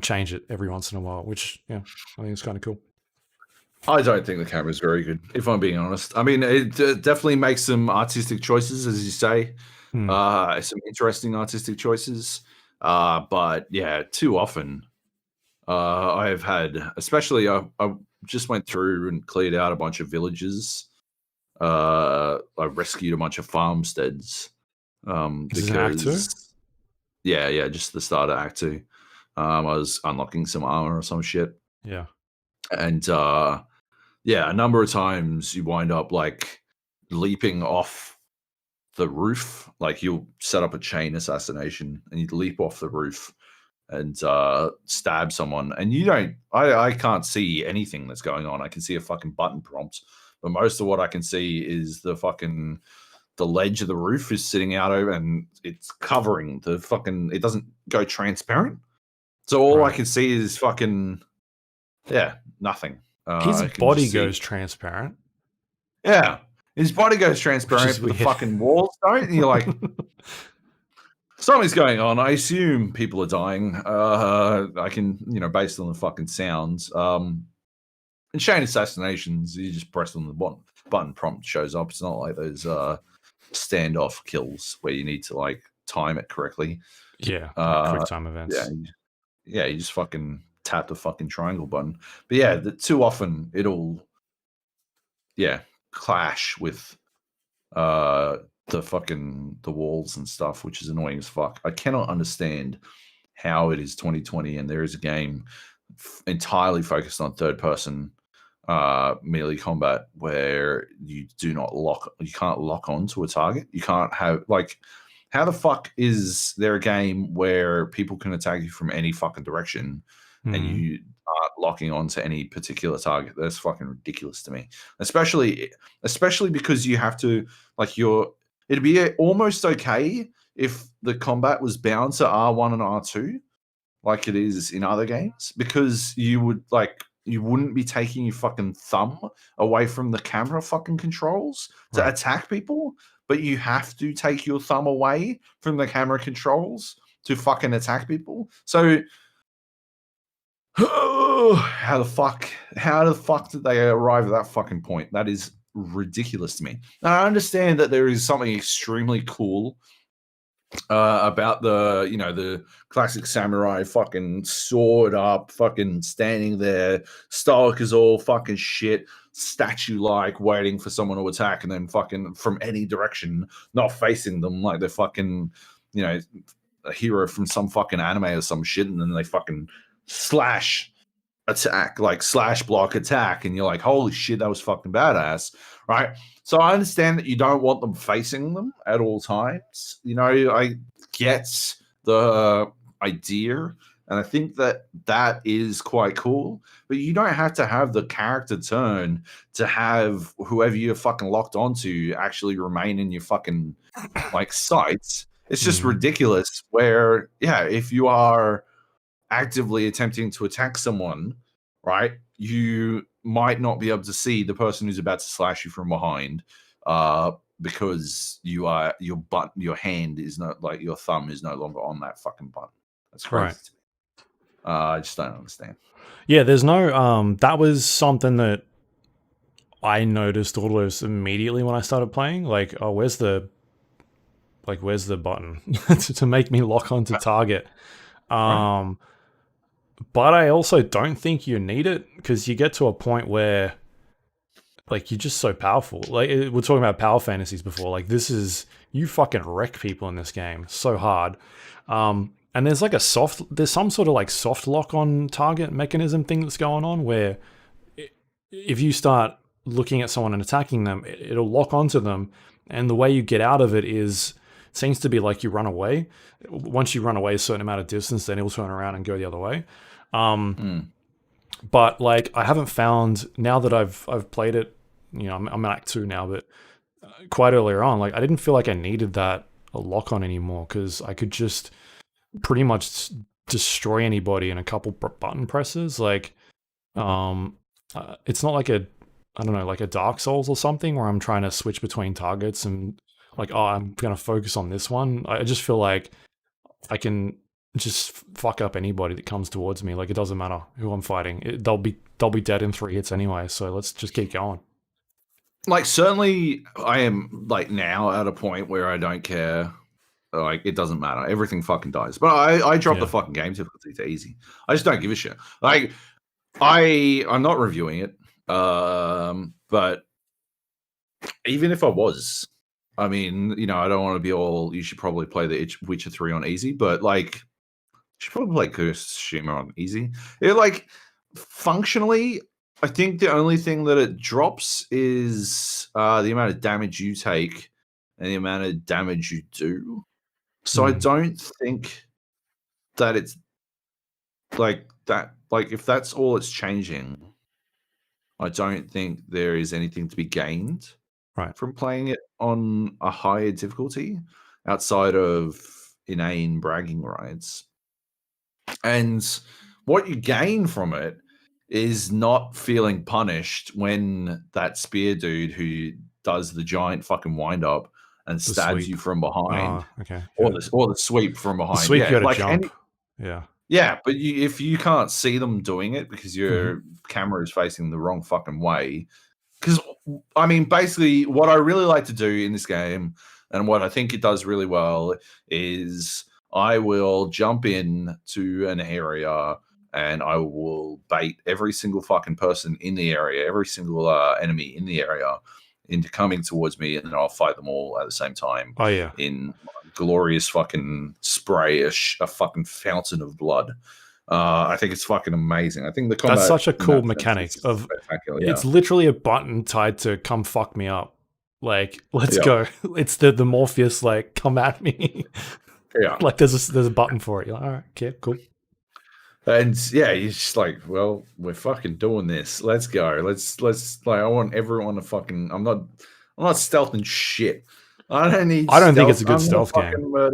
change it every once in a while, which I think it's kind of cool. I don't think the camera's very good, if I'm being honest. I mean, it definitely makes some artistic choices, as you say. Hmm. Some interesting artistic choices. But yeah, too often I've had, especially I just went through and cleared out a bunch of villages. I rescued a bunch of farmsteads Is this an act two? because yeah, just the start of Act 2. I was unlocking some armor or some shit, Yeah. and yeah, a number of times you wind up like leaping off the roof. Like you'll set up a chain assassination and you'd leap off the roof and stab someone. And you don't, I can't see anything that's going on. I can see a fucking button prompt, but most of what I can see is the ledge of the roof is sitting out over and it's covering the fucking, it doesn't go transparent. So all I Right. can see is fucking, yeah, nothing. His I can body just see. goes transparent, Yeah. His body goes which is transparent, but the weird. fucking walls don't. And you're like, something's going on. I assume people are dying. I can, based on the fucking sounds. And chain assassinations, you just press on the button prompt shows up. It's not like those standoff kills where you need to like time it correctly. Yeah, like quick time Yeah, events. you just fucking tap the fucking triangle button. But yeah, too often it'll clash with the walls and stuff, which is annoying as fuck. I cannot understand how it is 2020 and there is a game entirely focused on third person melee combat where you can't lock onto a target. You can't have like, how the fuck is there a game where people can attack you from any fucking direction and Hmm. you aren't locking onto any particular target? That's fucking ridiculous to me. Especially because you have to like it'd be almost okay if the combat was bound to R1 and R2 like it is in other games, because you wouldn't be taking your fucking thumb away from the camera fucking controls to Right. attack people, but you have to take your thumb away from the camera controls to fucking attack people. So how the fuck did they arrive at that fucking point? That is ridiculous to me. And I understand that there is something extremely cool about the classic samurai fucking sword up, fucking standing there, stoic as all fucking shit, statue like, waiting for someone to attack, and then fucking from any direction, not facing them like they're fucking, a hero from some fucking anime or some shit, and then they fucking slash attack, like slash block attack, and you're like, holy shit, that was fucking badass, right? So I understand that you don't want them facing them at all times. I get the idea, and I think that is quite cool, but you don't have to have the character turn to have whoever you're fucking locked onto actually remain in your fucking like sights. It's just Hmm. ridiculous where, yeah, if you are actively attempting to attack someone, right, you might not be able to see the person who's about to slash you from behind, because your hand is not, like, your thumb is no longer on that fucking button. That's Right. crazy to me. I just don't understand. Yeah, there's no that was something that I noticed almost immediately when I started playing. Like, oh, where's the button to make me lock onto target? Right? Um, but I also don't think you need it, because you get to a point where like you're just so powerful. Like we're talking about power fantasies before. Like this is, you fucking wreck people in this game so hard. And there's like there's some sort of like soft lock on target mechanism thing that's going on where if you start looking at someone and attacking them, it'll lock onto them. And the way you get out of it seems to be like you run away. Once you run away a certain amount of distance, then it'll turn around and go the other way. Mm. But like I haven't found, now that I've played it, I'm at Act 2 now, but quite earlier on, like I didn't feel like I needed that a lock on anymore, because I could just pretty much destroy anybody in a couple button presses. Like it's not like I don't know, like a Dark Souls or something where I'm trying to switch between targets and like, oh, I'm gonna focus on this one. I just feel like I can just fuck up anybody that comes towards me. Like, it doesn't matter who I'm fighting. They'll be dead in 3 hits anyway. So let's just keep going. Like, certainly, I am like now at a point where I don't care. Like, it doesn't matter. Everything fucking dies. But I drop the fucking game difficulty to easy. I just don't give a shit. Like, I'm not reviewing it. But even if I was, I mean, you know, I don't want to be all, you should probably play the Witcher 3 on easy, but like, you should probably play Tsushima on easy. It, like, functionally, I think the only thing that it drops is the amount of damage you take and the amount of damage you do. So I don't think that it's like that. Like, if that's all it's changing, I don't think there is anything to be gained from playing it on a higher difficulty outside of inane bragging rights. And what you gain from it is not feeling punished when that spear dude who does the giant fucking wind up and stabs you from behind, or the sweep from behind. The sweep, you gotta like jump. Yeah, but if you can't see them doing it because your camera is facing the wrong fucking way, because I mean, basically, what I really like to do in this game, and what I think it does really well, is I will jump in to an area and I will bait every single fucking person in the area, every single enemy in the area into coming towards me, and then I'll fight them all at the same time. Oh yeah, in glorious fucking spray, a fucking fountain of blood. I think it's fucking amazing. I think the combat, that's such a cool mechanic. It's literally a button tied to "come fuck me up." Like, let's go. It's the Morpheus, like, come at me. Like, there's a button for it. You're like, all right, okay, cool. And yeah, you're just like, well, we're fucking doing this. Let's go. Let's like, I want everyone to fucking. I'm not stealthing shit. I don't need. I don't think it's a good stealth game. No,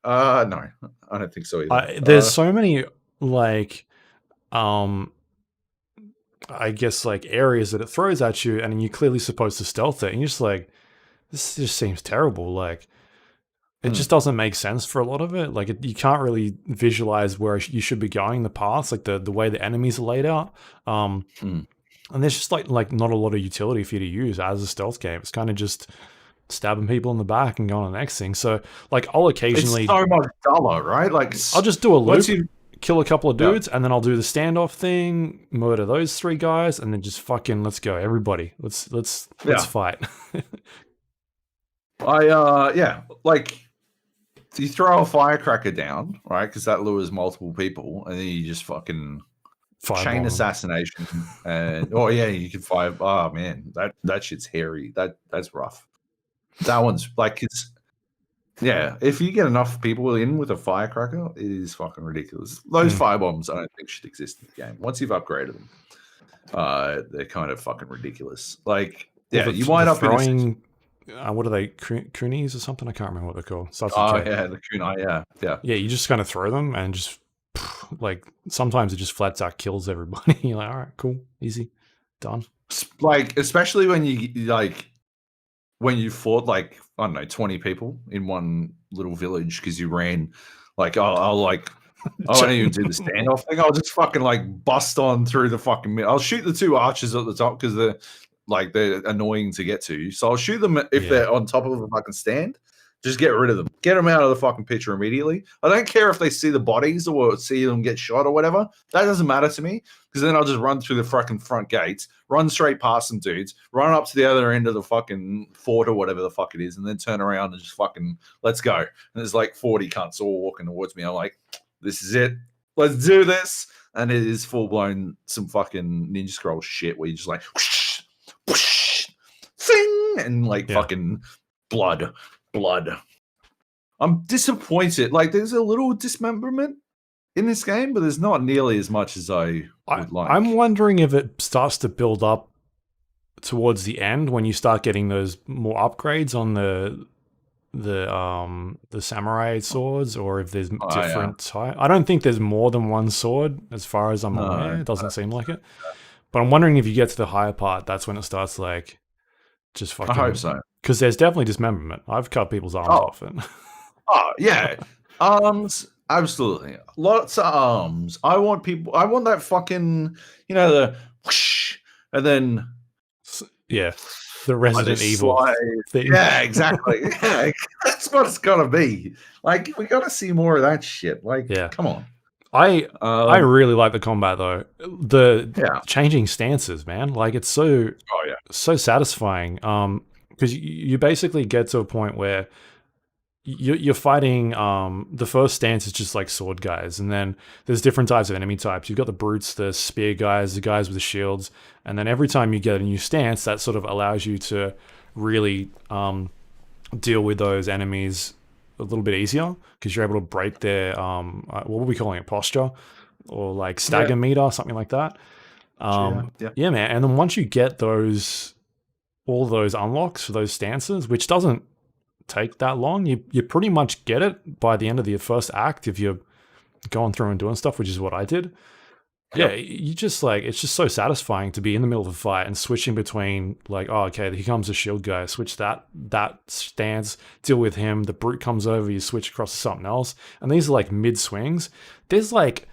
I don't think so either. There's so many, like, I guess, like, areas that it throws at you, and you're clearly supposed to stealth it, and you're just like, this just seems terrible. Like, it just doesn't make sense for a lot of it. Like, you can't really visualize where you should be going, the paths, like the way the enemies are laid out. And there's just like not a lot of utility for you to use as a stealth game. It's kind of just stabbing people in the back and going on the next thing. So, like, I'll occasionally... It's so much duller, right? Like, I'll just do a loop, kill a couple of dudes, and then I'll do the standoff thing, murder those 3 guys, and then just fucking, let's go, everybody. Let's fight. Like, you throw a firecracker down, right? Because that lures multiple people, and then you just fucking chain assassination, and you can fire. Oh man, that shit's hairy. That's rough. That one's like, it's if you get enough people in with a firecracker, it is fucking ridiculous. Those firebombs, I don't think should exist in the game. Once you've upgraded them, they're kind of fucking ridiculous. Like, you wind up throwing. What are they, kunies or something? I can't remember what they're called. The kunai, yeah. Yeah, you just kind of throw them and just, like, sometimes it just flat out kills everybody. You're like, all right, cool, easy, done. Like, especially when you fought, like, I don't know, 20 people in one little village because you ran, like, I won't even do the standoff thing. I'll just fucking, like, bust on through the fucking middle. I'll shoot the 2 archers at the top because they're annoying to get to. So I'll shoot them if they're on top of a fucking stand. Just get rid of them. Get them out of the fucking picture immediately. I don't care if they see the bodies or see them get shot or whatever. That doesn't matter to me, because then I'll just run through the fucking front gates, run straight past some dudes, run up to the other end of the fucking fort or whatever the fuck it is, and then turn around and just fucking, let's go. And there's like 40 cunts all walking towards me. I'm like, this is it. Let's do this. And it is full-blown some fucking Ninja Scroll shit where you just like, whoosh, whoosh, sing, and like fucking blood. I'm disappointed. Like, there's a little dismemberment in this game, but there's not nearly as much as I would like. I'm wondering if it starts to build up towards the end when you start getting those more upgrades on the samurai swords, or if there's different type. I don't think there's more than one sword as far as I'm aware. It doesn't seem like it. But I'm wondering if you get to the higher part, that's when it starts, like, just fucking... I hope so. Because there's definitely dismemberment. I've cut people's arms off. And yeah. Arms, Absolutely. Lots of arms. I want that fucking, the whoosh, and then Yeah, the I Resident just Evil slide. thing. Yeah, exactly. Yeah, that's what it's gotta be. Like, we gotta see more of that shit. Like, Yeah. come on. I really like the combat though. The Yeah. changing stances, man. Like it's so Oh yeah. satisfying. Because you basically get to a point where you're fighting. The first stance is just like sword guys, and then there's different types of enemy types. You've got the brutes, the spear guys, the guys with the shields, and then every time you get a new stance, that sort of allows you to really deal with those enemies a little bit easier because you're able to break their what were we calling it, posture or like stagger meter, something like that. Yeah, man. And then once you get all those unlocks for those stances, which doesn't take that long, you pretty much get it by the end of the first act if you're going through and doing stuff, which is what I did. Yeah, you just like, it's just so satisfying to be in the middle of a fight and switching between like, oh, okay, here comes the shield guy, switch that stance, deal with him. The brute comes over, you switch across to something else. And these are like mid swings. There's like,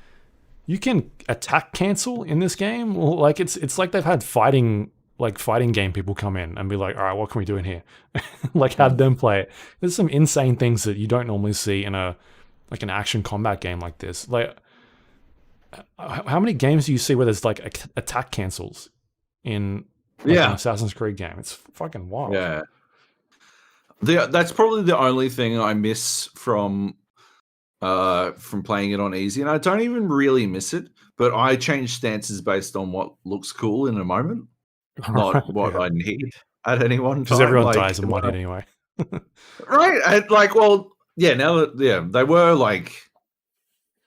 you can attack cancel in this game. Like it's like they've had fighting game people come in and be like, all right, what can we do in here? Like have them play it. There's some insane things that you don't normally see in an action combat game like this. Like, how many games do you see where there's like attack cancels in an Assassin's Creed game? It's fucking wild. Yeah. That's probably the only thing I miss from playing it on easy, and I don't even really miss it, but I change stances based on what looks cool in a moment, not what I need at any one time. Because everyone dies in one hit anyway. Right? Now that they were like,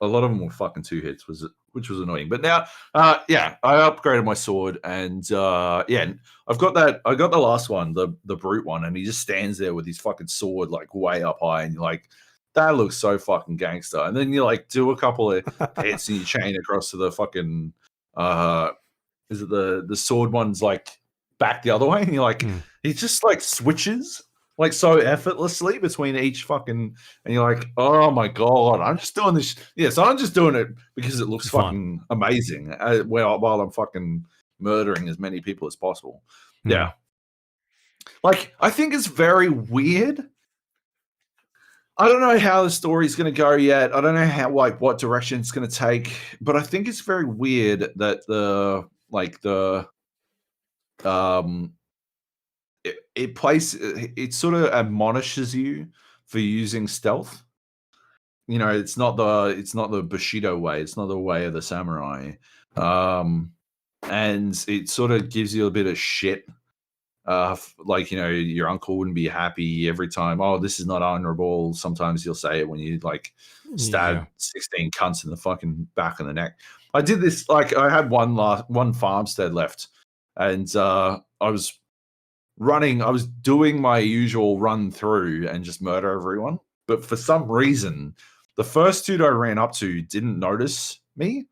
a lot of them were fucking 2 hits, which was annoying. But now, I upgraded my sword, and I've got that. I got the last one, the brute one, and he just stands there with his fucking sword like way up high, and you're like, that looks so fucking gangster. And then you like do a couple of hits and you chain across to the fucking is it the sword one's like back the other way, and you're like, he just like switches like so effortlessly between each fucking, and you're like, oh my god, I'm just doing this. So I'm just doing it because it looks fucking amazing. While I'm fucking murdering as many people as possible. Yeah, like I think it's very weird. I don't know how the story's going to go yet. I don't know what direction it's going to take, but I think it's very weird that it sort of admonishes you for using stealth. It's not the Bushido way. It's not the way of the samurai. And it sort of gives you a bit of shit. Your uncle wouldn't be happy every time. Oh, this is not honorable. Sometimes you'll say it when you like stab 16 cunts in the fucking back of the neck. I did this, like I had one farmstead left, and I was doing my usual run through and just murder everyone. But for some reason, the first dude I ran up to didn't notice me.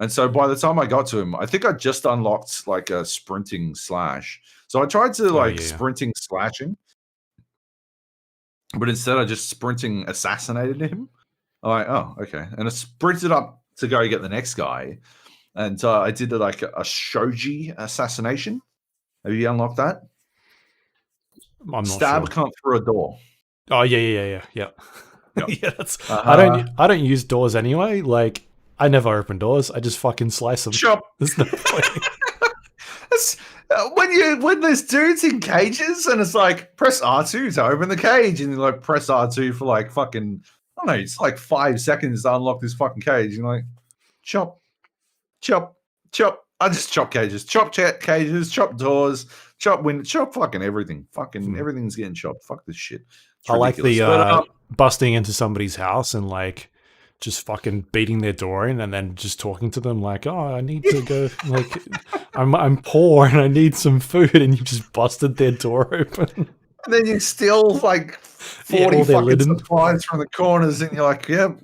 And so by the time I got to him, I think I just unlocked like a sprinting slash. So I tried to sprinting slashing, but instead I just sprinting assassinated him. I'm like, oh, okay. And I sprinted up to go get the next guy. And I did like a shoji assassination. Have you unlocked that? I'm not Stab sure. cunt through a door. Oh yeah. Yep. Yeah, that's I don't use doors anyway. Like I never open doors. I just fucking slice them. Chop. There's no point. When there's dudes in cages and it's like press R2 to open the cage, and you like press R2 for like fucking, I don't know, it's like 5 seconds to unlock this fucking cage. And you're like, chop. I just chop cages, chop doors, chop windows, chop fucking everything. Fucking everything's getting chopped. Fuck this shit. I like the busting into somebody's house and like just fucking beating their door in and then just talking to them like, oh, I need to go, like, I'm poor and I need some food, and you just busted their door open. And then you steal like 40 fucking supplies from the corners, and you're like, yep,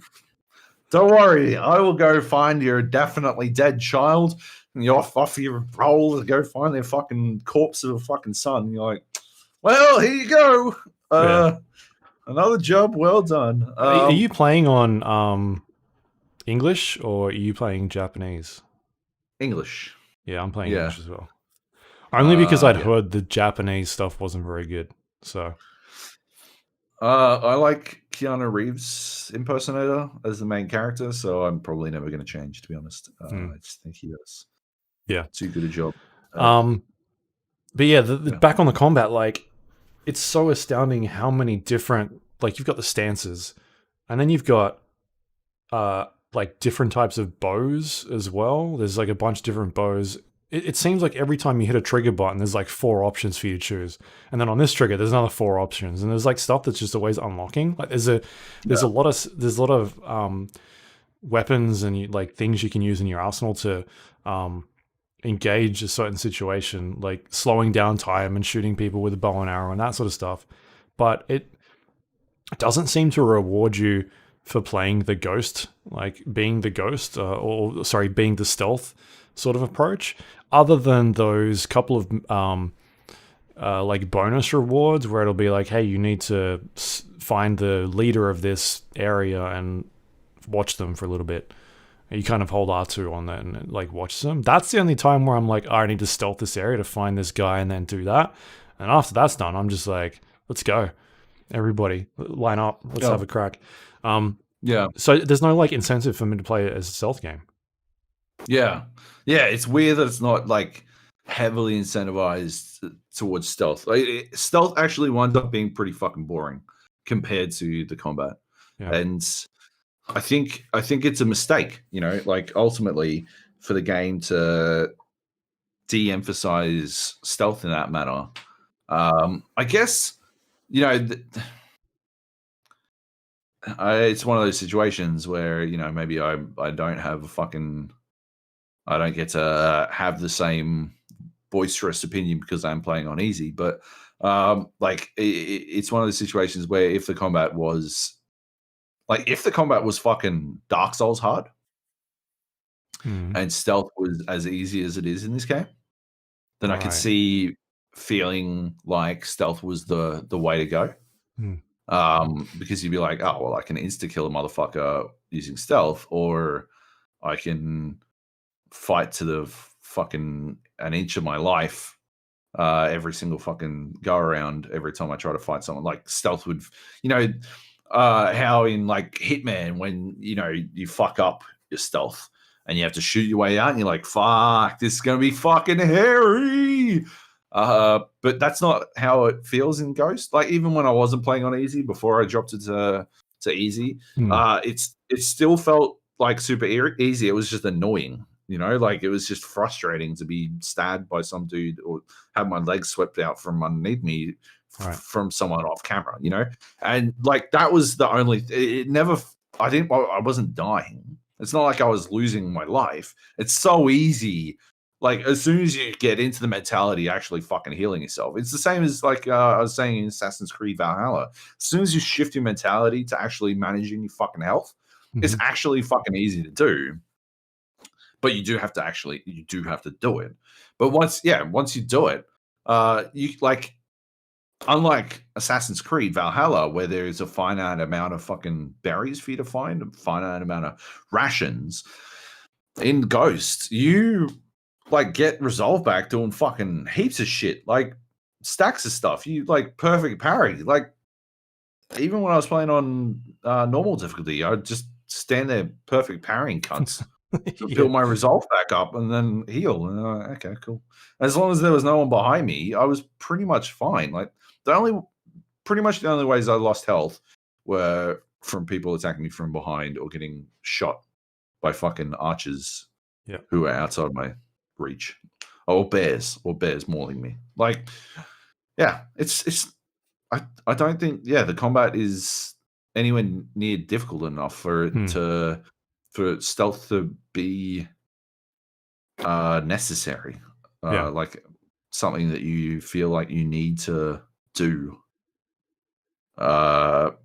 don't worry, I will go find your definitely dead child, and you off your roll to go find their fucking corpse of a fucking son. And you're like, well, here you go. Another job well done. Are you playing on English or are you playing Japanese? English. Yeah, I'm playing Yeah. English as well. Only because I'd Yeah. heard the Japanese stuff wasn't very good. So I like Keanu Reeves impersonator as the main character, so I'm probably never going to change, to be honest. I just think he does yeah. too good a job. But yeah, Yeah. back on the combat, like it's so astounding how many different, like you've got the stances, and then you've got like different types of bows as well. There's like a bunch of different bows. It seems like every time you hit a trigger button, there's like 4 options for you to choose, and then on this trigger, there's another 4 options, and there's like stuff that's just always unlocking. Like there's a lot of weapons and like things you can use in your arsenal to engage a certain situation, like slowing down time and shooting people with a bow and arrow and that sort of stuff. But it doesn't seem to reward you for playing the ghost, like being the ghost, or sorry, being the stealth sort of approach, other than those couple of like bonus rewards where it'll be like, hey, you need to find the leader of this area and watch them for a little bit. You kind of hold R2 on that and like watch them. That's the only time where I'm like, oh, I need to stealth this area to find this guy and then do that. And after that's done, I'm just like, let's go. Everybody, line up. Let's have a crack. Yeah. So there's no like incentive for me to play it as a stealth game. Yeah. Yeah. It's weird that it's not like heavily incentivized towards stealth. Like, stealth actually winds up being pretty fucking boring compared to the combat. Yeah. And I think it's a mistake, you know, like ultimately for the game to de-emphasize stealth in that manner. I guess, you know, it's one of those situations where, you know, maybe I don't have I don't get to have the same boisterous opinion because I'm playing on easy, but like it's one of those situations where if the combat was fucking Dark Souls hard and stealth was as easy as it is in this game, then I could see feeling like stealth was the way to go. Because you'd be like, oh well, I can insta kill a motherfucker using stealth, or I can fight to the fucking an inch of my life every single fucking go around every time I try to fight someone. Like stealth would, you know, how in like Hitman when you know you fuck up your stealth and you have to shoot your way out and you're like, fuck, this is gonna be fucking hairy. But that's not how it feels in Ghost. Like even when I wasn't playing on easy before I dropped it to easy, it still felt like super easy. It was just annoying, you know, like it was just frustrating to be stabbed by some dude or have my legs swept out from underneath me from someone off camera, you know, and like that was the only. It never. I wasn't dying. It's not like I was losing my life. It's so easy. Like as soon as you get into the mentality, actually fucking healing yourself. It's the same as like I was saying in Assassin's Creed Valhalla. As soon as you shift your mentality to actually managing your fucking health, it's actually fucking easy to do. But you do have to do it. But once you do it, you like unlike Assassin's Creed Valhalla, where there is a finite amount of fucking berries for you to find, a finite amount of rations. In Ghost, you like get resolve back doing fucking heaps of shit, like stacks of stuff. You like perfect parry. Like even when I was playing on normal difficulty, I'd just stand there perfect parrying cunts. Build my resolve back up and then heal. And okay, cool. As long as there was no one behind me, I was pretty much fine. Like pretty much the only ways I lost health were from people attacking me from behind or getting shot by fucking archers who were outside my reach, or bears mauling me. Like, yeah, it's. I don't think the combat is anywhere near difficult enough for it for stealth to be necessary. Like something that you feel like you need to do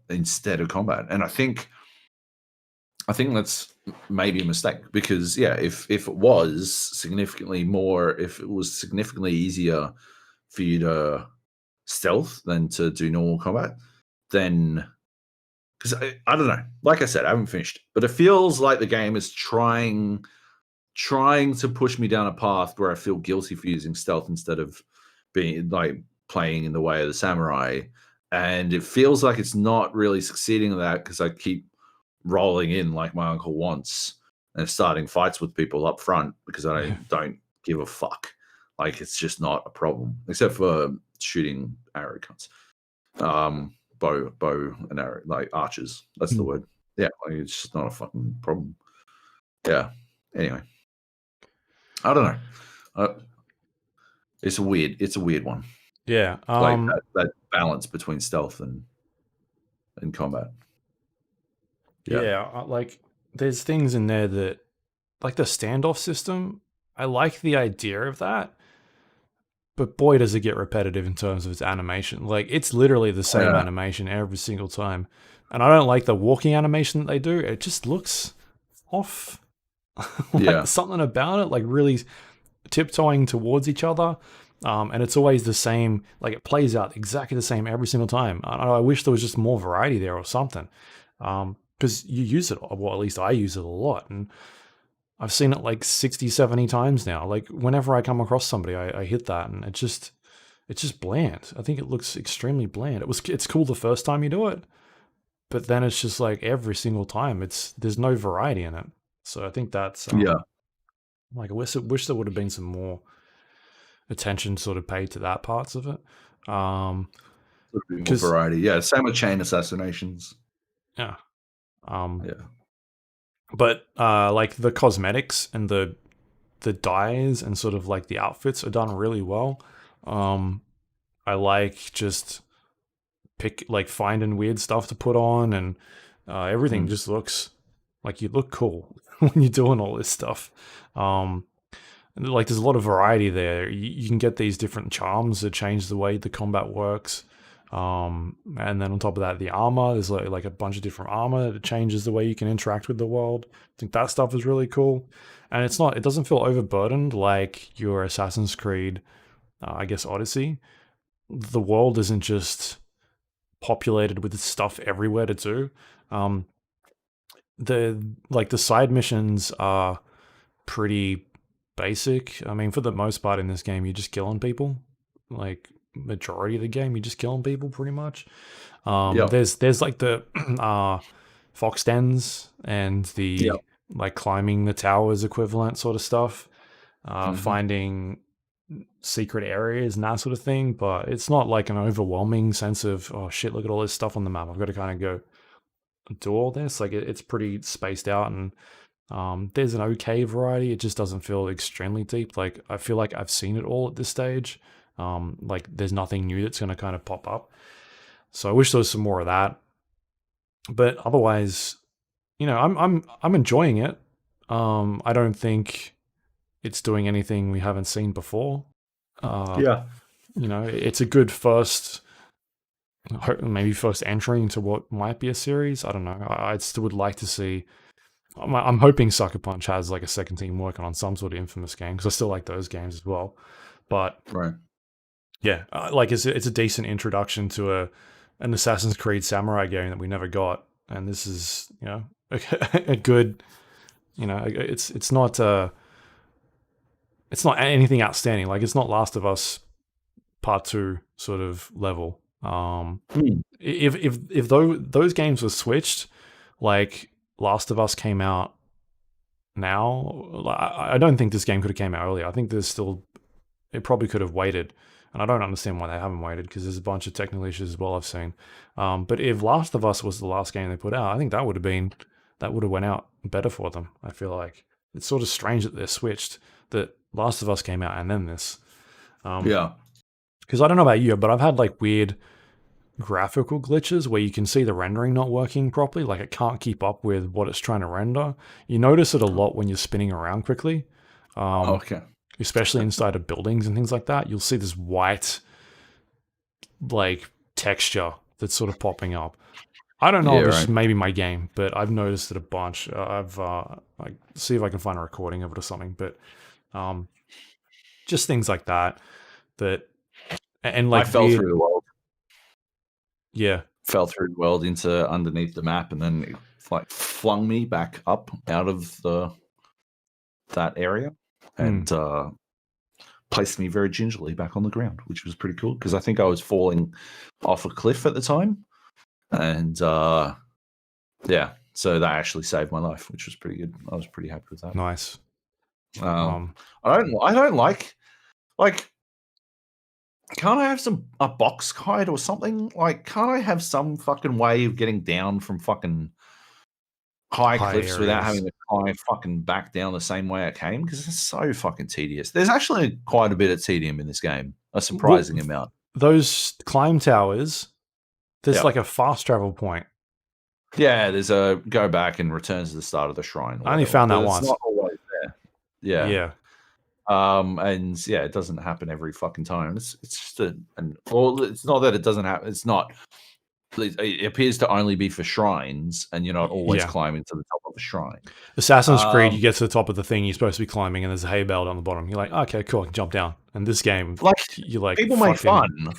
instead of combat. And I think that's maybe a mistake because if it was significantly easier for you to stealth than to do normal combat, then because I don't know. Like I said, I haven't finished, but it feels like the game is trying to push me down a path where I feel guilty for using stealth instead of being like playing in the way of the samurai. And it feels like it's not really succeeding in that because I keep rolling in like my uncle wants and starting fights with people up front because I don't give a fuck. Like it's just not a problem, except for shooting arrow cuts. Bow and arrow, like archers. That's the word. Yeah, like it's just not a fucking problem. Yeah. Anyway, I don't know. It's a weird one. Yeah. Like that balance between stealth and combat. Yeah. Like there's things in there that, like the standoff system, I like the idea of that, but boy, does it get repetitive in terms of its animation. Like it's literally the same animation every single time. And I don't like the walking animation that they do. It just looks off. Like something about it, like really tiptoeing towards each other. And it's always the same, like it plays out exactly the same every single time. I wish there was just more variety there or something. Because you use it, well, at least I use it a lot. And I've seen it like 60, 70 times now. Like whenever I come across somebody, I hit that and it's just bland. I think it looks extremely bland. It's cool the first time you do it, but then it's just like every single time there's no variety in it. So I think that's like I wish there would have been some more attention sort of paid to that parts of it. More variety. Yeah, same with chain assassinations. Yeah. But like the cosmetics and the dyes and sort of like the outfits are done really well. I like just finding weird stuff to put on, and everything just looks like you look cool when you're doing all this stuff. Like there's a lot of variety there. You can get these different charms that change the way the combat works. And then on top of that, the armor, there's like a bunch of different armor that changes the way you can interact with the world. I think that stuff is really cool. And it doesn't feel overburdened like your Assassin's Creed, I guess Odyssey. The world isn't just populated with stuff everywhere to do. The side missions are pretty basic. I mean, for the most part in this game, you're just killing people. Like majority of the game, you're just killing people pretty much. There's like the fox dens and the like climbing the towers equivalent sort of stuff, finding secret areas and that sort of thing, but it's not like an overwhelming sense of, oh shit, look at all this stuff on the map, I've got to kind of go do all this. Like it's pretty spaced out, and there's an okay variety. It just doesn't feel extremely deep. Like I feel like I've seen it all at this stage. Like there's nothing new that's going to kind of pop up. So I wish there was some more of that. But otherwise, I'm enjoying it. I don't think it's doing anything we haven't seen before. It's a good first entry into what might be a series. I don't know. I still would like to see. I'm hoping Sucker Punch has like a second team working on some sort of Infamous game, because I still like those games as well. But yeah, like it's a decent introduction to an Assassin's Creed Samurai game that we never got, and this is a good. It's not anything outstanding. Like it's not Last of Us Part 2 sort of level. If those games were switched, like Last of Us came out now, I don't think this game could have came out earlier. I think it probably could have waited, and I don't understand why they haven't waited, because there's a bunch of technical issues as well I've seen. But if Last of Us was the last game they put out, I think that would have went out better for them. I feel like it's sort of strange that they're switched, that Last of Us came out and then this. Because I don't know about you, but I've had like weird graphical glitches where you can see the rendering not working properly. Like it can't keep up with what it's trying to render. You notice it a lot when you're spinning around quickly. Especially inside of buildings and things like that. You'll see this white like texture that's sort of popping up. I don't know if it's maybe my game, but I've noticed it a bunch. I've like see if I can find a recording of it or something. But just things like that. And like I fell through the world. Yeah. fell through the world into underneath the map, and then it like flung me back up out of that area and placed me very gingerly back on the ground, which was pretty cool because I think I was falling off a cliff at the time, and yeah, so that actually saved my life, which was pretty good. I was pretty happy with that. Nice. I don't like can't I have a box kite or something? Like, can't I have some fucking way of getting down from fucking high cliffs without having to climb fucking back down the same way I came? Because it's so fucking tedious. There's actually quite a bit of tedium in this game, a surprising amount. Those climb towers, there's like a fast travel point. Yeah, there's a go back and return to the start of the shrine. I only found that once. It's not always there. Yeah. Yeah. And yeah, it doesn't happen every fucking time. It's just it's not that it doesn't happen. It's not. It appears to only be for shrines, and you're not always climbing to the top of a shrine. Assassin's Creed, you get to the top of the thing you're supposed to be climbing, and there's a hay bale on the bottom. You're like, okay, cool, I can jump down. And this game, like, you're like, people make fun,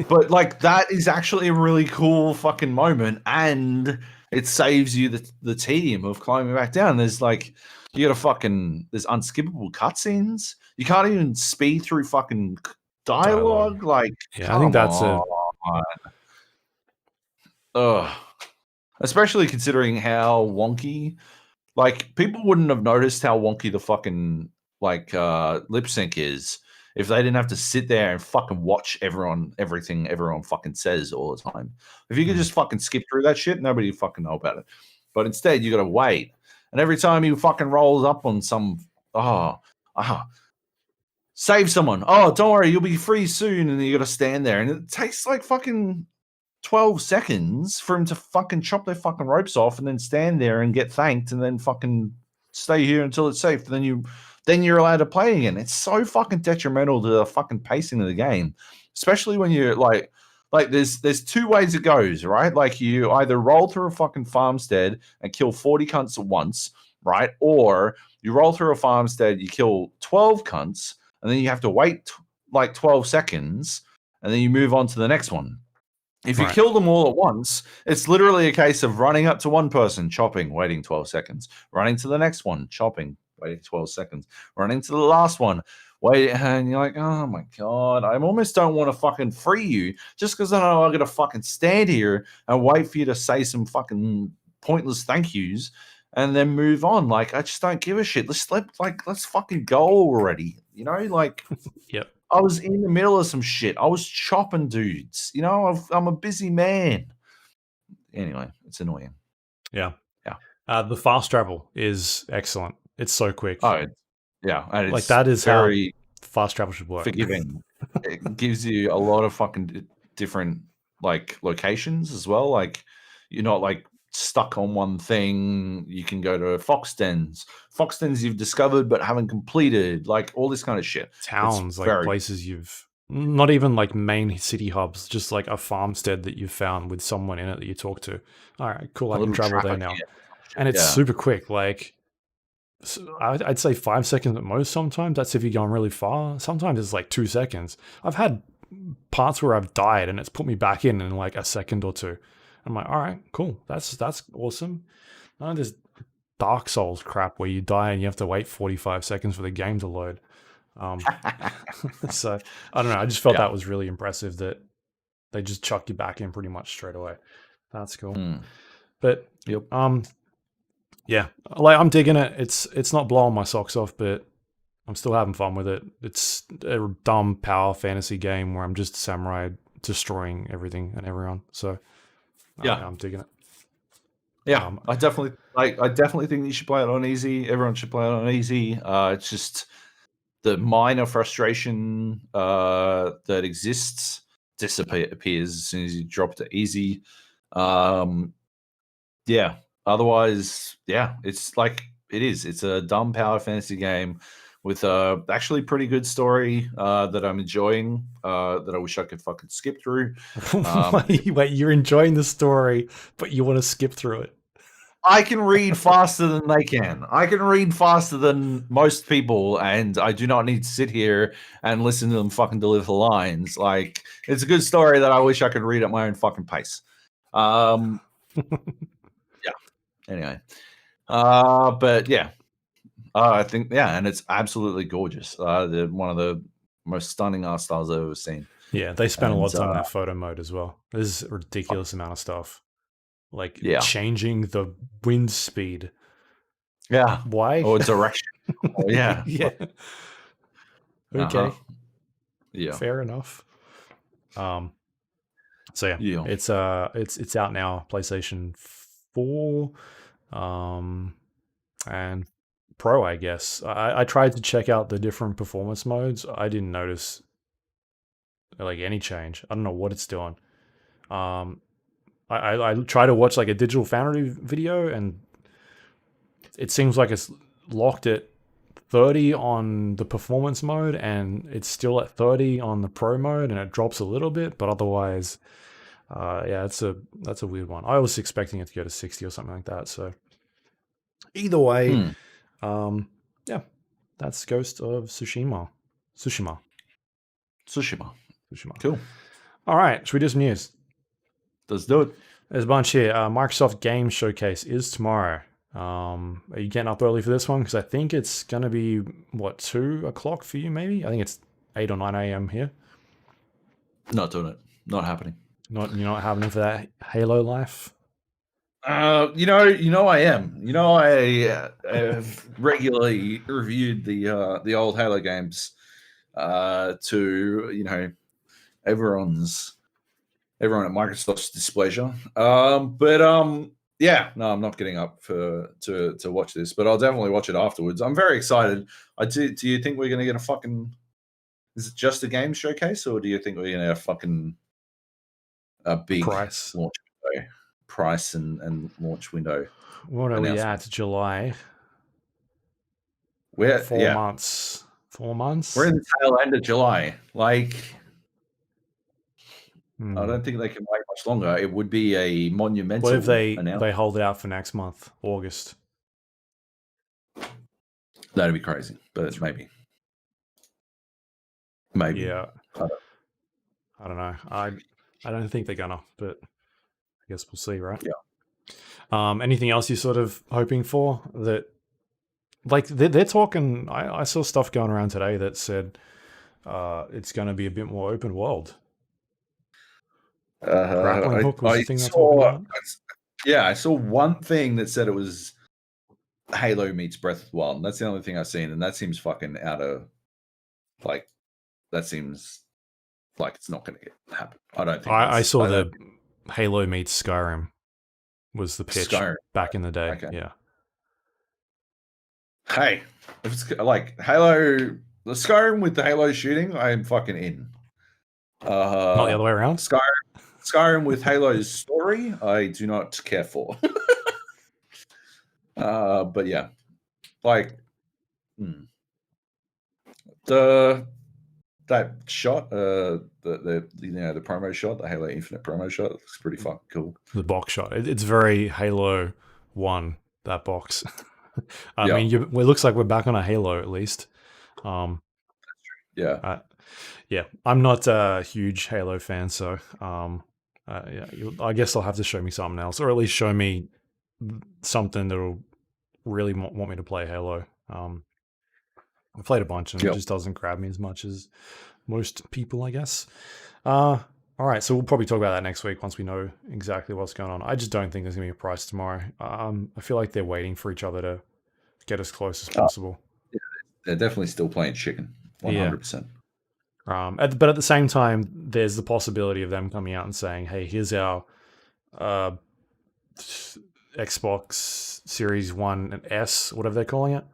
but like that is actually a really cool fucking moment, and it saves you the tedium of climbing back down. There's like, you gotta fucking, there's unskippable cutscenes. You can't even speed through fucking dialogue. Like, yeah, I think that's especially considering how wonky, like, people wouldn't have noticed how wonky the fucking like lip sync is if they didn't have to sit there and fucking watch everything everyone fucking says all the time. If you could just fucking skip through that shit, nobody would fucking know about it. But instead, you gotta wait. And every time he fucking rolls up on some, save someone. Oh, don't worry, you'll be free soon. And you got to stand there. And it takes like fucking 12 seconds for him to fucking chop their fucking ropes off and then stand there and get thanked and then fucking stay here until it's safe. And then you're allowed to play again. It's so fucking detrimental to the fucking pacing of the game, especially when you're like there's two ways it goes, right? Like, you either roll through a fucking farmstead and kill 40 cunts at once, right? Or you roll through a farmstead, you kill 12 cunts, and then you have to wait like 12 seconds, and then you move on to the next one. If you kill them all at once, it's literally a case of running up to one person, chopping, waiting 12 seconds, running to the next one, chopping, waiting 12 seconds, running to the last one, wait, and you're like, oh my god, I almost don't want to fucking free you just because I know I got to fucking stand here and wait for you to say some fucking pointless thank yous and then move on. Like, I just don't give a shit. Let's fucking go already. You know, like, yep. I was in the middle of some shit. I was chopping dudes. You know, I'm a busy man. Anyway, it's annoying. Yeah. The fast travel is excellent. It's so quick. Oh, yeah, and it's like, that is very how fast travel should work. Forgiving. It gives you a lot of fucking different like locations as well. Like, you're not like stuck on one thing. You can go to fox dens you've discovered but haven't completed. Like, all this kind of shit. Towns, like places you've not even like main city hubs, just like a farmstead that you've found with someone in it that you talk to. All right, cool. I can travel there now, and it's super quick. Like, I'd say 5 seconds at most sometimes. That's if you're going really far. Sometimes it's like 2 seconds. I've had parts where I've died and it's put me back in like a second or two. I'm like, all right, cool. That's awesome. There's Dark Souls crap where you die and you have to wait 45 seconds for the game to load. So, I don't know. I just felt that was really impressive that they just chuck you back in pretty much straight away. That's cool. But, yeah, like, I'm digging it. It's not blowing my socks off, but I'm still having fun with it. It's a dumb power fantasy game where I'm just a samurai destroying everything and everyone. So I'm digging it. Yeah, I definitely think you should play it on easy. Everyone should play it on easy. It's just the minor frustration that exists disappears as soon as you drop it to easy. Otherwise, it's like, it's a dumb power fantasy game with a actually pretty good story that I'm enjoying, that I wish I could fucking skip through. Wait, you're enjoying the story, but you want to skip through it? I can read faster than they can. I can read faster than most people, and I do not need to sit here and listen to them fucking deliver lines. Like, it's a good story that I wish I could read at my own fucking pace. Yeah. Anyway, but yeah, I think and it's absolutely gorgeous. One of the most stunning art styles I've ever seen. Yeah, they spent a lot And of time in that photo mode as well. There's a ridiculous amount of stuff. Like changing the wind speed. Yeah. Why? Or direction. Oh, yeah. Yeah. Okay. Yeah. Fair enough. So Yeah. it's out now, PlayStation 4, and Pro, I guess. I tried to check out the different performance modes. I didn't notice like any change. I don't know what it's doing. I try to watch like a Digital Foundry video, and it seems like it's locked at 30 on the performance mode, and it's still at 30 on the Pro mode, and it drops a little bit, but otherwise, that's a weird one. I was expecting it to go to 60 or something like that. So either way, that's Ghost of Tsushima. Tsushima. Cool. All right, should we do some news? Let's do it. There's a bunch here. Microsoft Game Showcase is tomorrow. Are you getting up early for this one? Because I think it's going to be, 2 o'clock for you, maybe? I think it's 8 or 9 a.m. here. Not doing it. Not happening. You're not happening for that Halo life? You know I am. I have regularly reviewed the old Halo games to, everyone at Microsoft's displeasure. Yeah, no, I'm not getting up to watch this, but I'll definitely watch it afterwards. I'm very excited. Do you think we're gonna get is it just a game showcase, or do you think we're gonna get a big price launch window? Price and launch window. What are we at? July. We're 4 months. 4 months? We're in the tail end of July. I don't think they can wait much longer. It would be a monumental. What if they hold it out for next month, August? That'd be crazy, but maybe. Yeah. I don't know. I don't think they're gonna, but I guess we'll see, right? Yeah. Anything else you're sort of hoping for? That, like, they're talking. I saw stuff going around today that said it's going to be a bit more open world. Grappling hook was the thing they're talking about. Yeah, I saw one thing that said it was Halo meets Breath of the Wild. And that's the only thing I've seen, and that seems fucking out of that seems like it's not going to happen. I don't think. I saw the Halo meets Skyrim was the pitch back in the day. Okay. Yeah. Hey, if it's like Halo, the Skyrim with the Halo shooting, I'm fucking in. Not the other way around. Skyrim with Halo's story, I do not care for. But yeah, that shot, the promo shot, the Halo Infinite promo shot, looks pretty fucking cool. The box shot, it's very Halo 1. That box. I mean, it looks like we're back on a Halo at least. Yeah. Yeah, I'm not a huge Halo fan, so I guess they'll have to show me something else, or at least show me something that'll really want me to play Halo. I've played a bunch, and it just doesn't grab me as much as most people, I guess. All right, so we'll probably talk about that next week once we know exactly what's going on. I just don't think there's going to be a price tomorrow. I feel like they're waiting for each other to get as close as possible. Yeah, they're definitely still playing chicken, 100%. But at the same time, there's the possibility of them coming out and saying, hey, here's our Xbox Series 1 and S, whatever they're calling it.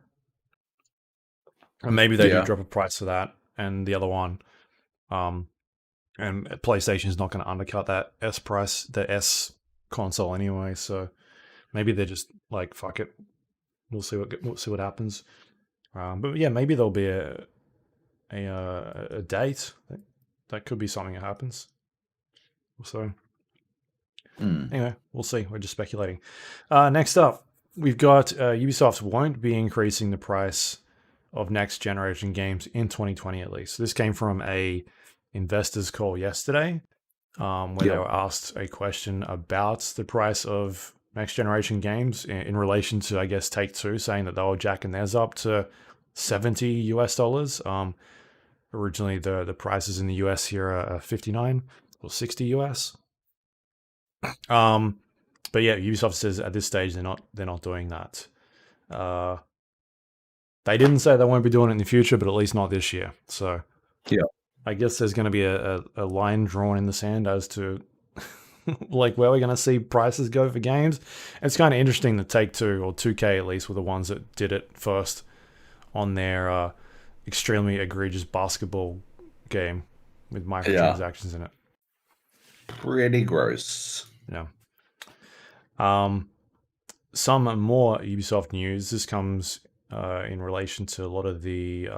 And maybe they do drop a price for that and the other one. And PlayStation's not going to undercut that S price, the S console anyway. So maybe they're just like, fuck it. We'll see what happens. But yeah, maybe there'll be a date. That could be something that happens. So anyway, we'll see. We're just speculating. Next up, we've got Ubisoft won't be increasing the price of next generation games in 2020 at least. This came from a investors call yesterday. where they were asked a question about the price of next generation games in relation to, I guess, Take-Two, saying that they were jacking theirs up to $70 US. Originally, the prices in the US here are 59 or 60 US. But yeah, Ubisoft says at this stage they're not doing that. They didn't say they won't be doing it in the future, but at least not this year. So Yeah. I guess there's going to be a line drawn in the sand as to like where we're going to see prices go for games. It's kind of interesting that Take-Two, or 2K at least, were the ones that did it first on their extremely egregious basketball game with microtransactions in it. Pretty gross. Yeah. Some more Ubisoft news. This comes in relation to a lot of the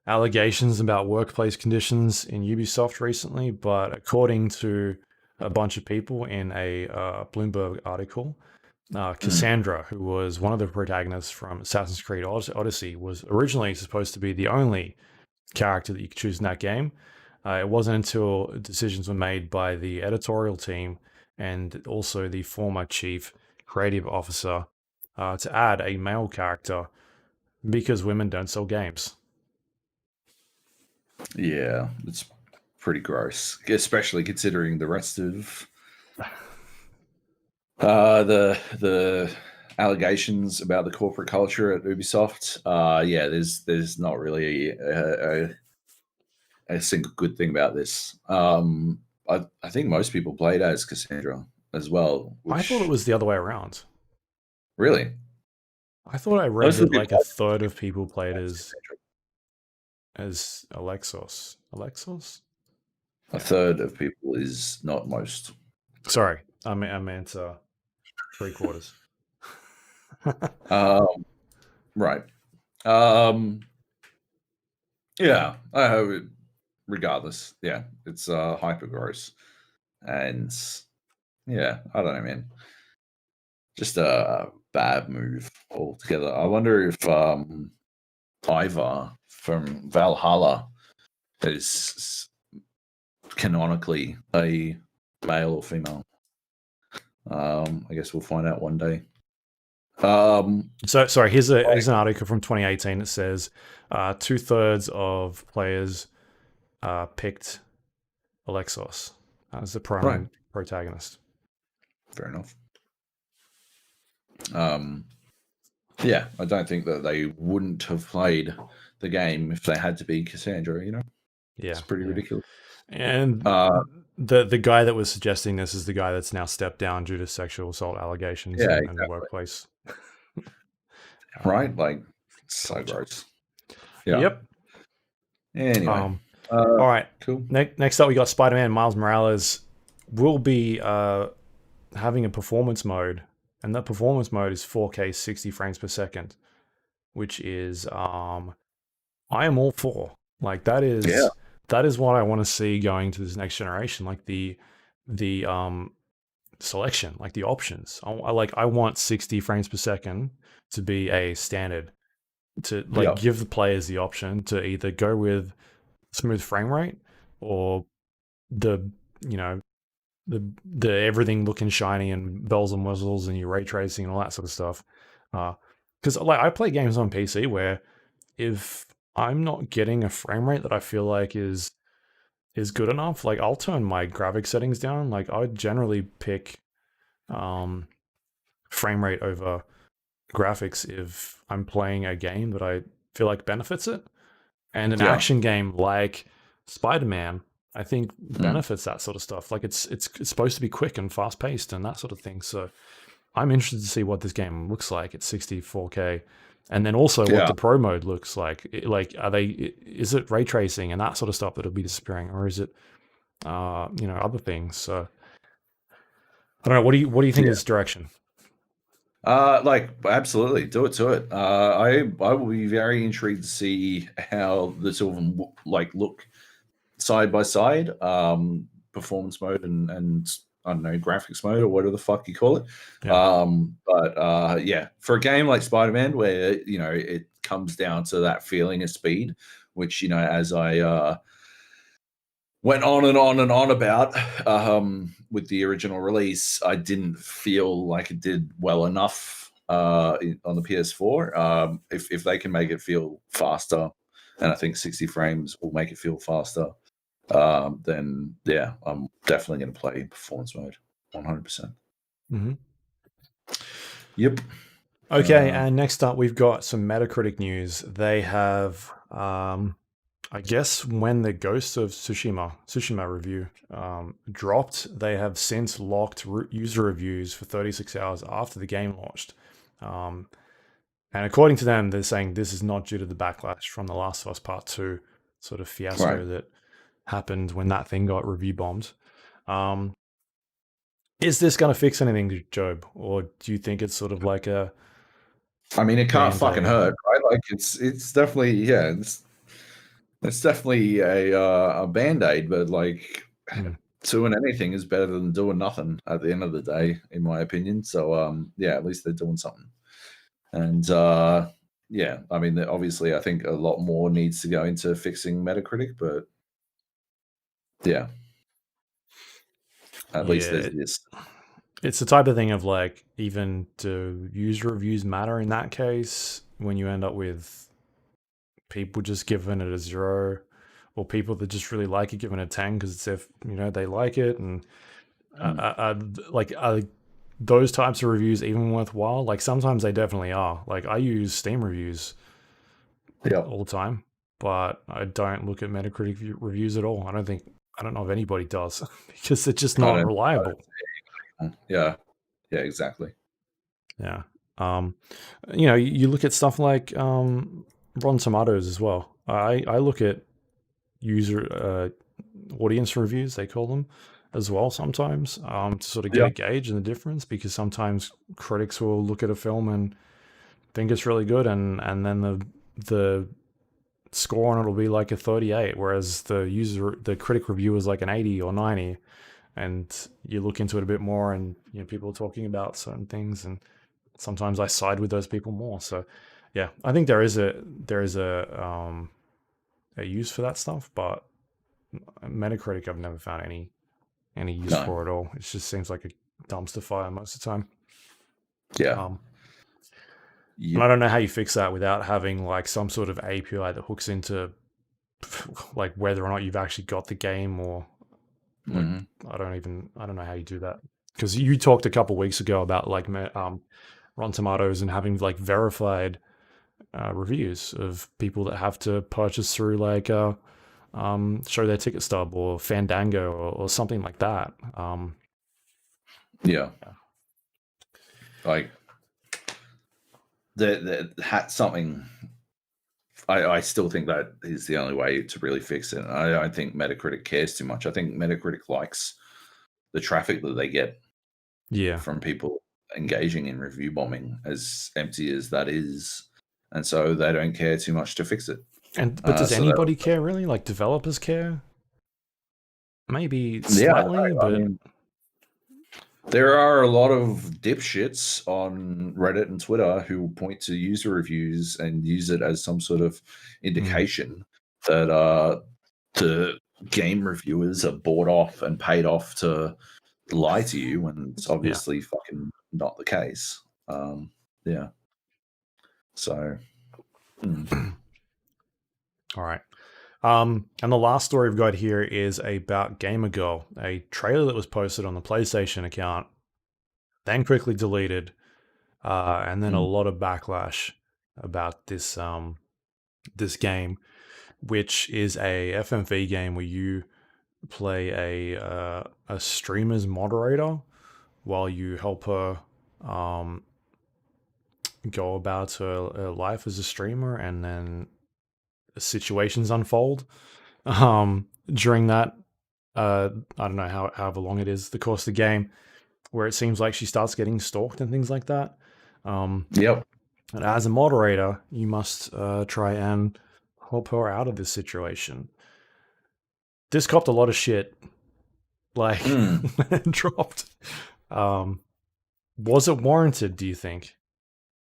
allegations about workplace conditions in Ubisoft recently, but according to a bunch of people in a Bloomberg article, Cassandra, who was one of the protagonists from Assassin's Creed Odyssey, was originally supposed to be the only character that you could choose in that game. It wasn't until decisions were made by the editorial team and also the former chief creative officer to add a male character because women don't sell games. Yeah, it's pretty gross, especially considering the rest of the allegations about the corporate culture at Ubisoft. Yeah, there's not really a single good thing about this. I think most people played as Cassandra as well. I thought it was the other way around. Really? I thought I read that like a third of people played as Alexos. Alexos? A third of people is not most. Sorry, I meant 3/4. Right. Yeah. Regardless, yeah, it's hyper gross, and yeah, I don't know, man. Just a bad move altogether. I wonder if Ivar from Valhalla is canonically a male or female. I guess we'll find out one day. So sorry, here's an article from 2018 that says 2/3 of players picked Alexos as the primary protagonist. Fair enough. Yeah, I don't think that they wouldn't have played the game if they had to be Cassandra, you know? Yeah. It's pretty ridiculous. And the guy that was suggesting this is the guy that's now stepped down due to sexual assault allegations in the workplace. Right? Like, so gross. Yeah. Yep. Anyway. All right. Cool. Next up, we got Spider-Man Miles Morales will be having a performance mode, and that performance mode is 4K 60 frames per second, which is I am all for. Like that is what I want to see going to this next generation. Like the selection, like the options. I want 60 frames per second to be a standard, to give the players the option to either go with smooth frame rate or the everything looking shiny and bells and whistles and your ray tracing and all that sort of stuff. Because I play games on PC where if I'm not getting a frame rate that I feel like is good enough, like I'll turn my graphic settings down. Like I would generally pick frame rate over graphics if I'm playing a game that I feel like benefits it. And an action game like Spider-Man, I think benefits that sort of stuff. Like it's supposed to be quick and fast paced and that sort of thing. So I'm interested to see what this game looks like at 60 4K, and then also what the pro mode looks like. Like, is it ray tracing and that sort of stuff that'll be disappearing, or is it, other things? So I don't know. What do you think of this direction? Absolutely, do it to it. I will be very intrigued to see how the two of them look side by side, performance mode and I don't know, graphics mode or whatever the fuck you call it. Yeah. For a game like Spider-Man, where it comes down to that feeling of speed, which as I went on and on and on about with the original release. I didn't feel like it did well enough on the PS4. If they can make it feel faster, and I think 60 frames will make it feel faster, then yeah, I'm definitely going to play performance mode 100%. Mm-hmm. Yep. Okay, and next up we've got some Metacritic news. They have, I guess, when the Ghost of Tsushima review dropped, they have since locked user reviews for 36 hours after the game launched. And according to them, they're saying this is not due to the backlash from The Last of Us Part 2 sort of fiasco that happened when that thing got review bombed. Is this going to fix anything, Joab? Or do you think it's sort of like a... I mean, it can't Band-Aid. fucking hurt, right? Like it's definitely, yeah, it's definitely a band-aid, but like doing anything is better than doing nothing at the end of the day, in my opinion. So yeah, at least they're doing something. And yeah, I mean, obviously I think a lot more needs to go into fixing Metacritic, but yeah, at least there's this. It's the type of thing of like, even do user reviews matter in that case when you end up with people just giving it a 0, or people that just really like it giving it a 10 because it's if they like it, and are those types of reviews even worthwhile? Like sometimes they definitely are. Like I use Steam reviews all the time, but I don't look at Metacritic reviews at all. I don't know if anybody does because they're just not reliable. Yeah, exactly. Yeah. You look at stuff like Rotten Tomatoes as well. I look at user audience reviews, they call them, as well sometimes, to sort of get a gauge in the difference, because sometimes critics will look at a film and think it's really good, and then the score on it will be like a 38, whereas the critic review is like an 80 or 90, and you look into it a bit more, and people are talking about certain things, and sometimes I side with those people more. So yeah, I think there is a use for that stuff, but Metacritic I've never found any use for at all. It just seems like a dumpster fire most of the time. Yeah. And I don't know how you fix that without having like some sort of API that hooks into like whether or not you've actually got the game, or like, I don't know how you do that, because you talked a couple weeks ago about like Rotten Tomatoes and having like verified reviews of people that have to purchase through like show their ticket stub or Fandango or something like that. Yeah. Like the something. I still think that is the only way to really fix it. I don't think Metacritic cares too much. I think Metacritic likes the traffic that they get from people engaging in review bombing, as empty as that is. And so they don't care too much to fix it. But does anybody care really? Like developers care? Maybe slightly, but... I mean, there are a lot of dipshits on Reddit and Twitter who will point to user reviews and use it as some sort of indication that the game reviewers are bought off and paid off to lie to you, when it's obviously fucking not the case. Yeah. So. All right. And the last story we've got here is about Gamer Girl, a trailer that was posted on the PlayStation account, then quickly deleted, and then a lot of backlash about this this game, which is a FMV game where you play a streamer's moderator while you help her go about her life as a streamer, and then situations unfold during that I don't know however long it is, the course of the game, where it seems like she starts getting stalked and things like that. And as a moderator, you must try and help her out of this situation. This copped a lot of shit, like dropped. Was it warranted, do you think?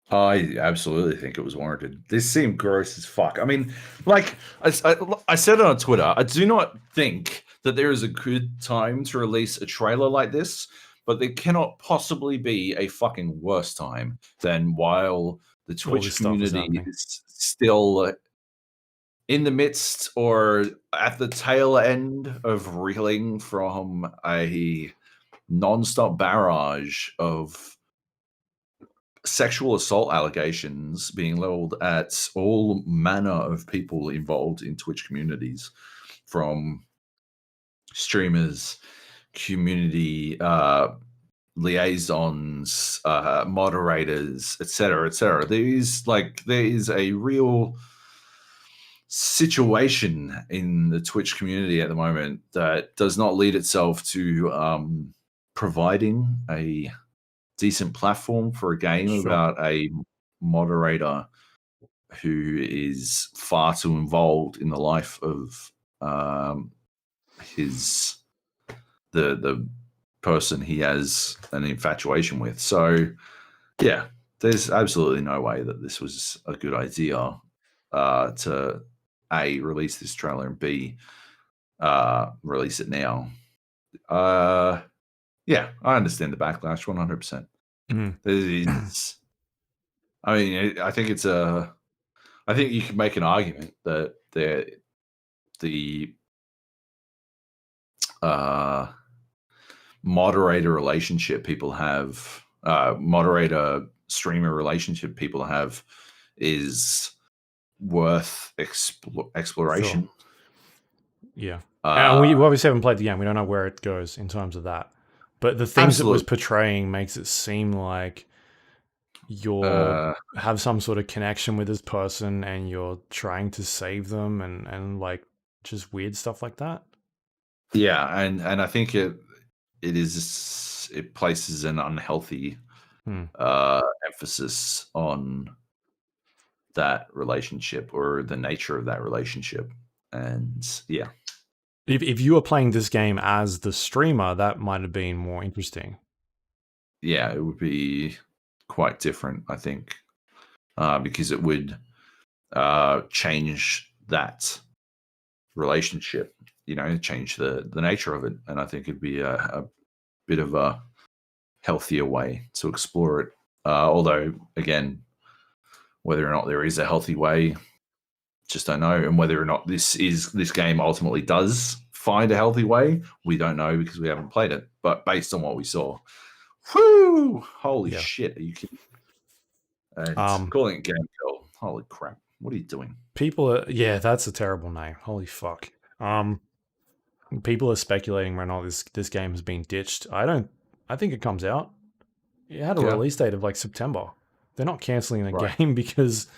I absolutely think it was warranted. This seemed gross as fuck. I mean, like I said on Twitter, I do not think that there is a good time to release a trailer like this, but there cannot possibly be a fucking worse time than while the All Twitch this stuff is community happening. is still in the midst or at the tail end of reeling from a non-stop barrage of sexual assault allegations being leveled at all manner of people involved in Twitch communities, from streamers, community liaisons, moderators, etc., etc. There is a real situation in the Twitch community at the moment that does not lead itself to providing a decent platform for a game Sure. about a moderator who is far too involved in the life of his the person he has an infatuation with. So yeah, there's absolutely no way that this was a good idea to A, release this trailer, and B, release it now. Yeah, I understand the backlash 100%. Mhm. There is, I mean, I think I think you can make an argument that the uh, moderator relationship people have, moderator streamer relationship people have, is worth exploration. Sure. Yeah. And Uh, we obviously haven't played the game. We don't know where it goes in terms of that. But the things it was absolutely. portraying makes it seem like you're have some sort of connection with this person and you're trying to save them and like just weird stuff like that. Yeah, and I think it places an unhealthy Hmm. emphasis on that relationship or the nature of that relationship. And yeah, If you were playing this game as the streamer, that might have been more interesting. yeah, it would be quite different, I think, because it would change that relationship, change the nature of it. And I think it'd be a bit of a healthier way to explore it. Although, again, whether or not there is a healthy way, just don't know. And whether or not this game ultimately does find a healthy way, we don't know because we haven't played it. But based on what we saw, whoo, holy Yeah. shit, are you kidding? And calling it Game Girl, holy crap, what are you doing? Yeah, that's a terrible name. Holy fuck. People are speculating right now this game has been ditched. I think it comes out. It had a Yeah, release date of like September. They're not canceling the right. game because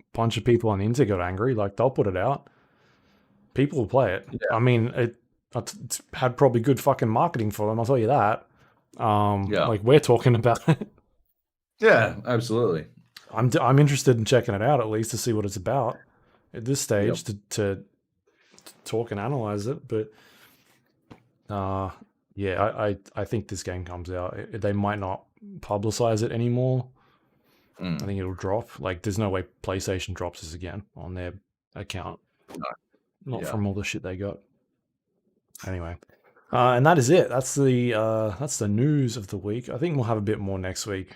a bunch of people on the internet got angry. Like they'll put it out. People will play it. Yeah, I mean, it had probably good fucking marketing for them. I'll tell you that. yeah, Like we're talking about it. yeah, absolutely. I'm interested in checking it out at least to see what it's about at this Yep. stage to talk and analyze it. But yeah, I think this game comes out. They might not publicize it anymore. I think it'll drop. Like, there's no way PlayStation drops this again on their account. No, Not yeah. from all the shit they got. Anyway, and that is it. That's the news of the week. I think we'll have a bit more next week.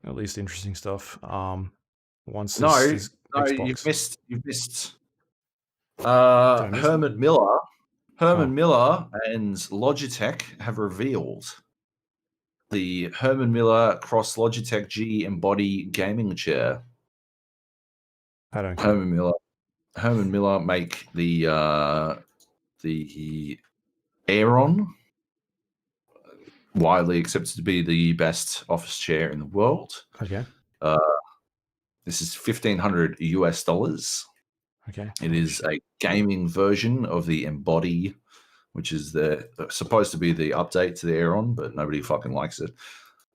At least interesting stuff. Once No, this no, Xbox. you've missed Did I miss Herman Miller. Oh, Herman Miller and Logitech have revealed the Herman Miller Cross Logitech G Embody gaming chair. I don't care. Herman Miller. Herman Miller make the Aeron, widely accepted to be the best office chair in the world. Okay. This is $1,500 US. Okay. It Holy is shit. a gaming version of the Embody, which is supposed to be the update to the Aeron, but nobody fucking likes it.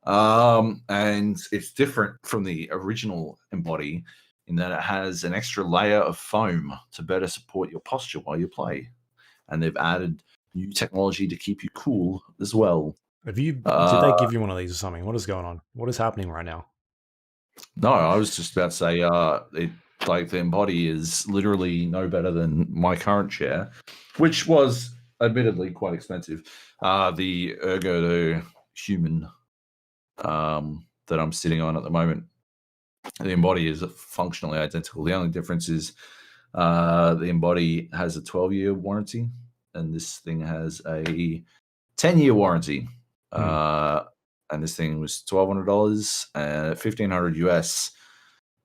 And it's different from the original Embody in that it has an extra layer of foam to better support your posture while you play. And they've added new technology to keep you cool as well. Did they give you one of these or something? What is going on? What is happening right now? No, I was just about to say, the Embody is literally no better than my current chair, which was admittedly quite expensive. The Ergo Human that I'm sitting on at the moment, the Embody is functionally identical. The only difference is the Embody has a 12-year warranty, and this thing has a 10-year warranty. And this thing was $1,200 and $1,500 US.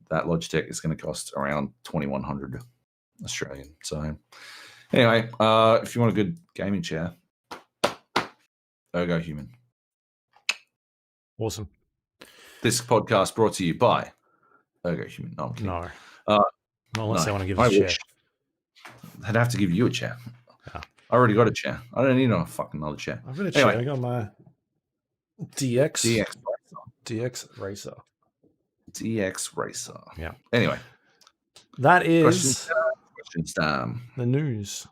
That Logitech is going to cost around 2,100 Australian. So anyway, if you want a good gaming chair, Ergo Human. Awesome. This podcast brought to you by Ergo Human. No, I'm kidding. No. Not unless they want to give us a chair. I'd have to give you a chair. Yeah. I already got a chair. I don't need no fucking another chair. I've got a chair. I got my DX Racer. DX Racer. Yeah. Anyway. That is questions time. The news.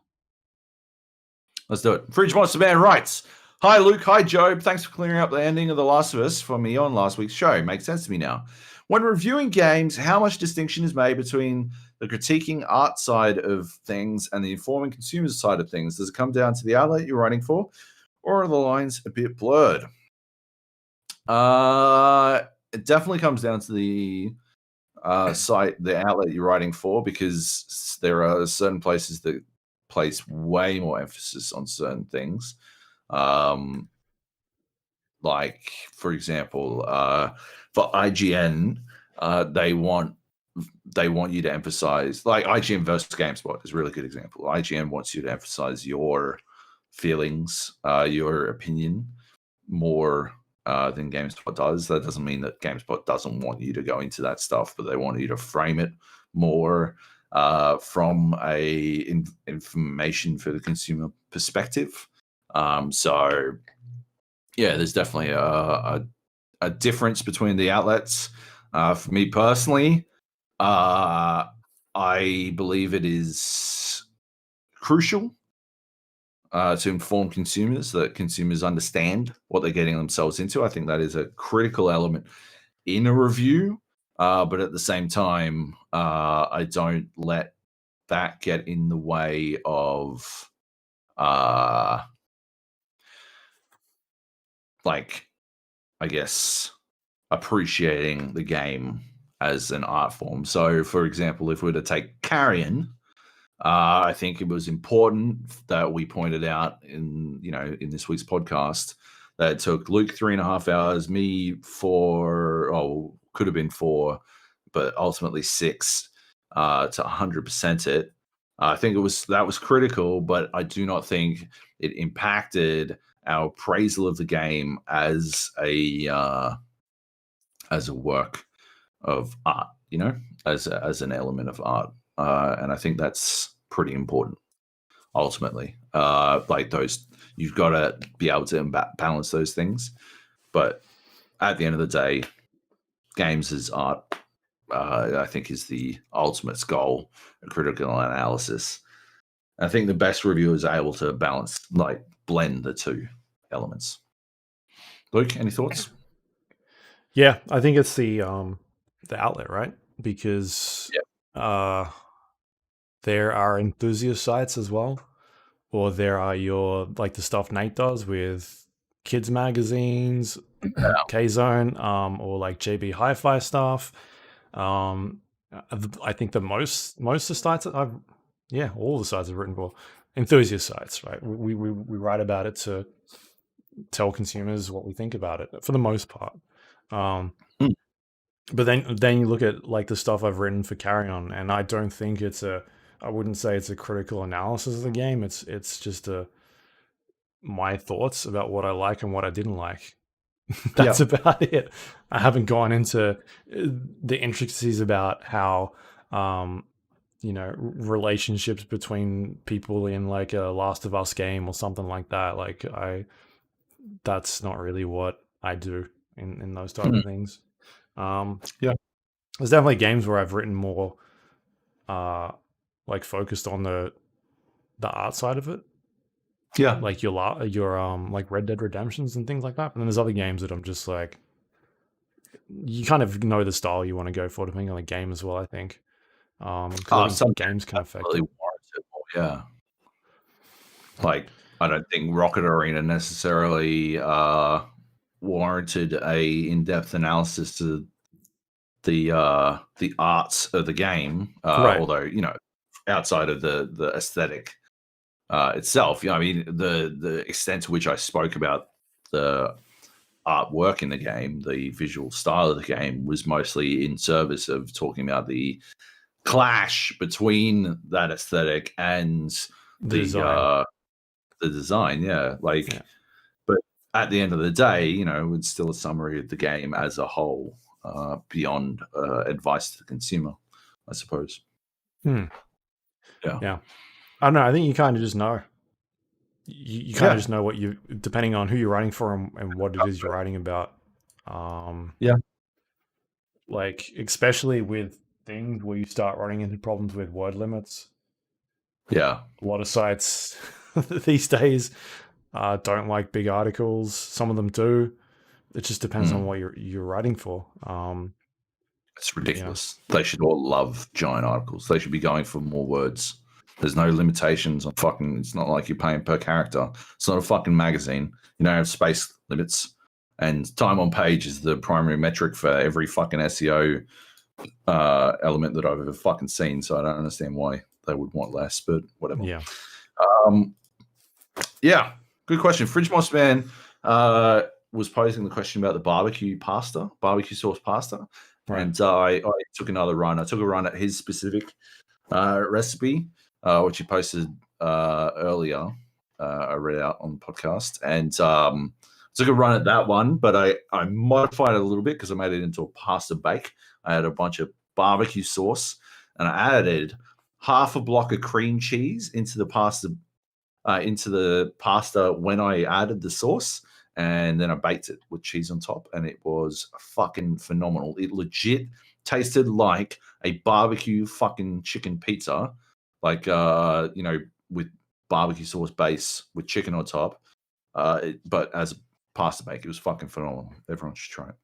Let's do it. Fridge Monster Man writes, "Hi Luke, hi Joab. Thanks for clearing up the ending of The Last of Us for me on last week's show. Makes sense to me now. When reviewing games, how much distinction is made between the critiquing art side of things and the informing consumers side of things? Does it come down to the outlet you're writing for, or are the lines a bit blurred?" It definitely comes down to the site, the outlet you're writing for, because there are certain places that place way more emphasis on certain things. Like, for example, for IGN, they want you to emphasize, like IGN versus GameSpot is a really good example. IGN wants you to emphasize your feelings, your opinion more than GameSpot does. That doesn't mean that GameSpot doesn't want you to go into that stuff, but they want you to frame it more from a information for the consumer perspective. So yeah, there's definitely a difference between the outlets. For me personally, I believe it is crucial to inform consumers, that consumers understand what they're getting themselves into. I think that is a critical element in a review. But at the same time, I don't let that get in the way of like, I guess, appreciating the game as an art form. So, for example, if we were to take Carrion, I think it was important that we pointed out in this week's podcast that it took Luke 3.5 hours, me 4, could have been 4, but ultimately 6 to 100% it. I think that was critical, but I do not think it impacted our appraisal of the game as a work of art, as an element of art. And I think that's pretty important ultimately. Like you've got to be able to balance those things. But at the end of the day, games as art, I think, is the ultimate goal of critical analysis. I think the best reviewers are able to blend the two elements. Luke, any thoughts? Yeah, I think it's the outlet, right? Because there are enthusiast sites as well, or there are the stuff Nate does with kids magazines, K-Zone, or like JB Hi-Fi stuff. I think the most of the sites that all the sites I've written for, enthusiast sites, right? We write about it to tell consumers what we think about it for the most part. But then you look at like the stuff I've written for Carrion, and I don't think I wouldn't say it's a critical analysis of the game. It's just my thoughts about what I like and what I didn't like. That's about it. I haven't gone into the intricacies about how relationships between people in like a Last of Us game or something like that. Like that's not really what I do in those type of things. There's definitely games where I've written more like focused on the art side of it. Yeah. Like your like Red Dead Redemptions and things like that. And then there's other games that I'm just like, you kind of know the style you want to go for depending on the game as well, I think. Some games can affect it. Like I don't think Rocket Arena necessarily warranted a in-depth analysis to the arts of the game, Right. although outside of the aesthetic itself, I mean the extent to which I spoke about the artwork in the game, the visual style of the game, was mostly in service of talking about the clash between that aesthetic and The the design. the design. Yeah, Yeah. but at the end of the day, it's still a summary of the game as a whole, beyond advice to the consumer, I suppose. Hmm. Yeah. Yeah. I don't know. I think you kind of just know. You kind of Yeah. just know what you, depending on who you're writing for and what it is you're writing about. Yeah. Like, especially with things where you start running into problems with word limits. Yeah. A lot of sites these days don't like big articles. Some of them do. It just depends on Mm. what you're writing for. It's Yeah. ridiculous. They should all love giant articles. They should be going for more words. There's no limitations on fucking. It's not like you're paying per character. It's not a fucking magazine. You don't have space limits. And time on page is the primary metric for every fucking SEO element that I've ever fucking seen. So I don't understand why they would want less, but whatever. Yeah. Yeah, good question. Fridge Moss Man was posing the question about the barbecue sauce pasta. Right. And I took another run. I took a run at his specific recipe, which he posted earlier. I read out on the podcast, and took a run at that one. But I modified it a little bit because I made it into a pasta bake. I had a bunch of barbecue sauce, and I added half a block of cream cheese into the pasta when I added the sauce, and then I baked it with cheese on top, and it was fucking phenomenal. It legit tasted like a barbecue fucking chicken pizza, like with barbecue sauce base with chicken on top. But as a pasta bake, it was fucking phenomenal. Everyone should try it.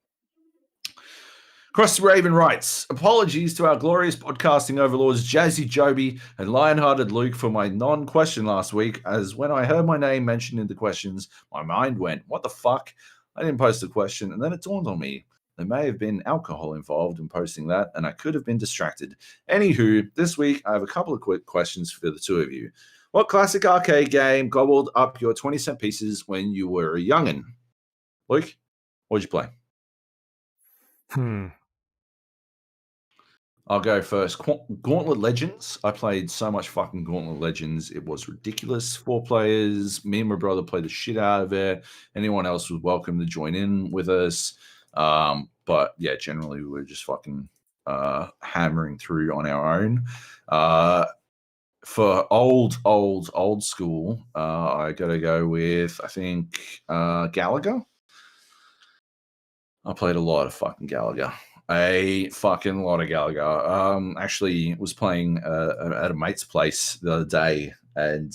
Cross Raven writes, apologies to our glorious podcasting overlords Jazzy Joby and Lionhearted Luke for my non-question last week, as when I heard my name mentioned in the questions, my mind went, what the fuck? I didn't post a question, and then it dawned on me. There may have been alcohol involved in posting that, and I could have been distracted. Anywho, this week I have a couple of quick questions for the two of you. What classic arcade game gobbled up your 20-cent pieces when you were a youngin'? Luke, what'd you play? I'll go first. Gauntlet Legends. I played so much fucking Gauntlet Legends. It was ridiculous. 4 players. Me and my brother played the shit out of it. Anyone else was welcome to join in with us. But yeah, generally we were just fucking hammering through on our own. For old school, I got to go with, I think, Galaga. I played a lot of fucking Galaga. A fucking lot of Galaga. Actually was playing at a mate's place the other day, and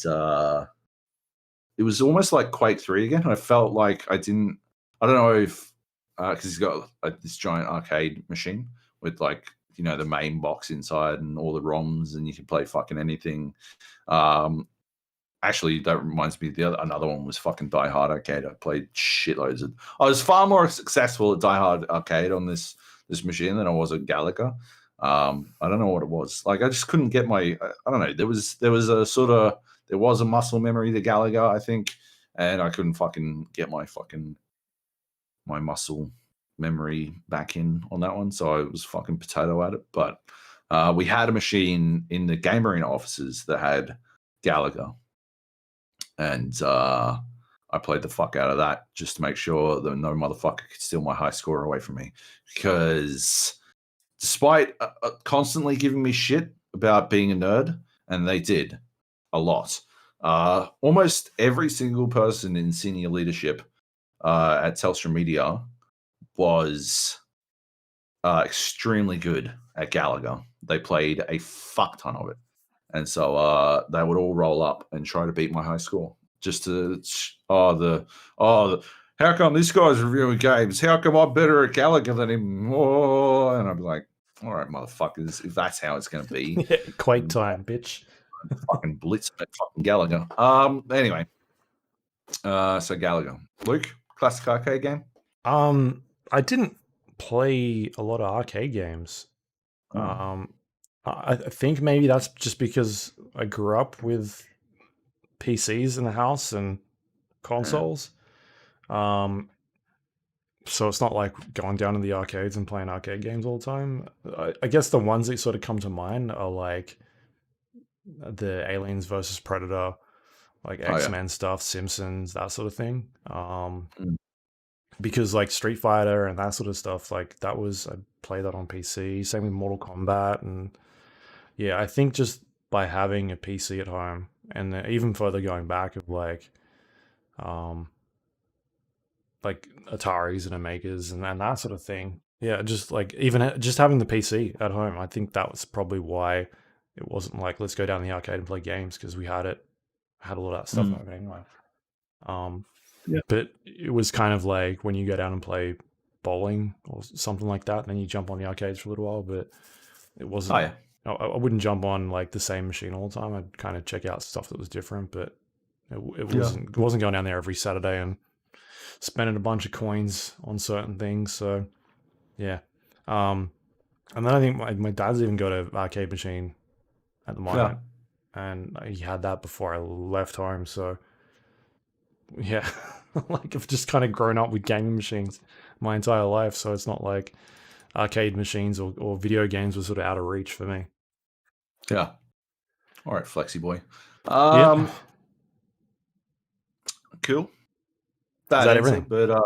it was almost like Quake 3 again. I felt like I don't know if, because he's got this giant arcade machine with the main box inside and all the ROMs, and you can play fucking anything. Actually, that reminds me, another one was fucking Die Hard Arcade. I played shitloads of. I was far more successful at Die Hard Arcade on this machine than I was at Galaga. I don't know what it was. Like, I just couldn't get my. I don't know. There was a muscle memory to Galaga, I think, and I couldn't fucking get my muscle memory back in on that one. So I was fucking potato at it. But we had a machine in the Game Arena offices that had Galaga. And I played the fuck out of that just to make sure that no motherfucker could steal my high score away from me. Because despite constantly giving me shit about being a nerd, and they did a lot, almost every single person in senior leadership at Telstra Media was extremely good at Galaga. They played a fuck ton of it. And so they would all roll up and try to beat my high score. Just to how come this guy's reviewing games? How come I'm better at Gallagher than him? Oh, and I'd be like, all right, motherfuckers, if that's how it's going to be, Quake time, bitch. fucking blitz at fucking Gallagher. Anyway, So Gallagher. Luke, classic arcade game? I didn't play a lot of arcade games. Oh, I think maybe that's just because I grew up with PCs in the house and yeah. consoles. Um, so it's not like going down to the arcades and playing arcade games all the time. I guess the ones that sort of come to mind are like the Aliens versus Predator, like Oh, yeah. X-Men stuff, Simpsons, that sort of thing. Mm. Because like Street Fighter and that sort of stuff, like that was I played that on PC. Same with Mortal Kombat, and yeah, I think just by having a PC at home, and then even further going back of um, like Ataris and Amigas and that sort of thing. Yeah, just like even just having the PC at home, I think that was probably why it wasn't like let's go down the arcade and play games because we had a lot of that stuff Mm. home anyway. Um, Yeah. but it was kind of like when you go down and play bowling or something like that, then you jump on the arcades for a little while. But it Oh, wasn't. yeah. I wouldn't jump on like the same machine all the time. I'd kind of check out stuff that was different, but Yeah. it wasn't going down there every Saturday and spending a bunch of coins on certain things. So yeah, um, and then I think my dad's even got an arcade machine at the Yeah. moment, and he had that before I left home. So yeah, like I've just kind of grown up with gaming machines my entire life, so it's not like arcade machines or video games were sort of out of reach for me. Yeah. All right, Flexi boy. Yep. Cool. Is Bad that answer, everything? but good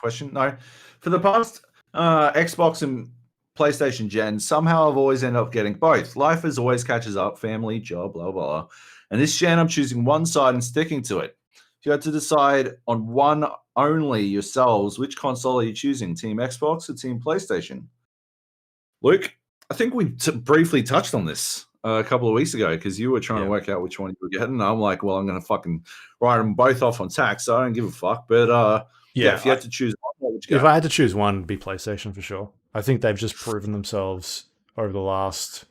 question. No, for the past Xbox and PlayStation gen, somehow I've always ended up getting both. Life as always catches up, family, job, blah, blah. And this gen, I'm choosing one side and sticking to it. If you had to decide on one only yourselves, which console are you choosing? Team Xbox or Team PlayStation? Luke, I think we briefly touched on this a couple of weeks ago because you were trying to Yeah. work out which one you were getting. And I'm like, well, I'm going to fucking write them both off on tax, so I don't give a fuck. But yeah, if you Yeah. had to choose one, what would you If go? I had to choose one, it'd be PlayStation for sure. I think they've just proven themselves over the last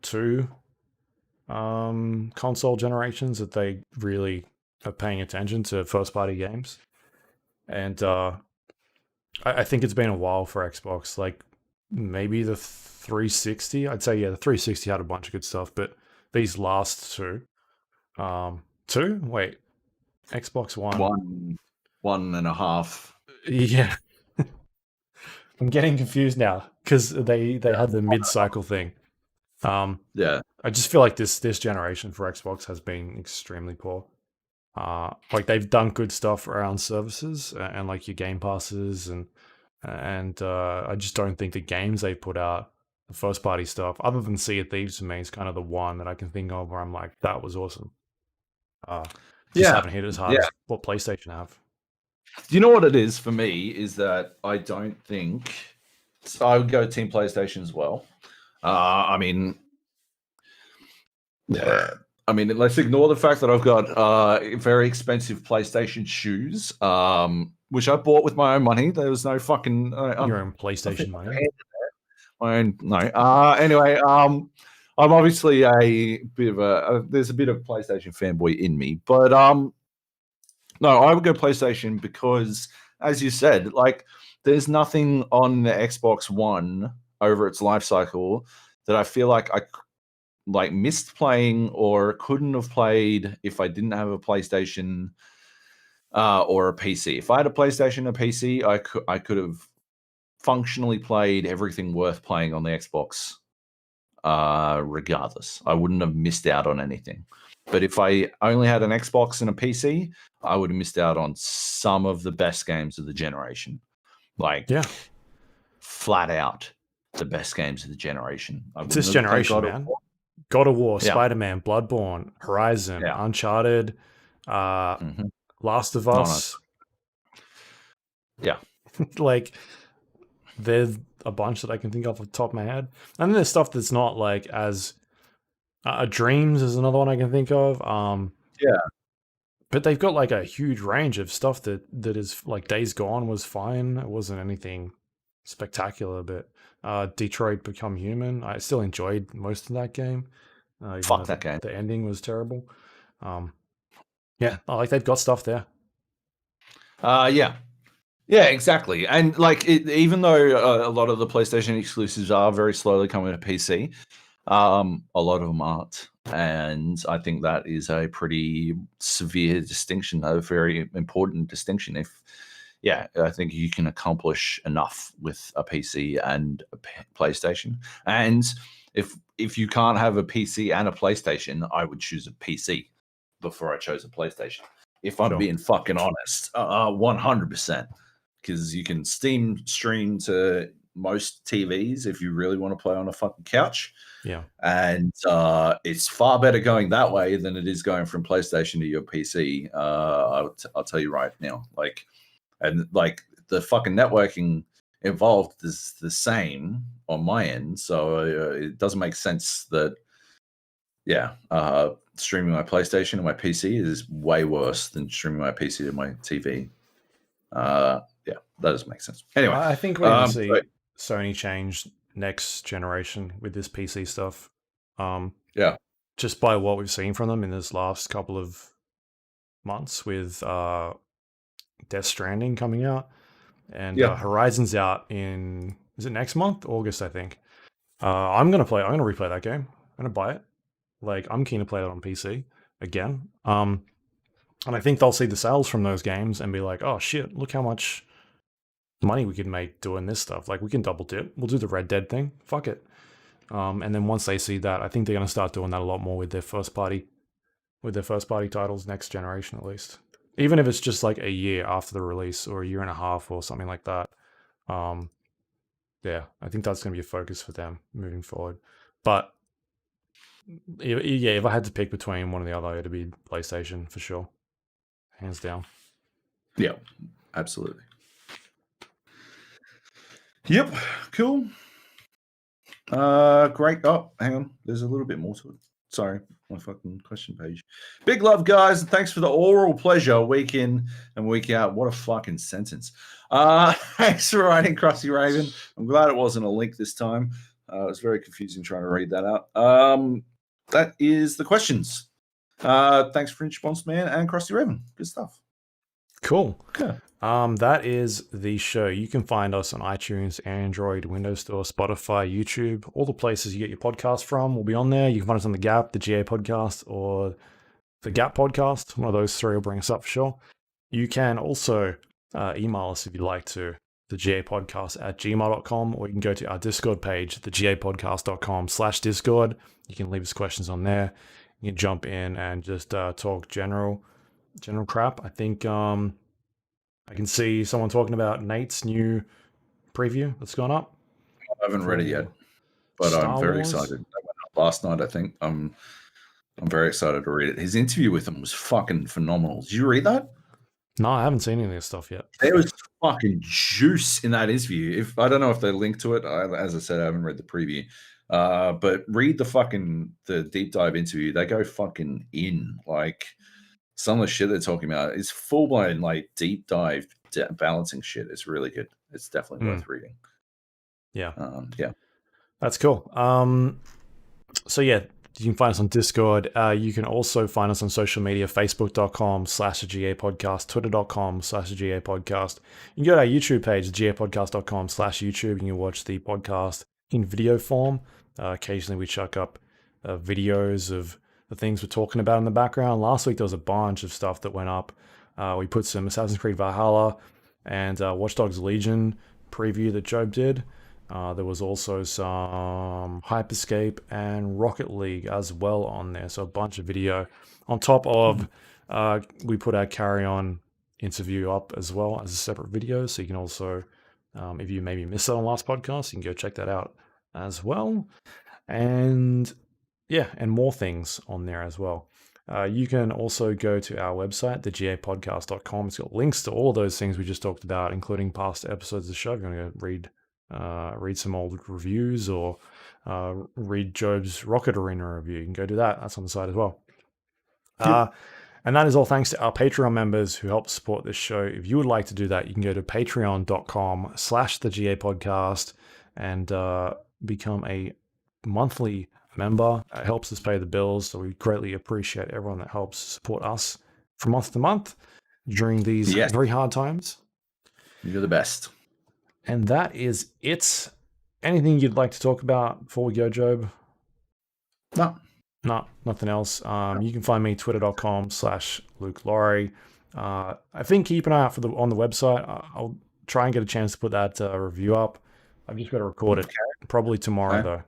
two console generations that they really are paying attention to first party games. And I think it's been a while for Xbox. Like maybe the 360. I'd say yeah, the 360 had a bunch of good stuff, but these last two. Wait, Xbox One. One and a half. Yeah, I'm getting confused now because they had the mid cycle thing. Yeah. I just feel like this generation for Xbox has been extremely poor. Like they've done good stuff around services and like your game passes and I just don't think the games they put out, the first party stuff, other than Sea of Thieves to me is kind of the one that I can think of where I'm like that was awesome. Just Yeah. haven't hit as hard Yeah. as what PlayStation have. Do you know what it is for me? Is that I don't think so. I would go Team PlayStation as well. I mean, let's ignore the fact that I've got very expensive PlayStation shoes, which I bought with my own money. There was no fucking Your own I think PlayStation money. my own no. Anyway, I'm obviously a bit of there's a bit of PlayStation fanboy in me, but no, I would go PlayStation because, as you said, like there's nothing on the Xbox One over its life cycle that I feel like I missed playing or couldn't have played if I didn't have a PlayStation or a PC. If I had a PlayStation or a PC, I could have functionally played everything worth playing on the Xbox. Regardless, I wouldn't have missed out on anything. But if I only had an Xbox and a PC, I would have missed out on some of the best games of the generation. Like, Yeah, flat out the best games of the generation. I it's this wouldn't have played generation, God of man. War. God of War, Yeah, Spider Man, Bloodborne, Horizon, yeah. Uncharted, Mhm. Last of No, no. Us. Yeah. Like there's a bunch that I can think of off the top of my head, and then there's stuff that's not like as Dreams is another one I can think of. Yeah. But they've got like a huge range of stuff that is like Days Gone was fine. It wasn't anything spectacular, but Detroit Become Human, I still enjoyed most of that game. Even Fuck though that game. the ending was terrible. Um, Yeah, I like they've got stuff there. Yeah. Yeah, exactly. And like, even though a lot of the PlayStation exclusives are very slowly coming to PC, a lot of them aren't. And I think that is a pretty severe distinction, a very important distinction. I think you can accomplish enough with a PC and a PlayStation. And if you can't have a PC and a PlayStation, I would choose a PC before I chose a PlayStation. If I'm Sure. being fucking honest, 100%, because you can Steam stream to most TVs if you really want to play on a fucking couch. Yeah. And it's far better going that way than it is going from PlayStation to your PC. I'll tell you right now. Like the fucking networking involved is the same on my end, so it doesn't make sense that streaming my PlayStation and my PC is way worse than streaming my PC to my TV. Yeah, that doesn't make sense. Anyway, I think we're going to see Sony change next generation with this PC stuff. Yeah. Just by what we've seen from them in this last couple of months with Death Stranding coming out and Horizon's out in, is it next month? August, I think. I'm going to replay that game. I'm going to buy it. Like, I'm keen to play it on PC again. And I think they'll see the sales from those games and be like, oh shit, look how much money we could make doing this stuff. Like, we can double dip. We'll do the Red Dead thing. Fuck it. And then once they see that, I think they're going to start doing that a lot more with their first party titles, next generation at least. Even if it's just like a year after the release or a year and a half or something like that. Yeah, I think that's going to be a focus for them moving forward. But yeah, if I had to pick between one or the other, it'd be PlayStation for sure. Hands down. Yeah, absolutely. Yep, cool. Great. Oh, hang on. There's a little bit more to it. Sorry, my fucking question page. Big love, guys, and thanks for the oral pleasure week in and week out. What a fucking sentence. Thanks for writing, Krusty Raven. I'm glad it wasn't a link this time. It was very confusing trying to read that out. That is the questions. Thanks, Fringe Boss Man and Krusty Raven. Good stuff. Cool. Yeah. That is the show. You can find us on iTunes, Android, Windows Store, Spotify, YouTube, all the places you get your podcast from will be on there. You can find us on the Gap, the GA podcast, or the Gap podcast. One of those three will bring us up for sure. You can also email us if you'd like to, the gapodcast@gmail.com, or you can go to our Discord page, thegapodcast.com/Discord. You can leave us questions on there. You can jump in and just talk general crap. I think I can see someone talking about Nate's new preview that's gone up. I haven't read it yet, but Star I'm very Wars? excited. That went up last night, I think. I'm very excited to read it. His interview with him was fucking phenomenal. Did you read that? No, I haven't seen any of this stuff yet. There was fucking juice in that interview. I don't know if they linked to it. As I said, I haven't read the preview. But read the deep dive interview. They go fucking in. Like, some of the shit they're talking about is full blown like deep dive balancing shit. It's really good. It's definitely worth reading. Yeah. Yeah. That's cool. So yeah, you can find us on Discord. You can also find us on social media, facebook.com/GA podcast, twitter.com/GA podcast. You can go to our YouTube page, gapodcast.com/YouTube. You can watch the podcast in video form. Occasionally we chuck up videos of the things we're talking about in the background. Last week there was a bunch of stuff that went up. We put some Assassin's Creed Valhalla and Watch Dogs Legion preview that Joab did. There was also some Hyperscape and Rocket League as well on there. So a bunch of video. On top of, we put our Carrion interview up as well as a separate video. So you can also, if you maybe missed that on last podcast, you can go check that out as well. And yeah, and more things on there as well. You can also go to our website, thegapodcast.com. It's got links to all of those things we just talked about, including past episodes of the show. If you want to go read some old reviews or read Joab's Rocket Arena review, you can go do that. That's on the site as well. Yep. And that is all thanks to our Patreon members who help support this show. If you would like to do that, you can go to patreon.com/thegapodcast and become a monthly member. It helps us pay the bills, so we greatly appreciate everyone that helps support us from month to month during these Yes. very hard times. You're the best. And that is it. Anything you'd like to talk about before we go, Joab? No. No, nothing else. You can find me twitter.com/Luke Lawrie. I think keep an eye out on the website. I'll try and get a chance to put that review up. I've just got to record it probably tomorrow though.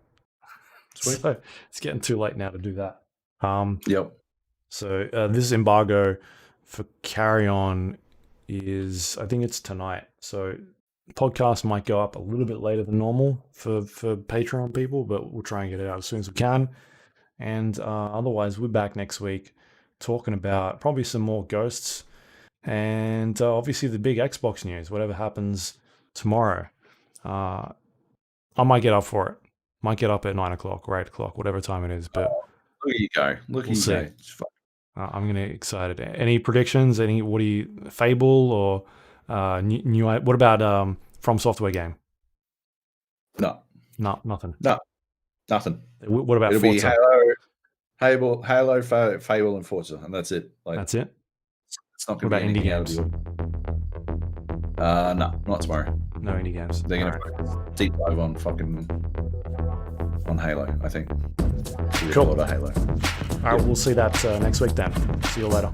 Sweet. So it's getting too late now to do that. Yep. So this embargo for Carrion is, I think it's tonight. So podcast might go up a little bit later than normal for Patreon people, but we'll try and get it out as soon as we can. And otherwise, we're back next week talking about probably some more Ghosts and obviously the big Xbox news, whatever happens tomorrow. I might get up for it. Might get up at 9 o'clock or 8 o'clock, whatever time it is. But look at you go. Look at you go. I'm gonna get excited. Any predictions? What do you Fable or new? What about From Software game? No, nothing. No, nothing. What about It'll Forza? Be Halo, Fable, and Forza, and that's it. That's it. It's not going to be indie games. No, not tomorrow. No indie games. They're going to deep dive on Halo, I think. Cool. A lot of Halo. All right, we'll see that next week then. See you later.